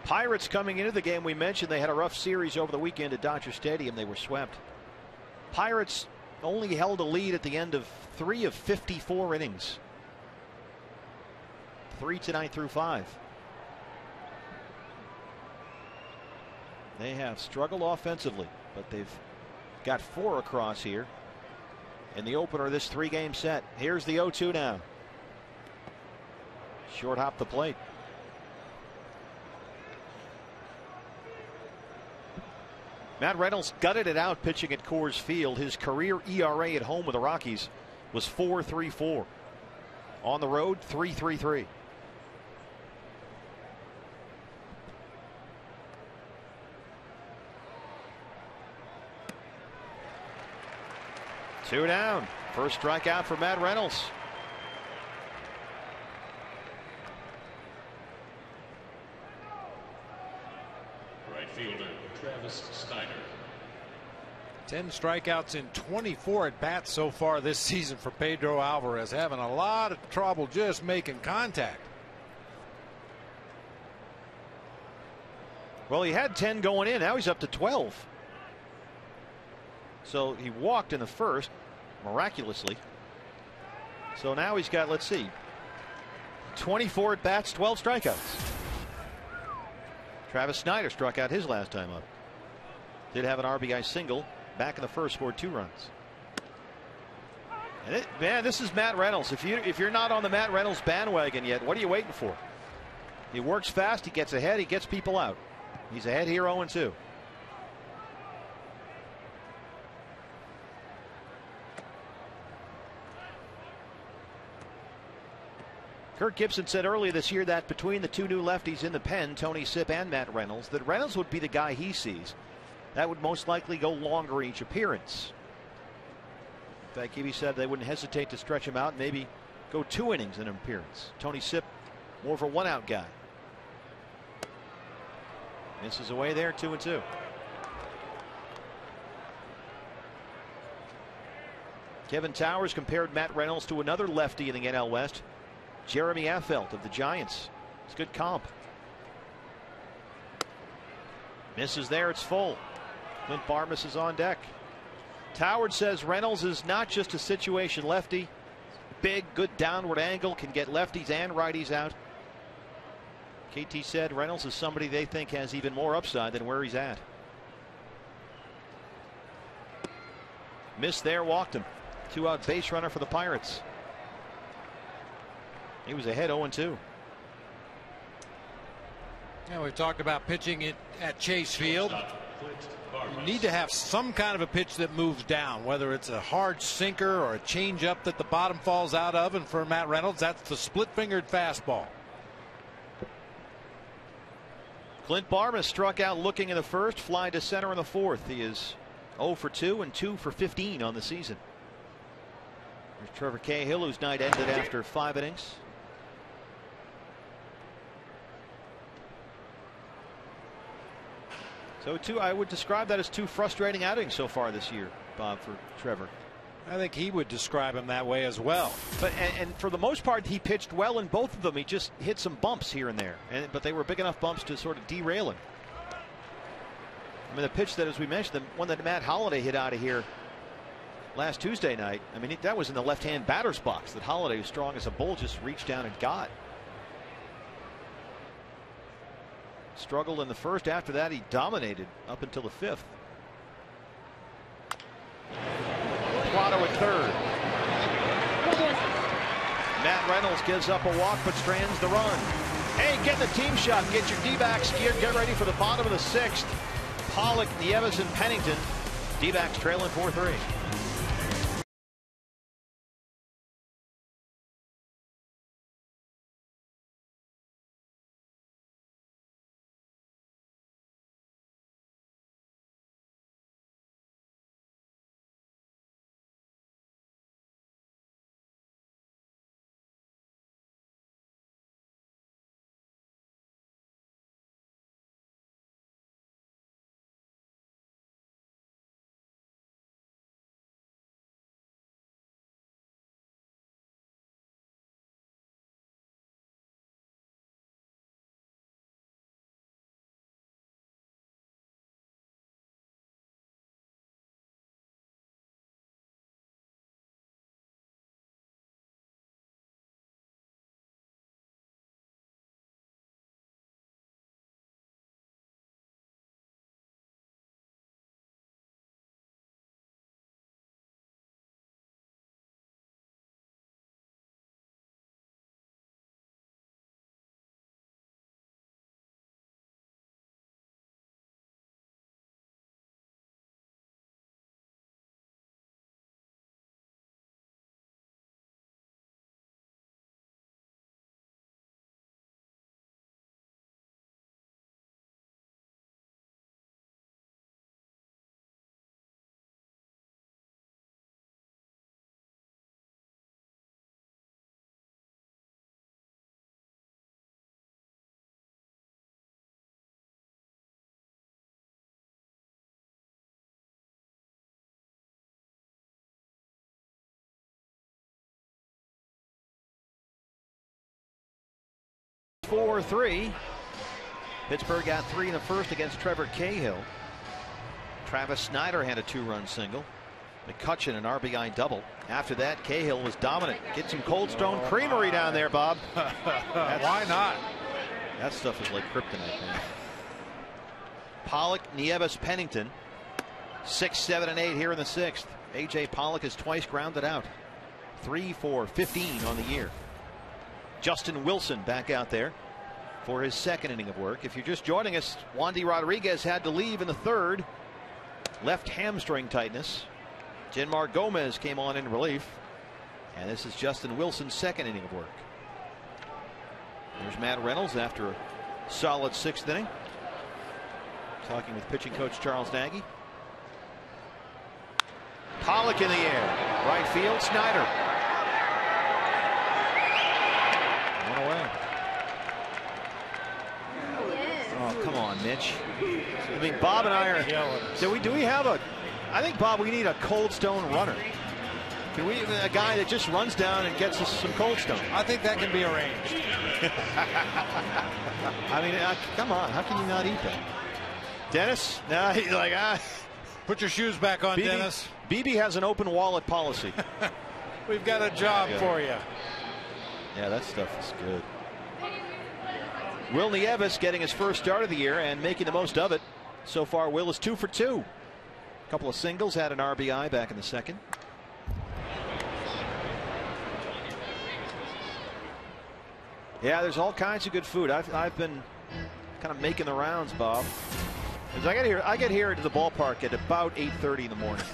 [SPEAKER 3] Pirates coming into the game, we mentioned they had a rough series over the weekend at Dodger Stadium. They were swept. Pirates only held a lead at the end of 3 of 54 innings. 3 tonight through 5. They have struggled offensively, but they've got 4 across here in the opener of this 3-game set. Here's the 0-2 now. Short hop the plate. Matt Reynolds gutted it out pitching at Coors Field. His career ERA at home with the Rockies was 4.34. On the road, 3.33. Two down. First strikeout for Matt Reynolds.
[SPEAKER 2] Right fielder Travis Snyder.
[SPEAKER 5] 10 strikeouts in 24 at bats so far this season for Pedro Alvarez, having a lot of trouble just making contact.
[SPEAKER 3] Well, he had 10 going in. Now he's up to 12. So he walked in the 1st, miraculously. So now he's got, let's see, 24 at bats, 12 strikeouts. Travis Snyder struck out his last time up. Did have an RBI single back in the first, scored 2 runs. And man, this is Matt Reynolds. If you're not on the Matt Reynolds bandwagon yet, what are you waiting for? He works fast, he gets ahead, he gets people out. He's ahead here 0-2. Kirk Gibson said earlier this year that between the 2 new lefties in the pen, Tony Sipp and Matt Reynolds, that Reynolds would be the guy he sees that would most likely go longer each appearance. In fact, Gibby said they wouldn't hesitate to stretch him out and maybe go 2 innings in an appearance. Tony Sipp, more of a 1-out guy. Misses away there, 2-2. Kevin Towers compared Matt Reynolds to another lefty in the NL West, Jeremy Affeldt of the Giants. It's a good comp. Misses there, it's full. Clint Barmas is on deck. Toward says Reynolds is not just a situation lefty. Big, good downward angle, can get lefties and righties out. KT said Reynolds is somebody they think has even more upside than where he's at. Missed there, walked him. 2-out base runner for the Pirates. He was ahead 0-2.
[SPEAKER 5] Yeah, we've talked about pitching it at Chase Field. You need to have some kind of a pitch that moves down, whether it's a hard sinker or a changeup that the bottom falls out of. And for Matt Reynolds, that's the split-fingered fastball.
[SPEAKER 3] Clint Barmas struck out looking in the first, fly to center in the fourth. He is 0 for 2 and 2 for 15 on the season. There's Trevor Cahill, whose night ended after 5 innings. So I would describe that as 2 frustrating outings so far this year, Bob, for Trevor.
[SPEAKER 5] I think he would describe him that way as well.
[SPEAKER 3] But and for the most part, he pitched well in both of them. He just hit some bumps here and there, but they were big enough bumps to sort of derail him. I mean, the pitch that, as we mentioned, the one that Matt Holliday hit out of here last Tuesday night, I mean, that was in the left-hand batter's box that Holliday, who's strong as a bull, just reached down and got. Struggled in the first. After that, he dominated up until the 5th. Prado at third. Matt Reynolds gives up a walk but strands the run. Hey, get the team shot. Get your D-backs geared. Get ready for the bottom of the 6th. Pollock, Nieves, and Pennington. D-backs trailing 4-3. (4-3). Pittsburgh got 3 in the first against Trevor Cahill. Travis Snyder had a 2-run single. McCutcheon, an RBI double. After that, Cahill was dominant. Get some Cold Stone Creamery down there, Bob.
[SPEAKER 5] Why not?
[SPEAKER 3] That stuff is like kryptonite, man. Pollock, Nieves, Pennington. 6, 7, and 8 here in the 6th. A.J. Pollock has twice grounded out. 3 for 15 on the year. Justin Wilson back out there for his second inning of work. If you're just joining us, Wandy Rodriguez had to leave in the 3rd. Left hamstring tightness. Jenmar Gomez came on in relief. And this is Justin Wilson's second inning of work. There's Matt Reynolds after a solid 6th inning. Talking with pitching coach Charles Nagy. Pollock in the air. Right field, Snyder. One away. Oh, come on, Mitch. I mean, Bob and I are. Do we have a? I think, Bob, we need a Cold Stone runner. Can we, a guy that just runs down and gets us some Cold Stone?
[SPEAKER 5] I think that can be arranged.
[SPEAKER 3] I mean, come on. How can you not eat that? Dennis? No, he's like,
[SPEAKER 5] Put your shoes back on, Dennis.
[SPEAKER 3] BB has an open wallet policy.
[SPEAKER 5] We've got a job for you.
[SPEAKER 3] Yeah, that stuff is good. Will Nieves getting his first start of the year and making the most of it. So far, Will is 2 for 2. A couple of singles, had an RBI back in the 2nd. Yeah, there's all kinds of good food. I've been kind of making the rounds, Bob. Because I get here to the ballpark at about 8:30 in the morning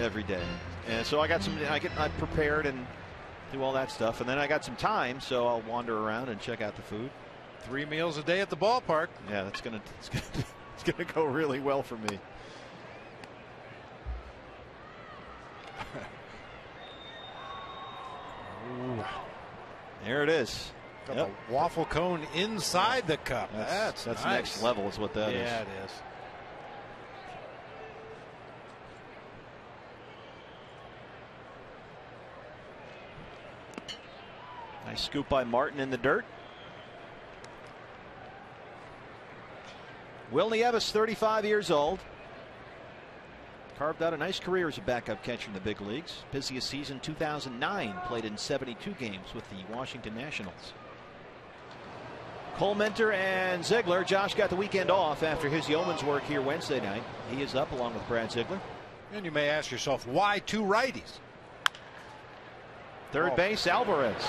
[SPEAKER 3] every day, and so I got some. I'm prepared and do all that stuff, and then I got some time, so I'll wander around and check out the food.
[SPEAKER 5] 3 meals a day at the ballpark.
[SPEAKER 3] Yeah, it's gonna go really well for me.
[SPEAKER 5] Ooh.
[SPEAKER 3] There it is.
[SPEAKER 5] Got the waffle cone inside the cup. That's
[SPEAKER 3] nice.
[SPEAKER 5] Next
[SPEAKER 3] level is what that is.
[SPEAKER 5] Yeah, it is.
[SPEAKER 3] Nice scoop by Martin in the dirt. Will Nieves, 35 years old. Carved out a nice career as a backup catcher in the big leagues. Busiest season 2009, played in 72 games with the Washington Nationals. Cole Mentor and Ziegler. Josh got the weekend off after his yeoman's work here Wednesday night. He is up along with Brad Ziegler.
[SPEAKER 5] And you may ask yourself, why 2 righties?
[SPEAKER 3] Third base, Alvarez.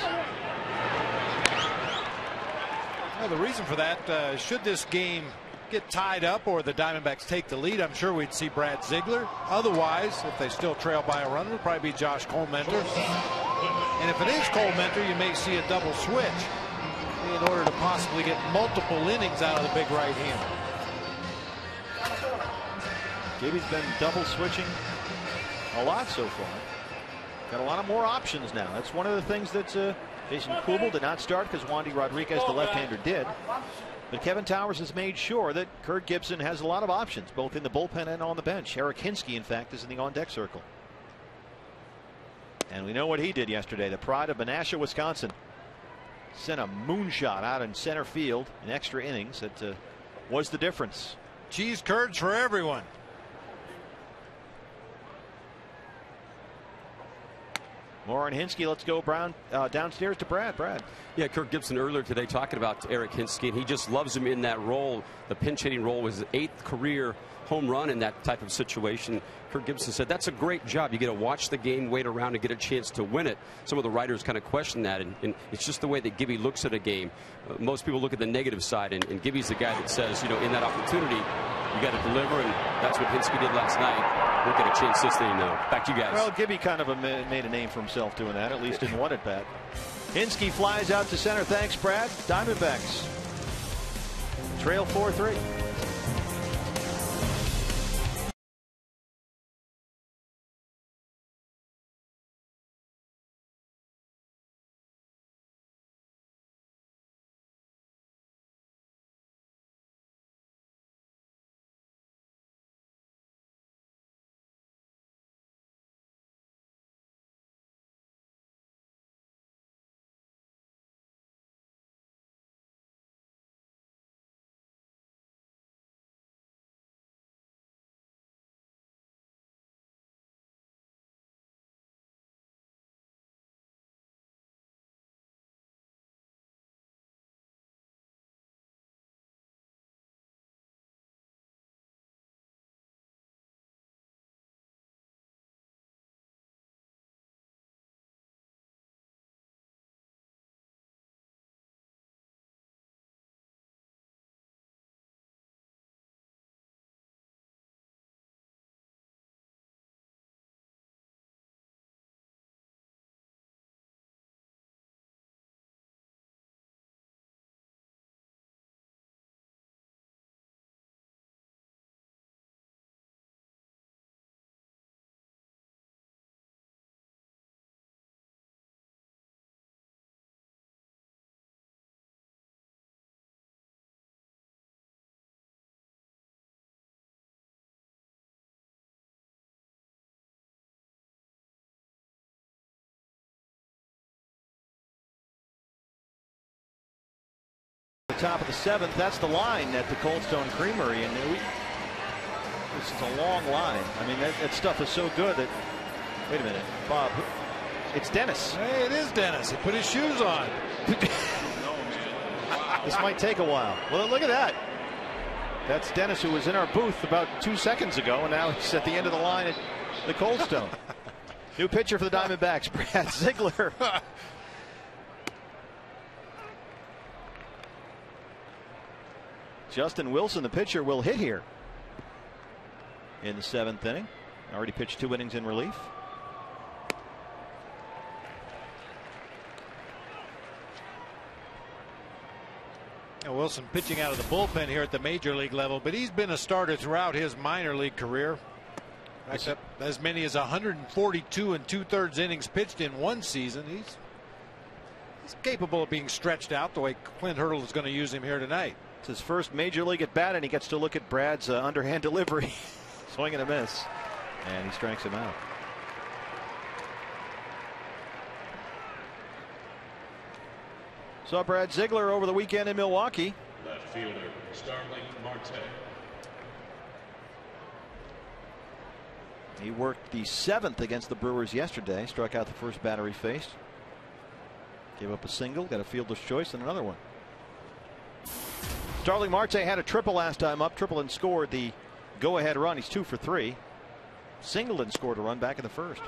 [SPEAKER 5] Well, the reason for that, should this game get tied up or the Diamondbacks take the lead, I'm sure we'd see Brad Ziegler. Otherwise, if they still trail by a run, it'll probably be Josh Cole Mentor. And if it is Cole Mentor, you may see a double switch in order to possibly get multiple innings out of the big right hander.
[SPEAKER 3] Gibby's been double switching a lot so far. Got a lot of more options now. That's one of the things that Jason Kubel did not start because Wandy Rodriguez, the left-hander, did. But Kevin Towers has made sure that Kurt Gibson has a lot of options, both in the bullpen and on the bench. Eric Hinsky, in fact, is in the on-deck circle. And we know what he did yesterday. The pride of Menasha, Wisconsin. Sent a moonshot out in center field in extra innings. That was the difference.
[SPEAKER 5] Cheese curds for everyone.
[SPEAKER 3] More on Hinsky. Let's go downstairs to Brad. Brad.
[SPEAKER 6] Yeah, Kirk Gibson earlier today talking about Eric Hinsky, and he just loves him in that role. The pinch hitting role was his 8th career home run in that type of situation. Kirk Gibson said that's a great job. You get to watch the game, wait around, and get a chance to win it. Some of the writers kind of question that, and it's just the way that Gibby looks at a game. Most people look at the negative side, and Gibby's the guy that says, you know, in that opportunity, you got to deliver, and that's what Hinsky did last night. We'll get a chance this inning, though. Back to you guys.
[SPEAKER 3] Well, Gibby kind of made a name for himself doing that, at least in one at bat. Hinsky flies out to center. Thanks, Brad. Diamondbacks trail 4-3. top of the 7th. That's the line at the Cold Stone Creamery, and this is a long line. I mean, that stuff is so good that. Wait a minute, Bob. It's Dennis.
[SPEAKER 5] Hey, it is Dennis. He put his shoes on.
[SPEAKER 3] This might take a while. Well, look at that. That's Dennis, who was in our booth about 2 seconds ago, and now he's at the end of the line at the Cold Stone. New pitcher for the Diamondbacks, Brad Ziegler. Justin Wilson, the pitcher, will hit here in the 7th inning. Already pitched 2 innings in relief.
[SPEAKER 5] Wilson pitching out of the bullpen here at the major league level, but he's been a starter throughout his minor league career. Except as many as 142 2/3 innings pitched in one season. He's capable of being stretched out the way Clint Hurdle is going to use him here tonight.
[SPEAKER 3] It's his first major league at bat, and he gets to look at Brad's underhand delivery. Swing and a miss, and he strikes him out. Saw Brad Ziegler over the weekend in Milwaukee.
[SPEAKER 2] Left fielder Starling Marte.
[SPEAKER 3] He worked the 7th against the Brewers yesterday. Struck out the first batter he faced. Gave up a single, got a fielder's choice, and another one. Starling Marte had a triple last time up. Triple and scored the go-ahead run. He's 2 for 3. Singled and scored a run back in the first.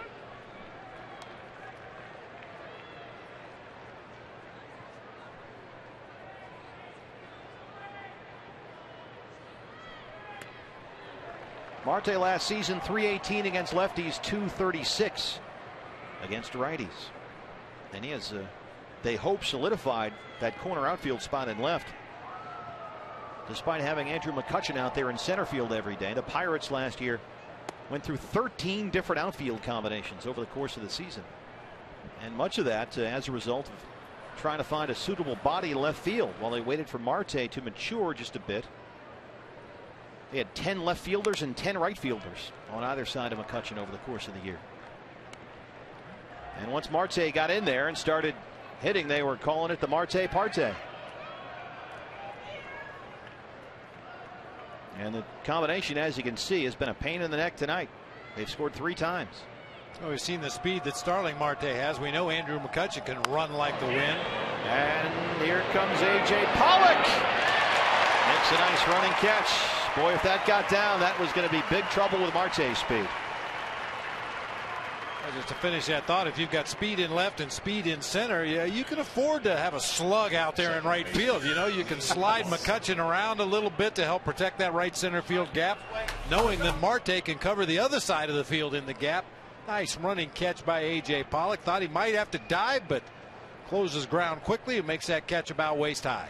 [SPEAKER 3] Marte last season 318 against lefties, 236 against righties. And he has, they hope, solidified that corner outfield spot in left. Despite having Andrew McCutchen out there in center field every day, the Pirates last year went through 13 different outfield combinations over the course of the season. And much of that as a result of trying to find a suitable body in left field while they waited for Marte to mature just a bit. They had 10 left fielders and 10 right fielders on either side of McCutchen over the course of the year. And once Marte got in there and started hitting, they were calling it the Marte Parte. And the combination, as you can see, has been a pain in the neck tonight. They've scored 3 times.
[SPEAKER 5] Well, we've seen the speed that Starling Marte has. We know Andrew McCutchen can run like the wind.
[SPEAKER 3] And here comes A.J. Pollock. Makes a nice running catch. Boy, if that got down, that was going to be big trouble with Marte's speed.
[SPEAKER 5] Just to finish that thought, if you've got speed in left and speed in center, yeah, you can afford to have a slug out there in right field. You know, you can slide McCutchen around a little bit to help protect that right center field gap, knowing that Marte can cover the other side of the field in the gap. Nice running catch by A.J. Pollock. Thought he might have to dive, but closes ground quickly and makes that catch about waist high.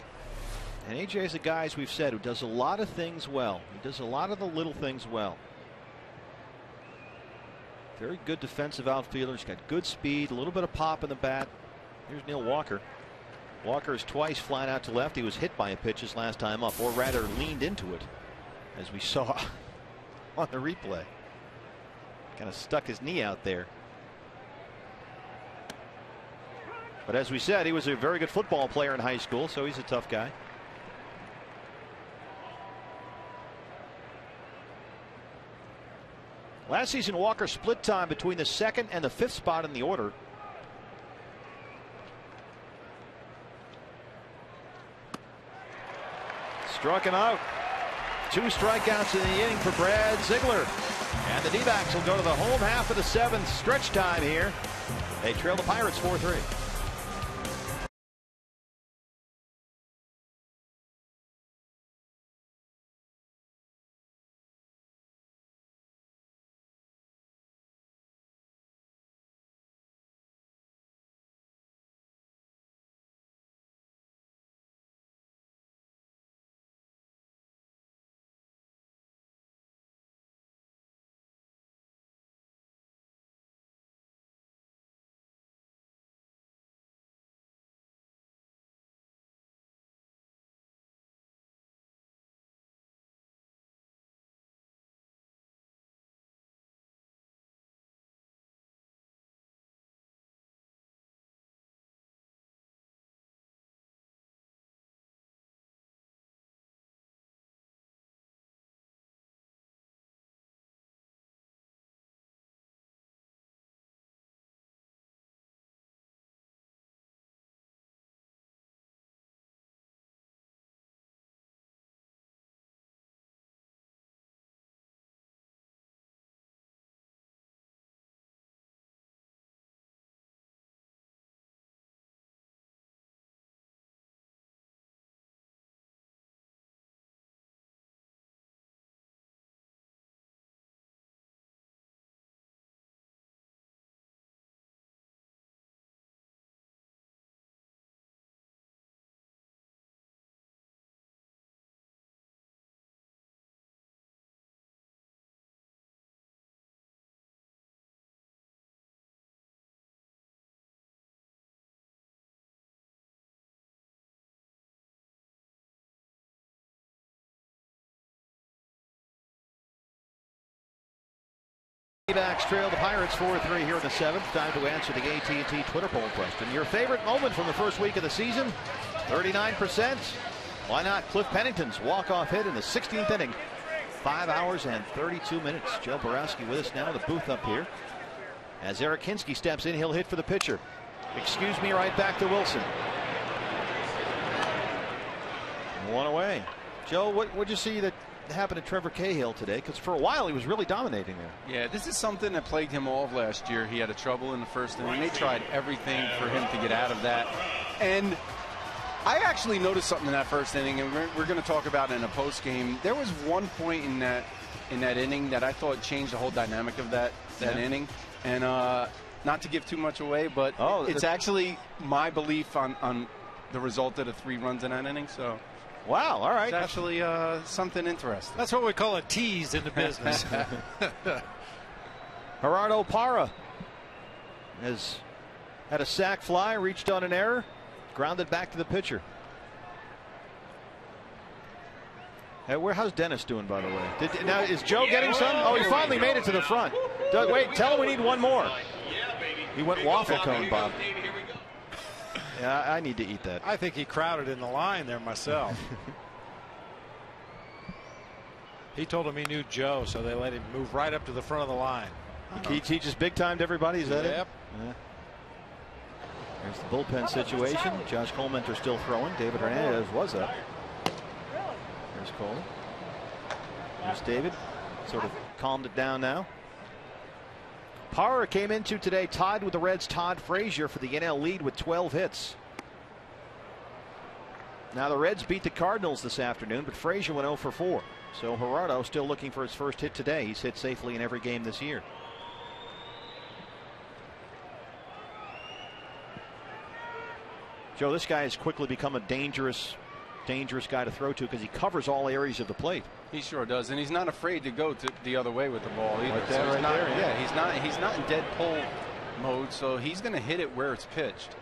[SPEAKER 3] And A.J. is a guy, as we've said, who does a lot of things well. He does a lot of the little things well. Very good defensive outfielder. He's got good speed, a little bit of pop in the bat. Here's Neil Walker. Walker is twice flat out to left. He was hit by a pitch his last time up, or rather leaned into it, as we saw on the replay. Kind of stuck his knee out there. But as we said, he was a very good football player in high school, so he's a tough guy. Last season, Walker split time between the 2nd and the 5th spot in the order. Struck him out. 2 strikeouts in the inning for Brad Ziegler. And the D-backs will go to the home half of the 7th. Stretch time here. They trail the Pirates 4-3. D-backs trail the Pirates 4-3 here in the 7th. Time to answer the AT Twitter poll question. Your favorite moment from the first week of the season? 39%. Why not Cliff Pennington's walk-off hit in the 16th inning? 5 hours and 32 minutes. Joe Borowski with us now in the booth up here. As Eric Hinske steps in, he'll hit for the pitcher. Excuse me, right back to Wilson. One away. Joe, what'd you see that happened to Trevor Cahill today? Because for a while he was really dominating there.
[SPEAKER 11] Yeah, this is something that plagued him all of last year. He had a trouble in the first inning. They tried everything for him to get out of that. And I actually noticed something in that first inning, and we're going to talk about it in a post game. There was one point in that inning that I thought changed the whole dynamic of that inning. And not to give too much away, but it's actually my belief on the result of the 3 runs in that inning. So.
[SPEAKER 3] Wow, all right.
[SPEAKER 11] It's actually something interesting.
[SPEAKER 5] That's what we call a tease in the business.
[SPEAKER 3] Gerardo Parra has had a sac fly, reached on an error, grounded back to the pitcher. Hey, how's Dennis doing, by the way? Now, is Joe getting some? Oh, he finally made it to the front. Wait, tell him we need one more. He went waffle cone, Bob. Yeah, I need to eat that.
[SPEAKER 5] I think he crowded in the line there myself. He told him he knew Joe, so they let him move right up to the front of the line.
[SPEAKER 3] He teaches big time to everybody, is that it?
[SPEAKER 5] Yep.
[SPEAKER 3] Yeah. There's the bullpen situation. Josh Colementor still throwing. David Hernandez was up. There's Cole. There's David. Sort of calmed it down now. Parra came into today tied with the Reds' Todd Frazier for the NL lead with 12 hits. Now the Reds beat the Cardinals this afternoon, but Frazier went 0 for 4. So Gerardo still looking for his first hit today. He's hit safely in every game this year. Joe, this guy has quickly become a dangerous guy to throw to because he covers all areas of the plate.
[SPEAKER 11] He sure does, and he's not afraid to go the other way with the ball either.
[SPEAKER 3] Right there,
[SPEAKER 11] yeah, he's not in dead pull mode, so he's going to hit it where it's pitched.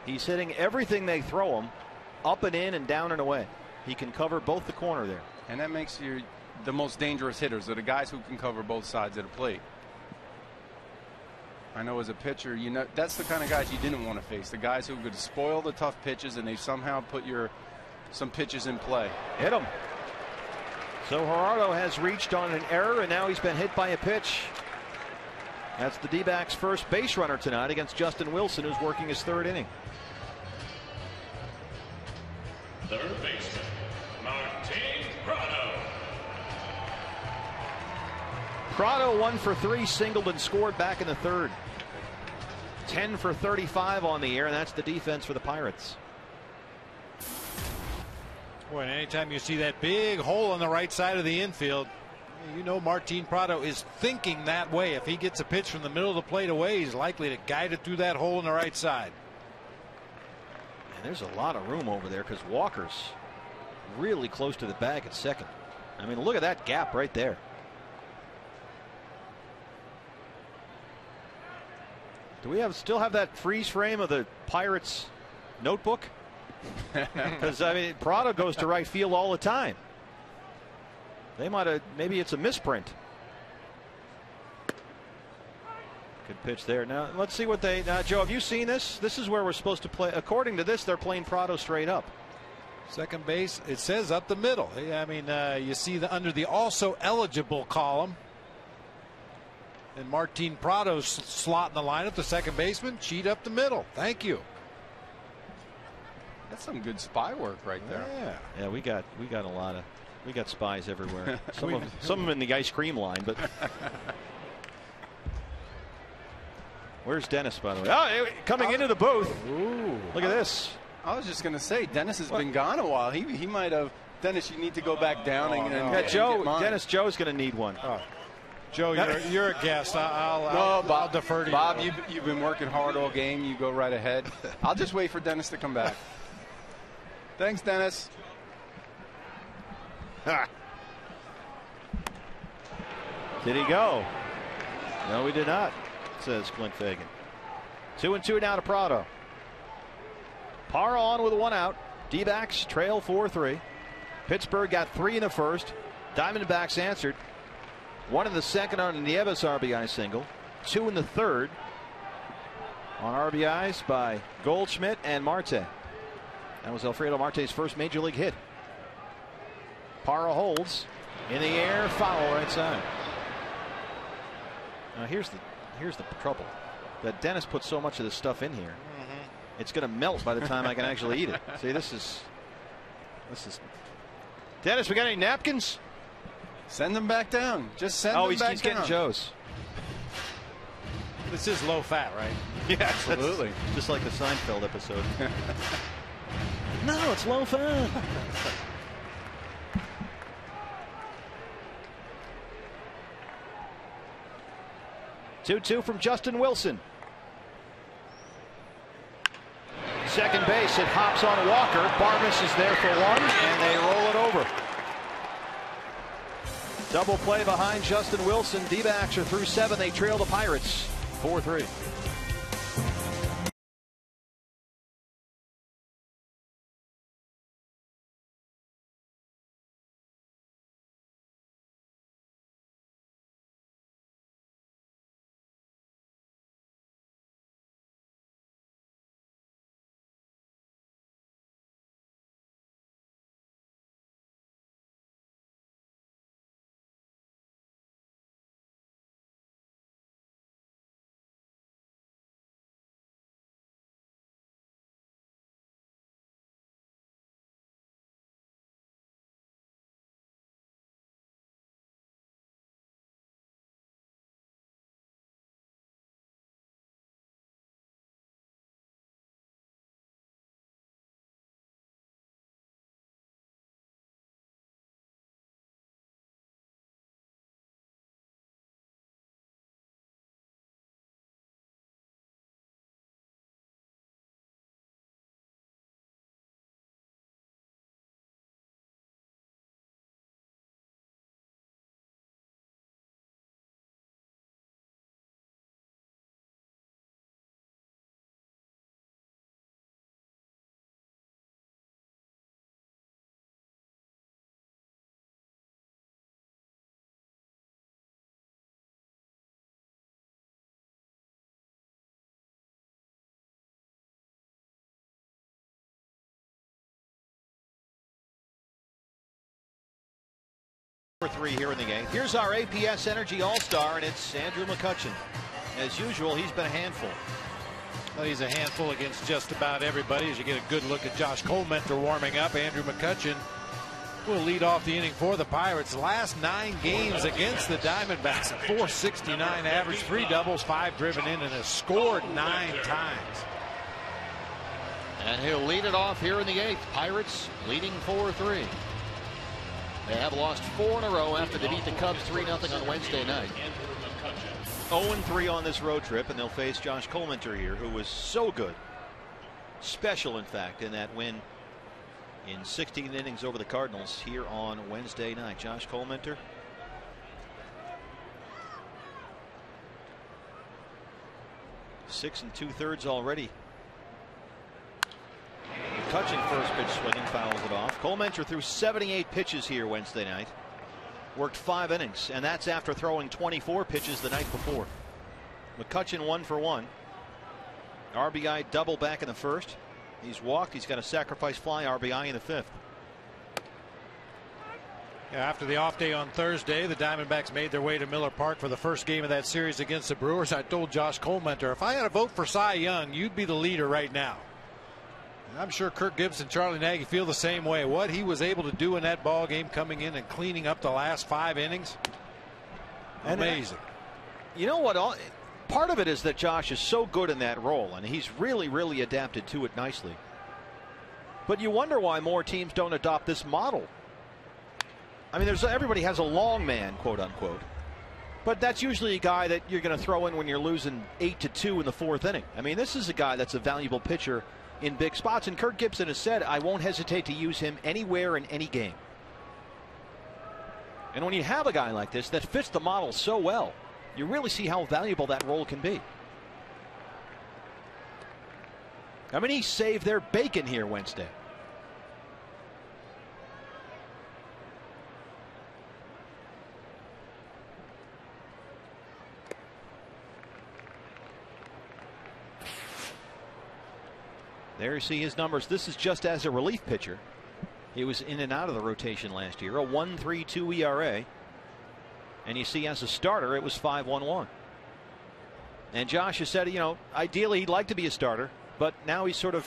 [SPEAKER 3] He's hitting everything they throw him, up and in and down and away. He can cover both the corner there,
[SPEAKER 11] and that makes you the most dangerous hitters are the guys who can cover both sides of the plate. I know as a pitcher, you know that's the kind of guys you didn't want to face. The guys who could spoil the tough pitches and they somehow put some pitches in play.
[SPEAKER 3] Hit him. So Gerardo has reached on an error, and now he's been hit by a pitch. That's the D-backs' first base runner tonight against Justin Wilson, who's working his 3rd inning.
[SPEAKER 2] Third baseman, Martin Prado.
[SPEAKER 3] Prado 1 for 3, singled and scored back in the 3rd. 10 for 35 on the year, and that's the defense for the Pirates.
[SPEAKER 5] Boy, and anytime you see that big hole on the right side of the infield, you know Martin Prado is thinking that way. If he gets a pitch from the middle of the plate away, he's likely to guide it through that hole on the right side.
[SPEAKER 3] And there's a lot of room over there because Walker's really close to the bag at second. I mean, look at that gap right there. Do we still have that freeze frame of the Pirates notebook? Because I mean, Prado goes to right field all the time. They might have, maybe it's a misprint. Good pitch there. Now let's see what Joe, have you seen this? This is where we're supposed to play. According to this, they're playing Prado straight up.
[SPEAKER 5] Second base, it says up the middle. I mean, you see under the also eligible column. And Martin Prado's slot in the lineup, the second baseman, cheat up the middle. Thank you.
[SPEAKER 11] That's some good spy work right there.
[SPEAKER 3] Yeah, we got a lot of spies everywhere. Some of them in the ice cream line, but where's Dennis, by the way? Oh, coming into the booth.
[SPEAKER 11] Ooh,
[SPEAKER 3] look at this.
[SPEAKER 11] I was just going to say, Dennis has been gone a while. He might have. Dennis, you need to go back down and
[SPEAKER 3] Joe. Dennis, Joe's going to need one.
[SPEAKER 5] Oh. Joe, you're a guest. I'll defer to you.
[SPEAKER 11] Bob, you've been working hard all game. You go right ahead. I'll just wait for Dennis to come back. Thanks, Dennis.
[SPEAKER 3] Did he go? No, we did not, says Clint Fagan. 2-2 now to Prado. Parra on with 1 out. D-backs trail 4-3. Pittsburgh got 3 in the first. Diamondbacks answered. 1 in the second on Nieves' RBI single. 2 in the third on RBIs by Goldschmidt and Marte. That was Alfredo Marte's first major league hit. Parra holds in the air, foul right side. Now here's the trouble. That Dennis put so much of this stuff in here. It's going to melt by the time I can actually eat it. See, this is. Dennis, we got any napkins?
[SPEAKER 11] Send them back down. Just send them back down.
[SPEAKER 3] Oh, he's getting Joe's.
[SPEAKER 5] This is low fat, right?
[SPEAKER 3] Yeah, absolutely. Just like the Seinfeld episode. No, it's low fat. 2-2 from Justin Wilson. Second base, it hops on Walker. Barmes is there for 1, and they roll it over. Double play behind Justin Wilson. D-backs are through 7. They trail the Pirates 4-3. For 3 here in the game. Here's our APS Energy All-Star, and it's Andrew McCutchen. As usual, he's been a handful.
[SPEAKER 5] Well, he's a handful against just about everybody. As you get a good look at Josh Colementor warming up, Andrew McCutchen will lead off the inning for the Pirates. Last 9 games against the Diamondbacks, a .469 average, 3 doubles, 5 driven in, and has scored 9 times.
[SPEAKER 3] And he'll lead it off here in the 8th. Pirates leading 4-3. They have lost 4 in a row after they beat the Cubs 3-0 on Wednesday night. 0-3 on this road trip, and they'll face Josh Colementor here, who was so good. Special, in fact, in that win in 16 innings over the Cardinals here on Wednesday night. Josh Colementor. Six and 2/3 already. McCutchen first pitch swinging, fouls it off. Colementor threw 78 pitches here Wednesday night. Worked 5 innings, and that's after throwing 24 pitches the night before. McCutchen 1 for 1. RBI double back in the first. He's walked. He's got a sacrifice fly RBI in the 5th.
[SPEAKER 5] Yeah, after the off day on Thursday, the Diamondbacks made their way to Miller Park for the first game of that series against the Brewers. I told Josh Colementor, if I had a vote for Cy Young, you'd be the leader right now. I'm sure Kirk Gibson, Charlie Nagy feel the same way. What he was able to do in that ball game, coming in and cleaning up the last 5 innings, amazing.
[SPEAKER 3] You know what? Part of it is that Josh is so good in that role, and he's really adapted to it nicely. But you wonder why more teams don't adopt this model. I mean, everybody has a long man, quote unquote, but that's usually a guy that you're going to throw in when you're losing 8-2 in the 4th inning. I mean, this is a guy that's a valuable pitcher in big spots, and Kirk Gibson has said, I won't hesitate to use him anywhere in any game. And when you have a guy like this that fits the model so well, you really see how valuable that role can be. I mean, he saved their bacon here Wednesday. There you see his numbers. This is just as a relief pitcher. He was in and out of the rotation last year. A 1.32 ERA. And you see as a starter it was 5.11. And Josh has said, you know, ideally he'd like to be a starter, but now he's sort of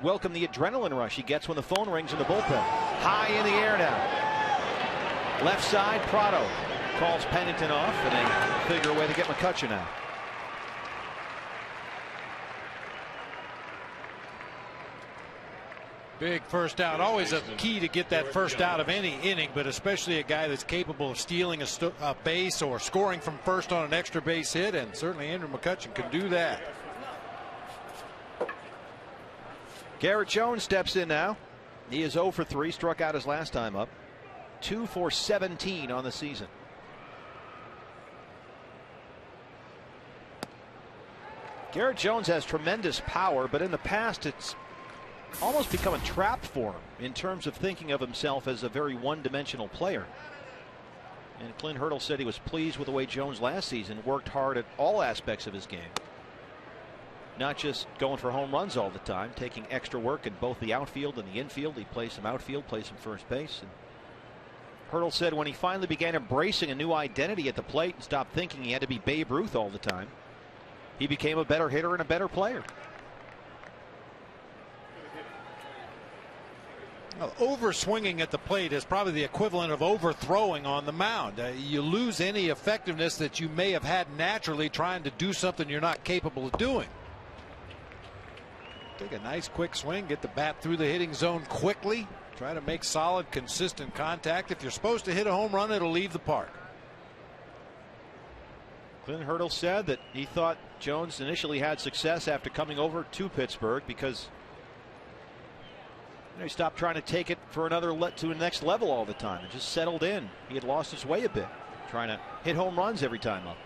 [SPEAKER 3] welcomed the adrenaline rush he gets when the phone rings in the bullpen. High in the air now. Left side, Prado calls Pennington off, and they figure a way to get McCutchen out.
[SPEAKER 5] Big first out. Always a key to get that first out of any inning, but especially a guy that's capable of stealing a base or scoring from first on an extra base hit, and certainly Andrew McCutchen can do that.
[SPEAKER 3] Garrett Jones steps in now. He is 0 for 3, struck out his last time up. 2 for 17 on the season. Garrett Jones has tremendous power, but in the past it's almost become a trap for him in terms of thinking of himself as a very one-dimensional player. And Clint Hurdle said he was pleased with the way Jones last season worked hard at all aspects of his game. Not just going for home runs all the time, taking extra work in both the outfield and the infield. He plays some outfield, plays some first base. And Hurdle said when he finally began embracing a new identity at the plate and stopped thinking he had to be Babe Ruth all the time, he became a better hitter and a better player.
[SPEAKER 5] Well, overswinging at the plate is probably the equivalent of overthrowing on the mound. You lose any effectiveness that you may have had naturally trying to do something you're not capable of doing. Take a nice quick swing, get the bat through the hitting zone quickly, try to make solid, consistent contact. If you're supposed to hit a home run, it'll leave the park.
[SPEAKER 3] Clint Hurdle said that he thought Jones initially had success after coming over to Pittsburgh because he stopped trying to take it for to the next level all the time and just settled in. He had lost his way a bit, trying to hit home runs every time up.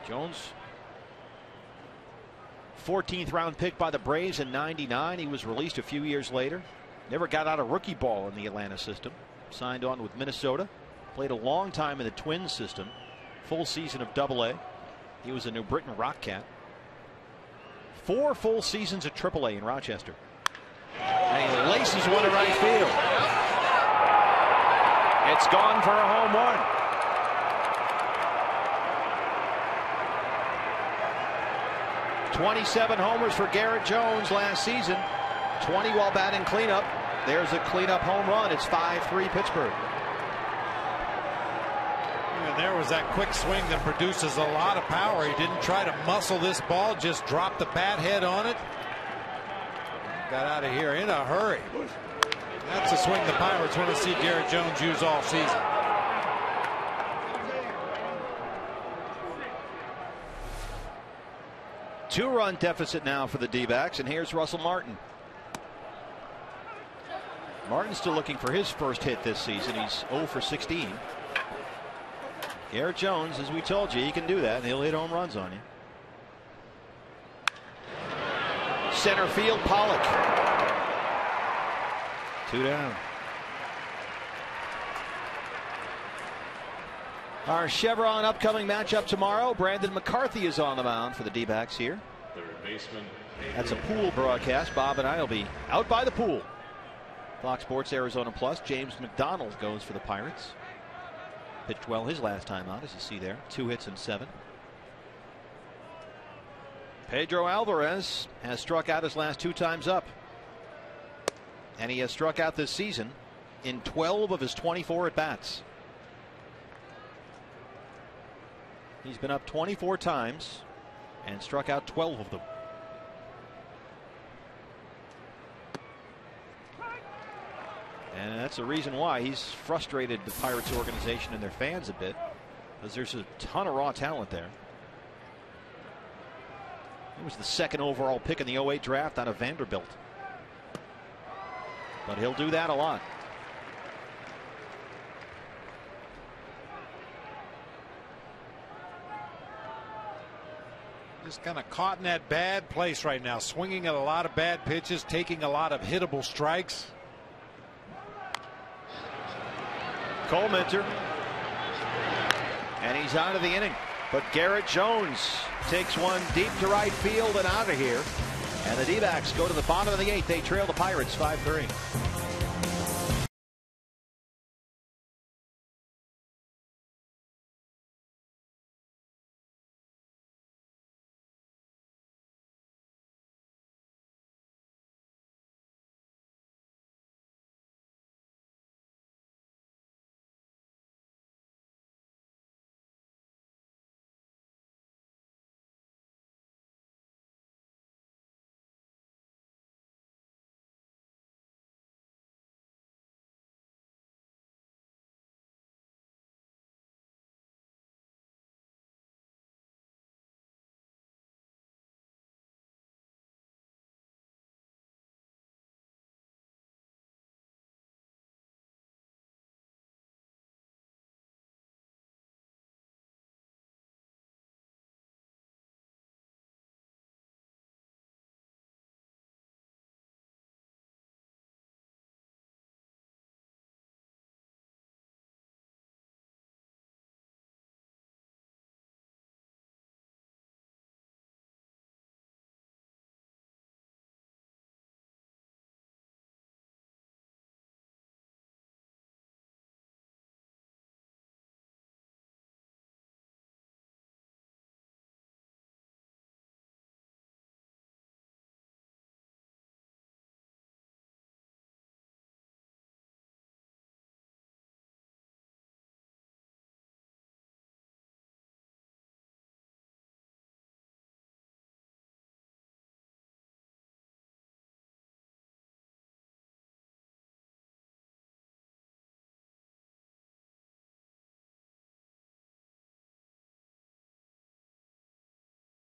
[SPEAKER 3] Jones, 14th round pick by the Braves in '99. He was released a few years later. Never got out of rookie ball in the Atlanta system. Signed on with Minnesota. Played a long time in the Twins system. Full season of AA. He was a New Britain Rock Cat. 4 full seasons at AAA in Rochester. And he laces one to right field. It's gone for a home run. '27 homers for Garrett Jones last season. 20 while batting cleanup. There's a cleanup home run. It's 5-3 Pittsburgh.
[SPEAKER 5] And there was that quick swing that produces a lot of power. He didn't try to muscle this ball, just dropped the bat head on it. Got out of here in a hurry. That's a swing the Pirates want to see Garrett Jones use all season.
[SPEAKER 3] Two-run deficit now for the D-backs, and here's Russell Martin. Martin's still looking for his first hit this season. He's 0 for 16. Garrett Jones, as we told you, he can do that, and he'll hit home runs on you. Center field, Pollock. 2 down. Our Chevron upcoming matchup tomorrow. Brandon McCarthy is on the mound for the D-backs here. That's a pool broadcast. Bob and I will be out by the pool. Fox Sports Arizona Plus. James McDonald goes for the Pirates. Pitched well his last time out, as you see there. 2 hits and 7. Pedro Alvarez has struck out his last 2 times up. And he has struck out this season in 12 of his 24 at-bats. He's been up 24 times and struck out 12 of them. And that's the reason why he's frustrated the Pirates organization and their fans a bit, because there's a ton of raw talent there. He was the 2nd overall pick in the '08 draft out of Vanderbilt. But he'll do that a lot.
[SPEAKER 5] Just kind of caught in that bad place right now, swinging at a lot of bad pitches, taking a lot of hittable strikes.
[SPEAKER 3] Cole Minter, and he's out of the inning. But Garrett Jones takes one deep to right field and out of here. And the D-backs go to the bottom of the 8th. They trail the Pirates 5-3.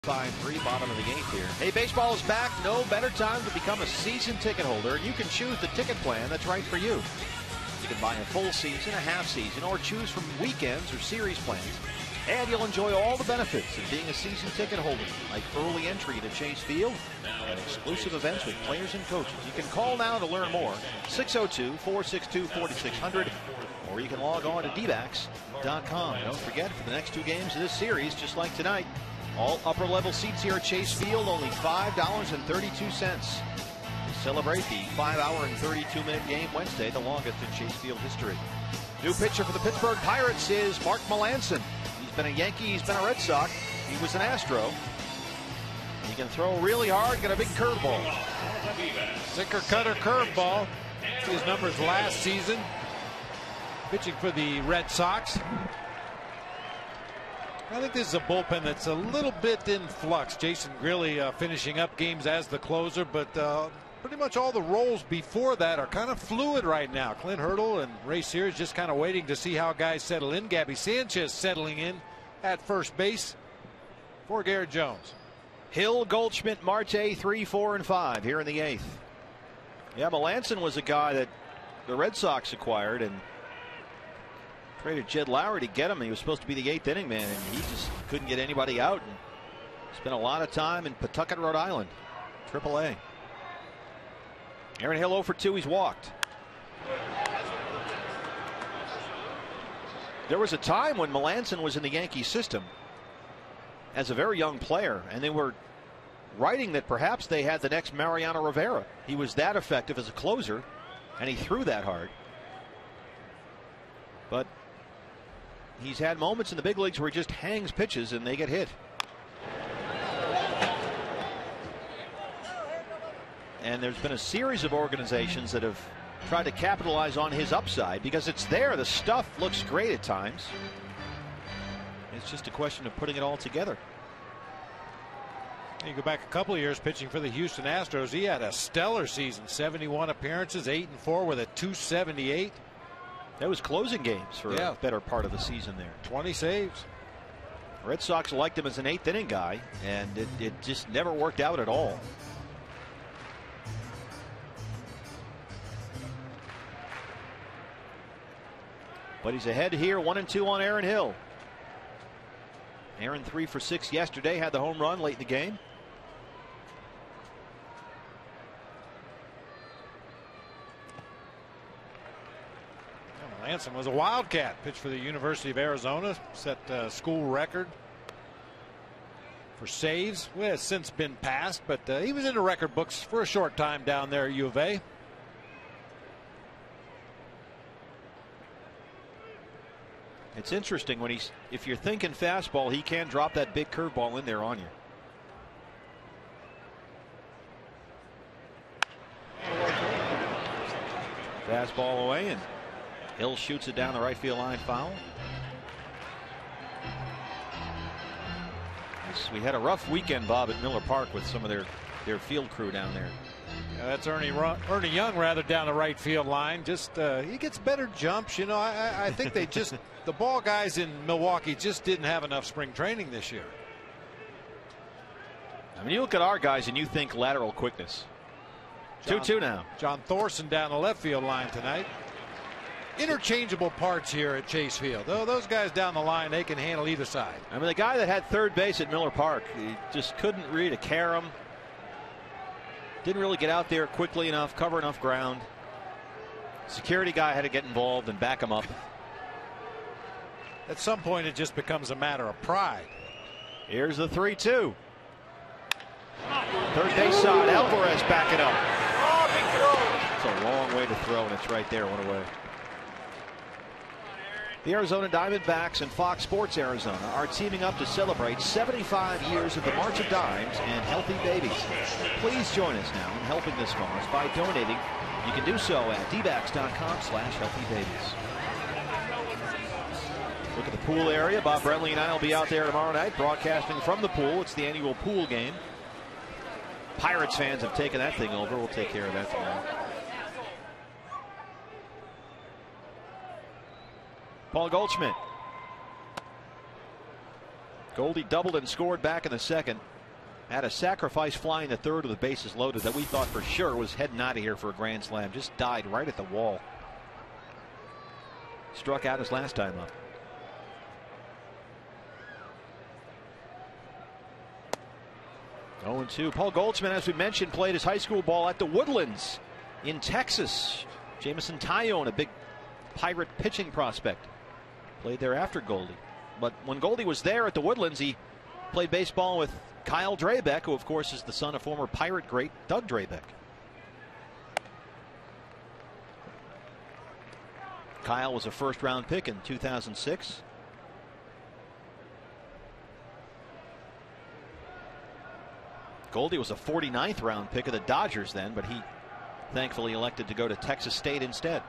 [SPEAKER 3] Five-3, bottom of the 8th here. Hey, baseball is back. No better time to become a season ticket holder, and you can choose the ticket plan that's right for you. You can buy a full season, a half season, or choose from weekends or series plans. And you'll enjoy all the benefits of being a season ticket holder, like early entry to Chase Field and exclusive events with players and coaches. You can call now to learn more, 602-462-4600, or you can log on to dbacks.com. Don't forget, for the next 2 games of this series, just like tonight, all upper-level seats here at Chase Field, only $5.32. To celebrate the 5-hour and 32-minute game Wednesday, the longest in Chase Field history. New pitcher for the Pittsburgh Pirates is Mark Melancon. He's been a Yankee, he's been a Red Sox, he was an Astro. He can throw really hard, got a big curveball.
[SPEAKER 5] Sinker cutter curveball. See his numbers last season. Pitching for the Red Sox. I think this is a bullpen that's a little bit in flux. Jason Grilli finishing up games as the closer, but pretty much all the roles before that are kind of fluid right now. Clint Hurdle and Ray Sears just kind of waiting to see how guys settle in. Gabby Sanchez settling in at first base for Garrett Jones.
[SPEAKER 3] Hill, Goldschmidt, Marte, 3, 4, and 5 here in the 8th. Yeah, Melancon was a guy that the Red Sox acquired and traded Jed Lowry to get him. He was supposed to be the 8th inning man, and he just couldn't get anybody out. And spent a lot of time in Pawtucket, Rhode Island, AAA. Aaron Hill 0 for 2. He's walked. There was a time when Melancon was in the Yankee system as a very young player, and they were writing that perhaps they had the next Mariano Rivera. He was that effective as a closer, and he threw that hard. But he's had moments in the big leagues where he just hangs pitches and they get hit. And there's been a series of organizations that have tried to capitalize on his upside because it's there. The stuff looks great at times. It's just a question of putting it all together.
[SPEAKER 5] You go back a couple of years pitching for the Houston Astros. He had a stellar season, 71 appearances, 8-4 with a 278.
[SPEAKER 3] That was closing games for a better part of the season there.
[SPEAKER 5] 20 saves.
[SPEAKER 3] Red Sox liked him as an 8th inning guy, and it just never worked out at all. But he's ahead here, 1-2 on Aaron Hill. Aaron 3 for 6 yesterday, had the home run late in the game.
[SPEAKER 5] Melancon was a Wildcat, pitched for the University of Arizona, set school record For saves, well, it's since been passed, but he was in the record books for a short time down there at U of A.
[SPEAKER 4] It's interesting when if you're thinking fastball, he can drop that big curveball in there on you. Fastball away, and Hill shoots it down the right field line, foul. We had a rough weekend, Bob, at Miller Park with some of their field crew down there.
[SPEAKER 5] That's Ernie Young rather down the right field line. Just he gets better jumps. You know, I think they just the ball guys in Milwaukee just didn't have enough spring training this year.
[SPEAKER 4] I mean, you look at our guys and you think lateral quickness. 2-2 now.
[SPEAKER 5] John Thorson down the left field line tonight. Interchangeable parts here at Chase Field. Though those guys down the line, they can handle either side.
[SPEAKER 4] I mean, the guy that had third base at Miller Park, he just couldn't read a carom. Didn't really get out there quickly enough, cover enough ground. Security guy had to get involved and back him up.
[SPEAKER 5] At some point, it just becomes a matter of pride.
[SPEAKER 4] Here's the 3-2. Third base side, Alvarez backing up. It's a long way to throw, and it's right there, one away. The Arizona Diamondbacks and Fox Sports Arizona are teaming up to celebrate 75 years of the March of Dimes and Healthy Babies. Please join us now in helping this cause by donating. You can do so at dbacks.com/healthybabies. Look at the pool area. Bob Brentley and I will be out there tomorrow night broadcasting from the pool. It's the annual pool game. Pirates fans have taken that thing over. We'll take care of that tomorrow. Paul Goldschmidt. Goldie doubled and scored back in the second. Had a sacrifice fly in the third with the bases loaded that we thought for sure was heading out of here for a grand slam. Just died right at the wall. Struck out his last time up. Oh, 0-2. Paul Goldschmidt, as we mentioned, played his high school ball at the Woodlands in Texas. Jamison Tyone, a big Pirate pitching prospect, played there after Goldie. But when Goldie was there at the Woodlands, he played baseball with Kyle Drabeck, who of course is the son of former Pirate great Doug Drabeck. Kyle was a first-round pick in 2006. Goldie was a 49th round pick of the Dodgers then, but he thankfully elected to go to Texas State instead.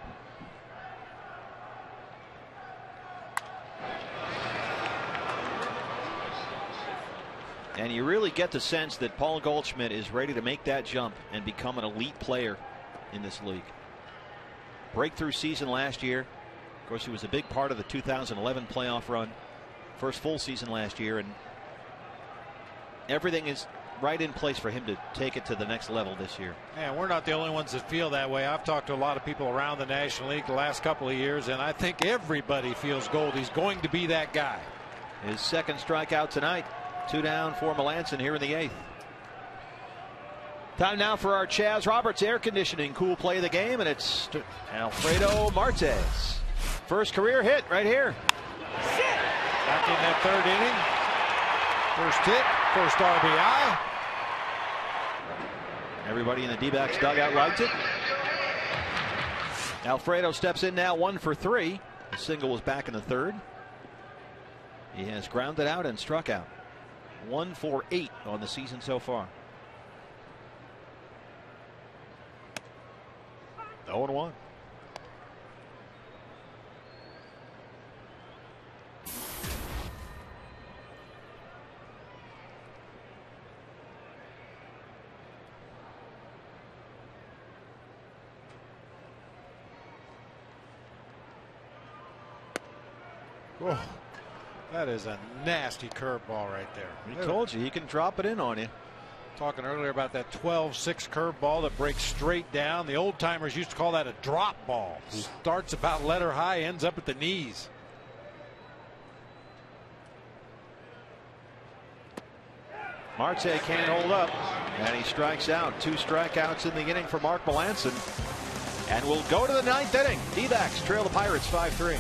[SPEAKER 4] And you really get the sense that Paul Goldschmidt is ready to make that jump and become an elite player in this league. Breakthrough season last year. Of course, he was a big part of the 2011 playoff run. First full season last year, and everything is right in place for him to take it to the next level this year.
[SPEAKER 5] And we're not the only ones that feel that way. I've talked to a lot of people around the National League the last couple of years, and I think everybody feels Goldie's going to be that guy.
[SPEAKER 4] His second strikeout tonight. 2 down for Melanson here in the 8th. Time now for our Chaz Roberts air conditioning cool play of the game, and it's Alfredo Martes. First career hit right here.
[SPEAKER 5] Back in that third inning. First hit, first RBI.
[SPEAKER 4] Everybody in the D-backs dugout liked it. Alfredo steps in now, 1 for 3. The single was back in the third. He has grounded out and struck out. 1 for 8 on the season so far. 0-1.
[SPEAKER 5] Oh, that is a nasty curveball right there.
[SPEAKER 4] He told you he can drop it in on you.
[SPEAKER 5] Talking earlier about that 12-6 curveball that breaks straight down. The old timers used to call that a drop ball. Starts about letter high, ends up at the knees.
[SPEAKER 4] Marte can't hold up, and he strikes out. 2 strikeouts in the inning for Mark Melanson. And we'll go to the 9th inning. D-backs trail the Pirates 5-3.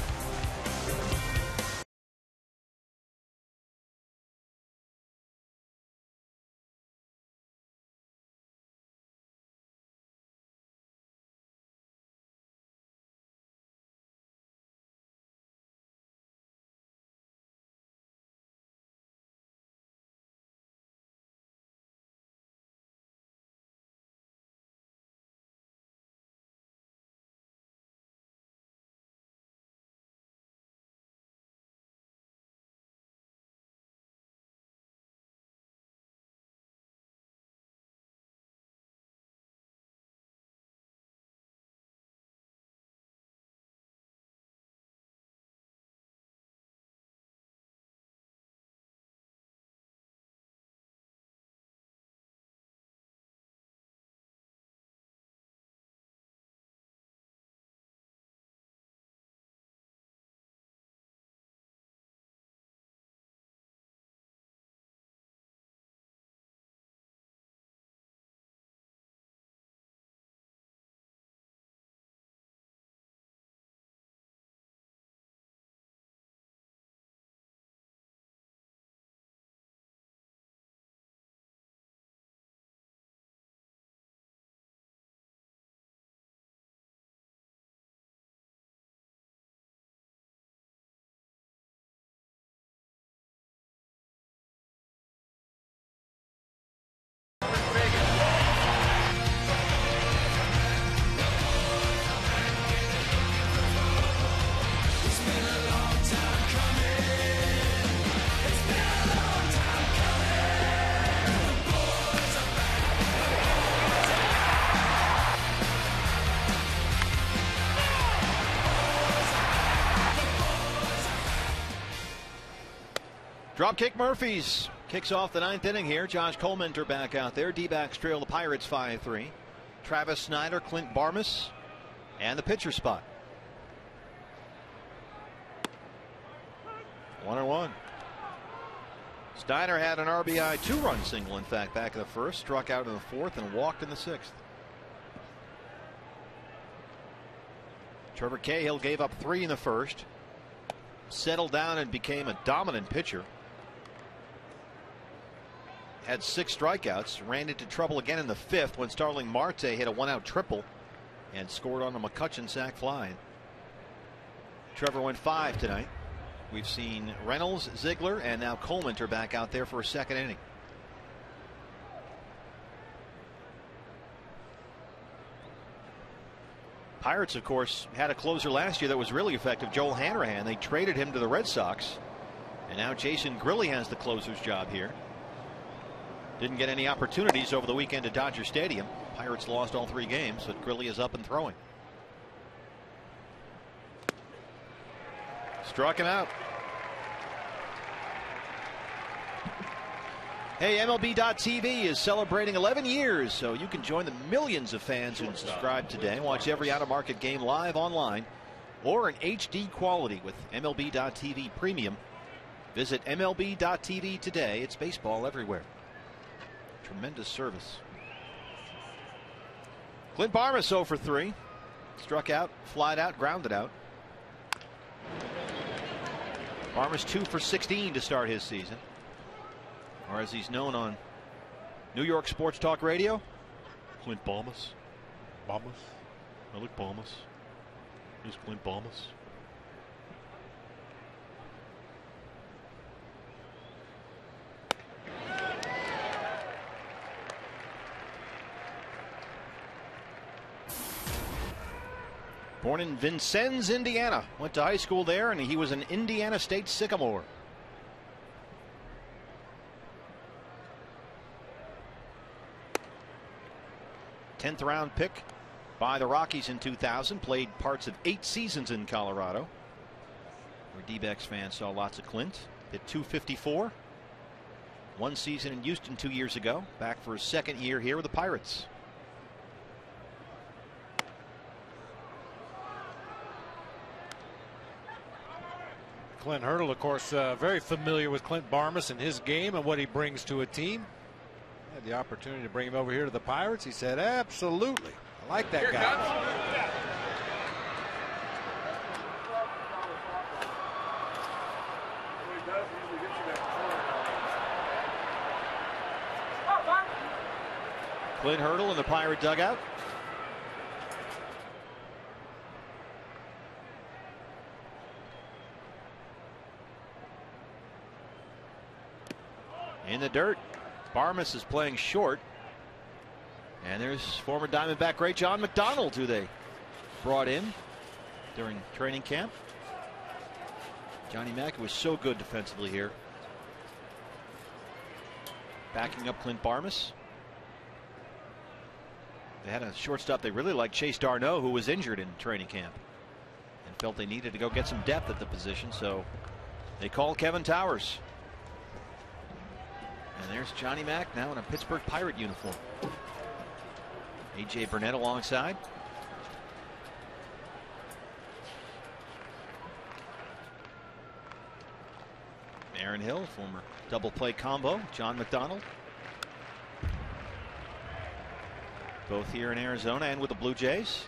[SPEAKER 3] Dropkick Murphys kicks off the 9th inning here. Josh Colmenter back out there. D-backs trail the Pirates 5-3. Travis Snyder, Clint Barmas, and the pitcher spot. 1-1. Snyder had an RBI 2-run single, in fact, back in the first, struck out in the 4th, and walked in the 6th. Trevor Cahill gave up 3 in the first, settled down and became a dominant pitcher. Had 6 strikeouts, ran into trouble again in the 5th when Starling Marte hit a 1-out triple and scored on a McCutcheon sac fly. Trevor went 5 tonight. We've seen Reynolds, Ziegler, and now Colmenter back out there for a 2nd inning. Pirates, of course, had a closer last year that was really effective, Joel Hanrahan. They traded him to the Red Sox, and now Jason Grilli has the closer's job here. Didn't get any opportunities over the weekend at Dodger Stadium. Pirates lost all 3 games, but Grilli is up and throwing. Struck him out. Hey, MLB.TV is celebrating 11 years, so you can join the millions of fans who subscribe today. Watch every out-of-market game live online or in HD quality with MLB.TV Premium. Visit MLB.TV today. It's baseball everywhere. Tremendous service. Clint Barmas 0 for 3. Struck out, flied out, grounded out. Barmas 2 for 16 to start his season. Or as he's known on New York Sports Talk Radio, Clint Barmas.
[SPEAKER 5] Barmas.
[SPEAKER 3] I like Barmas. Here's Clint Barmas. Born in Vincennes, Indiana. Went to high school there, and he was an Indiana State Sycamore. Tenth round pick by the Rockies in 2000. Played parts of 8 seasons in Colorado, where D-backs fans saw lots of Clint. Hit .254. 1 season in Houston 2 years ago. Back for his 2nd year here with the Pirates.
[SPEAKER 5] Clint Hurdle, of course, very familiar with Clint Barmas and his game and what he brings to a team. Had the opportunity to bring him over here to the Pirates. He said, absolutely. I like that guy.
[SPEAKER 3] Clint Hurdle in the Pirate dugout. In the dirt. Barmas is playing short. And there's former Diamondback great John McDonald, who they brought in during training camp. Johnny Mack was so good defensively here. Backing up Clint Barmas. They had a shortstop they really liked, Chase Darno, who was injured in training camp and felt they needed to go get some depth at the position, so they called Kevin Towers. And there's Johnny Mack now in a Pittsburgh Pirate uniform. A.J. Burnett alongside. Aaron Hill, former double play combo. John McDonald. Both here in Arizona and with the Blue Jays.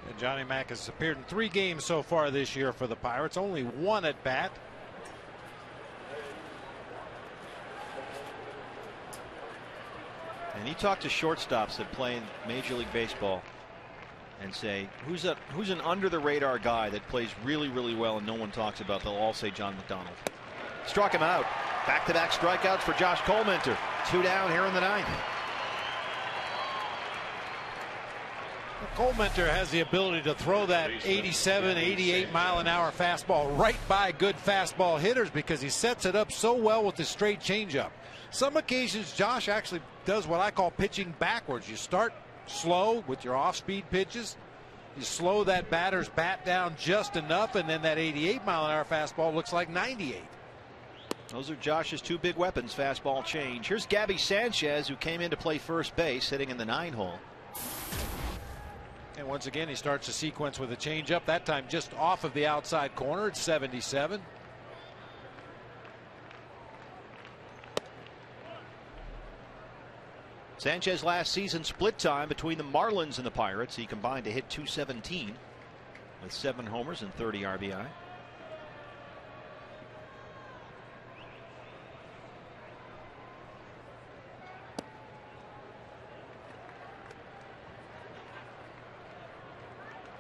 [SPEAKER 5] And Johnny Mack has appeared in 3 games so far this year for the Pirates. Only 1 at bat.
[SPEAKER 3] And you talk to shortstops that play in Major League Baseball and say, who's an under the radar guy that plays really, really well and no one talks about? They'll all say John McDonald. Struck him out. Back-to-back strikeouts for Josh Colmenter. 2 down here in the 9th.
[SPEAKER 5] Colmenter has the ability to throw that 87, 88 mile an hour fastball right by good fastball hitters because he sets it up so well with the straight changeup. Some occasions Josh actually does what I call pitching backwards. You start slow with your off-speed pitches. You slow that batter's bat down just enough, and then that 88 mile an hour fastball looks like 98.
[SPEAKER 4] Those are Josh's two big weapons, fastball change. Here's Gabby Sanchez, who came in to play first base, hitting in the 9-hole.
[SPEAKER 5] And once again, he starts the sequence with a changeup, that time just off of the outside corner at 77.
[SPEAKER 4] Sanchez last season split time between the Marlins and the Pirates. He combined to hit .217 with 7 homers and 30 RBI.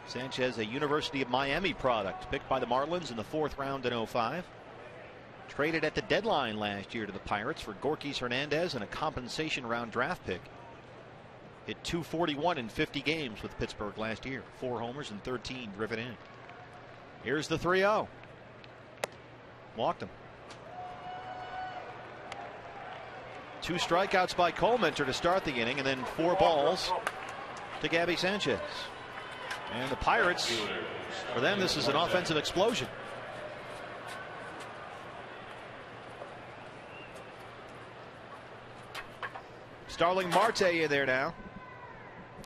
[SPEAKER 4] Sanchez, a University of Miami product, picked by the Marlins in the 4th round in '05. Traded at the deadline last year to the Pirates for Gorkys Hernandez and a compensation round draft pick. Hit .241 in 50 games with Pittsburgh last year. 4 homers and 13 driven in. Here's the 3-0. Walked him. 2 strikeouts by Colementor to start the inning, and then 4 balls to Gabby Sanchez. And the Pirates, for them, this is an offensive explosion. Starling Marte in there now.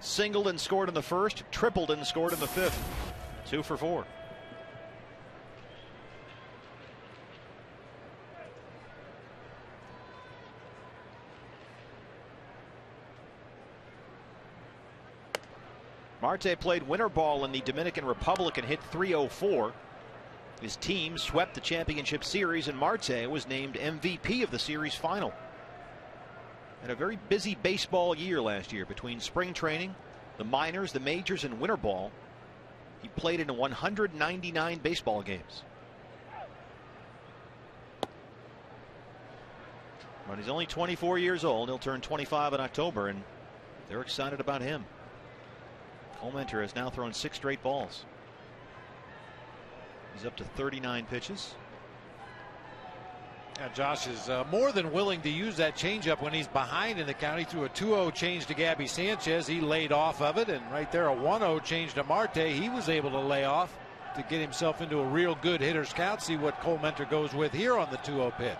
[SPEAKER 4] Singled and scored in the 1st, tripled and scored in the 5th. 2 for 4. Marte played winter ball in the Dominican Republic and hit .304. His team swept the championship series, and Marte was named MVP of the series final. Had a very busy baseball year last year between spring training, the minors, the majors, and winter ball. He played in 199 baseball games. But he's only 24 years old. He'll turn 25 in October, and they're excited about him. Colementor has now thrown 6 straight balls. He's up to 39 pitches.
[SPEAKER 5] Yeah, Josh is more than willing to use that changeup when he's behind in the count. He threw a 2-0 change to Gabby Sanchez. He laid off of it, and right there a 1-0 change to Marte. He was able to lay off to get himself into a real good hitter's count. See what Colementor goes with here on the 2-0 pitch.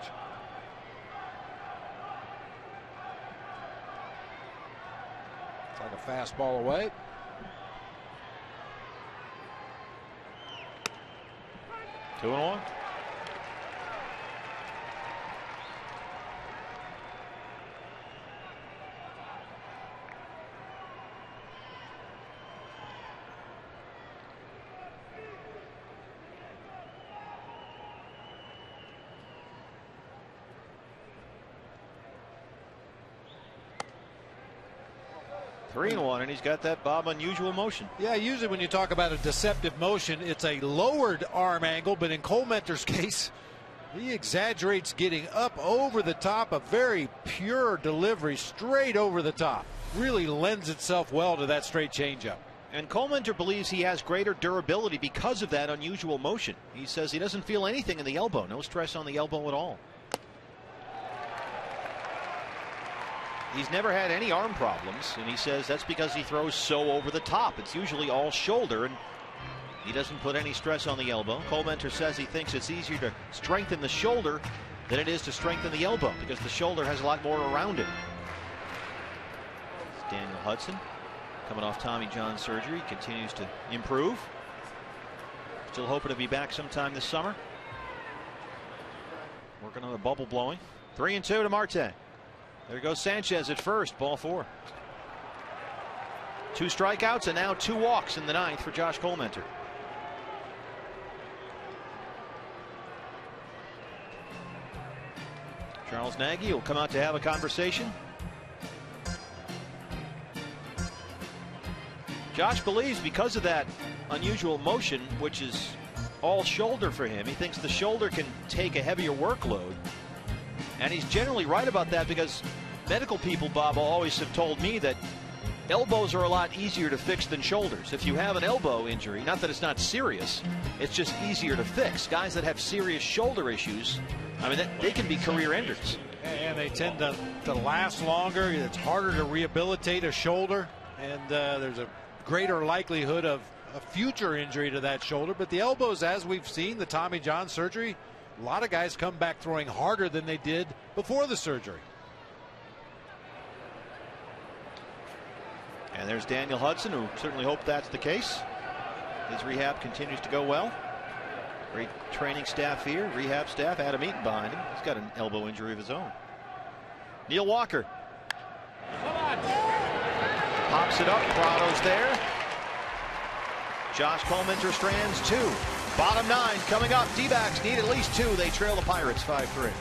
[SPEAKER 5] It's like a fastball away.
[SPEAKER 4] 2-1. And he's got that Bob unusual motion.
[SPEAKER 5] Yeah, usually when you talk about a deceptive motion, it's a lowered arm angle, but in Colementor's case, he exaggerates getting up over the top. A very pure delivery straight over the top. Really lends itself well to that straight changeup.
[SPEAKER 4] And Colementor believes he has greater durability because of that unusual motion. He says he doesn't feel anything in the elbow. No stress on the elbow at all. He's never had any arm problems, and he says that's because he throws so over the top. It's usually all shoulder, and he doesn't put any stress on the elbow. Colementor says he thinks it's easier to strengthen the shoulder than it is to strengthen the elbow because the shoulder has a lot more around it. It's Daniel Hudson coming off Tommy John surgery, continues to improve. Still hoping to be back sometime this summer. Working on the bubble blowing. 3-2 to Marte. There goes Sanchez at first, ball 4. 2 strikeouts and now 2 walks in the 9th for Josh Colementor. Charles Nagy will come out to have a conversation. Josh believes because of that unusual motion, which is all shoulder for him, he thinks the shoulder can take a heavier workload. And he's generally right about that because medical people, Bob, always have told me that elbows are a lot easier to fix than shoulders. If you have an elbow injury, not that it's not serious, it's just easier to fix. Guys that have serious shoulder issues, I mean, they can be career enders.
[SPEAKER 5] And they tend to last longer. It's harder to rehabilitate a shoulder, and there's a greater likelihood of a future injury to that shoulder. But the elbows, as we've seen, the Tommy John surgery, A lot of guys come back throwing harder than they did before the surgery.
[SPEAKER 4] And there's Daniel Hudson, who certainly hope that's the case. His rehab continues to go well. Great training staff here, rehab staff. Adam Eaton behind him. He's got an elbow injury of his own. Neil Walker. Pops it up. Prado's there. Josh Palmenter strands 2. Bottom 9 coming up. D-backs need at least 2. They trail the Pirates 5-3.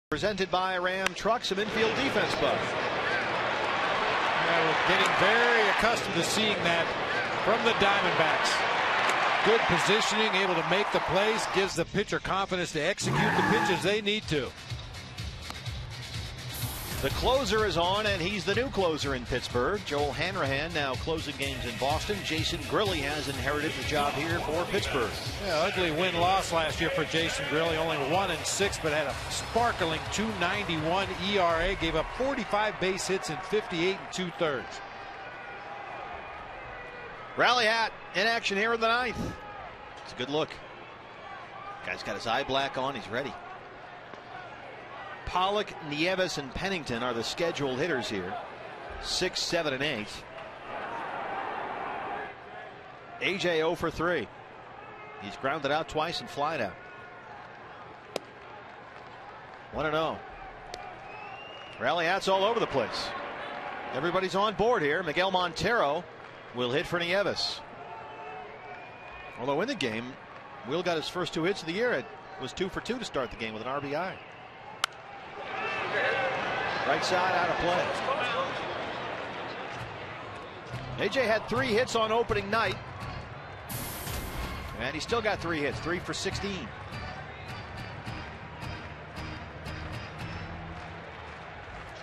[SPEAKER 4] Presented by Ram Truck, some infield defense, Bud.
[SPEAKER 5] Yeah, we're getting very accustomed to seeing that from the Diamondbacks. Good positioning, able to make the plays, gives the pitcher confidence to execute the pitches they need to.
[SPEAKER 4] The closer is on, and he's the new closer in Pittsburgh. Joel Hanrahan now closing games in Boston. Jason Grilli has inherited the job here for Pittsburgh.
[SPEAKER 5] Yeah, ugly win-loss last year for Jason Grilli. Only 1-6, but had a sparkling .291 ERA. Gave up 45 base hits in 58 2/3.
[SPEAKER 4] Rally hat in action here in the 9th. It's a good look. Guy's got his eye black on. He's ready. Pollock, Nieves, and Pennington are the scheduled hitters here. 6, 7, and 8. AJ 0 for 3. He's grounded out twice and flied out. 1-0. Rally hats all over the place. Everybody's on board here. Miguel Montero will hit for Nieves. Although in the game, Will got his first 2 hits of the year. It was 2 for 2 to start the game with an RBI. Right side out of play. AJ had 3 hits on opening night. And he still got 3 hits, 3 for 16.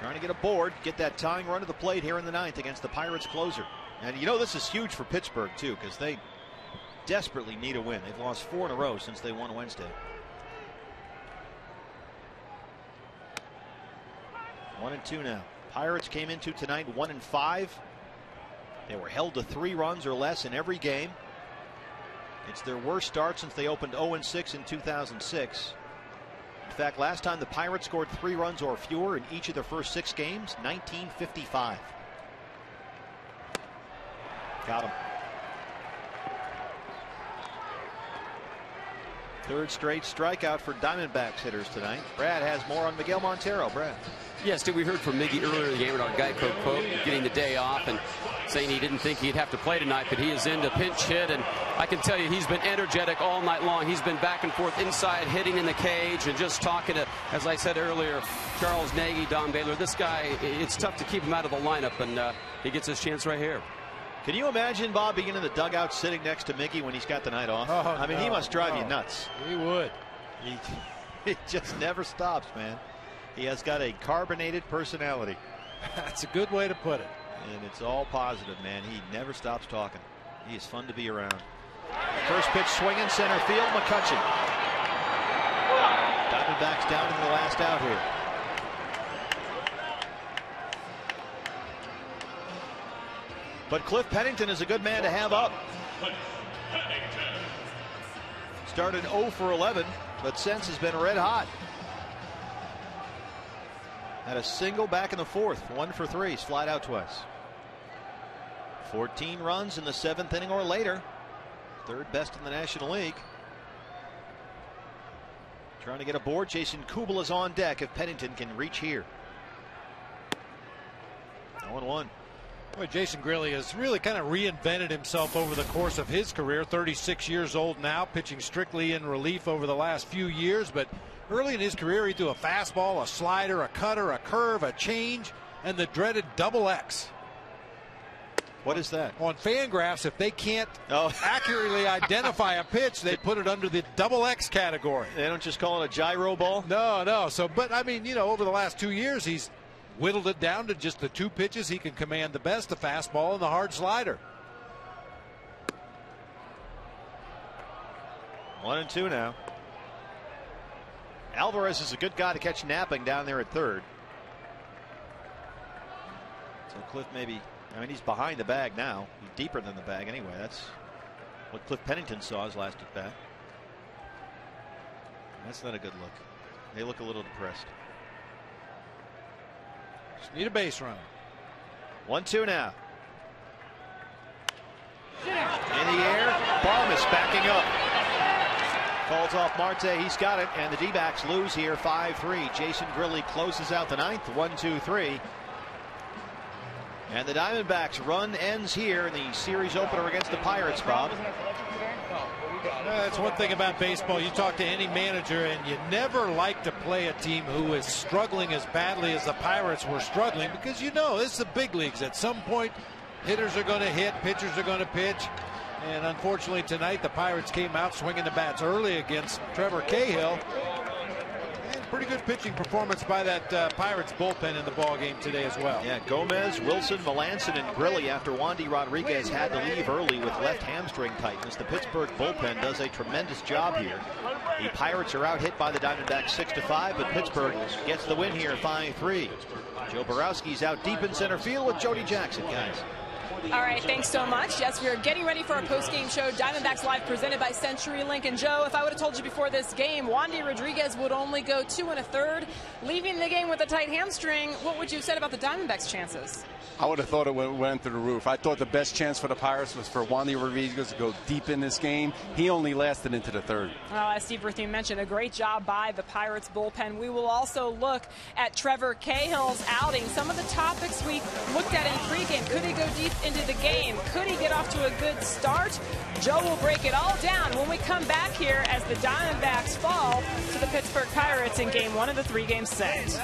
[SPEAKER 4] Trying to get a board, get that tying run to the plate here in the 9th against the Pirates closer. And you know this is huge for Pittsburgh too, because they desperately need a win. They've lost 4 in a row since they won Wednesday. 1-2 now. Pirates came into tonight 1-5. They were held to 3 runs or less in every game. It's their worst start since they opened 0-6 in 2006. In fact, last time the Pirates scored 3 runs or fewer in each of their first 6 games, 1955. Got him. 3rd straight strikeout for Diamondbacks hitters tonight. Brad has more on Miguel Montero. Brad.
[SPEAKER 6] Yes, we heard from Miggy earlier in the game at our Geico quote, getting the day off and saying he didn't think he'd have to play tonight, but he is in to pinch hit, and I can tell you he's been energetic all night long. He's been back and forth inside, hitting in the cage, and just talking to, as I said earlier, Charles Nagy, Don Baylor. This guy, it's tough to keep him out of the lineup, and he gets his chance right here.
[SPEAKER 4] Can you imagine Bob being in the dugout sitting next to Miggy when he's got the night off? I mean, he must drive you nuts.
[SPEAKER 5] He would.
[SPEAKER 4] He just never stops, man. He has got a carbonated personality.
[SPEAKER 5] That's a good way to put it.
[SPEAKER 4] And it's all positive, man. He never stops talking. He is fun to be around. First pitch swinging center field. McCutcheon. Diamondbacks down to the last out here. But Cliff Pennington is a good man to have up. Started 0 for 11, but since has been red hot. Had a single back in the fourth, 1 for 3, flat out twice. 14 runs in the 7th inning or later. Third best in the National League. Trying to get aboard. Jason Kubel is on deck if Pennington can reach here. 0-1.
[SPEAKER 5] Boy, Jason Grilli has really kind of reinvented himself over the course of his career. 36 years old now, pitching strictly in relief over the last few years. But early in his career, he threw a fastball, a slider, a cutter, a curve, a change, and the dreaded double X.
[SPEAKER 4] What is that?
[SPEAKER 5] On Fangraphs, if they can't accurately identify a pitch, they put it under the double X category.
[SPEAKER 4] They don't just call it a gyro ball?
[SPEAKER 5] No. So, but I mean, you know, over the last 2 years, he's whittled it down to just the 2 pitches he can command the best, the fastball and the hard slider.
[SPEAKER 4] 1-2 now. Alvarez is a good guy to catch napping down there at third. So Cliff maybe, I mean, he's behind the bag now. He's deeper than the bag anyway. That's what Cliff Pennington saw his last at bat. That's not a good look. They look a little depressed.
[SPEAKER 5] Just need a base runner.
[SPEAKER 4] 1-2 now. In the air, Barmas backing up. Falls off Marte, he's got it, and the D-backs lose here 5-3. Jason Grilli closes out the 9th, 1-2-3. And the Diamondbacks run ends here in the series opener against the Pirates, Bob.
[SPEAKER 5] That's one thing about baseball. You talk to any manager, and you never like to play a team who is struggling as badly as the Pirates were struggling, because you know it's the big leagues. At some point, hitters are going to hit, pitchers are going to pitch. And unfortunately tonight, the Pirates came out swinging the bats early against Trevor Cahill. And pretty good pitching performance by that Pirates bullpen in the ball game today as well.
[SPEAKER 4] Yeah, Gomez, Wilson, Melanson, and Grilli after Wandy Rodriguez had to leave early with left hamstring tightness. The Pittsburgh bullpen does a tremendous job here. The Pirates are out hit by the Diamondbacks 6-5, but Pittsburgh gets the win here 5-3. Joe Borowski's out deep in center field with Jody Jackson, guys.
[SPEAKER 12] All right, thanks so much. Yes, we are getting ready for our post-game show, Diamondbacks Live, presented by CenturyLink. And Joe, if I would have told you before this game, Wandy Rodriguez would only go 2 1/3, leaving the game with a tight hamstring, what would you have said about the Diamondbacks' chances?
[SPEAKER 11] I would have thought it went through the roof. I thought the best chance for the Pirates was for Wandy Rodriguez to go deep in this game. He only lasted into the 3rd.
[SPEAKER 12] Well, as Steve Ruthie mentioned, a great job by the Pirates bullpen. We will also look at Trevor Cahill's outing. Some of the topics we looked at in pregame. Could he go deep into the game? Could he get off to a good start? Joe will break it all down when we come back here as the Diamondbacks fall to the Pittsburgh Pirates in Game 1 of the 3-game set.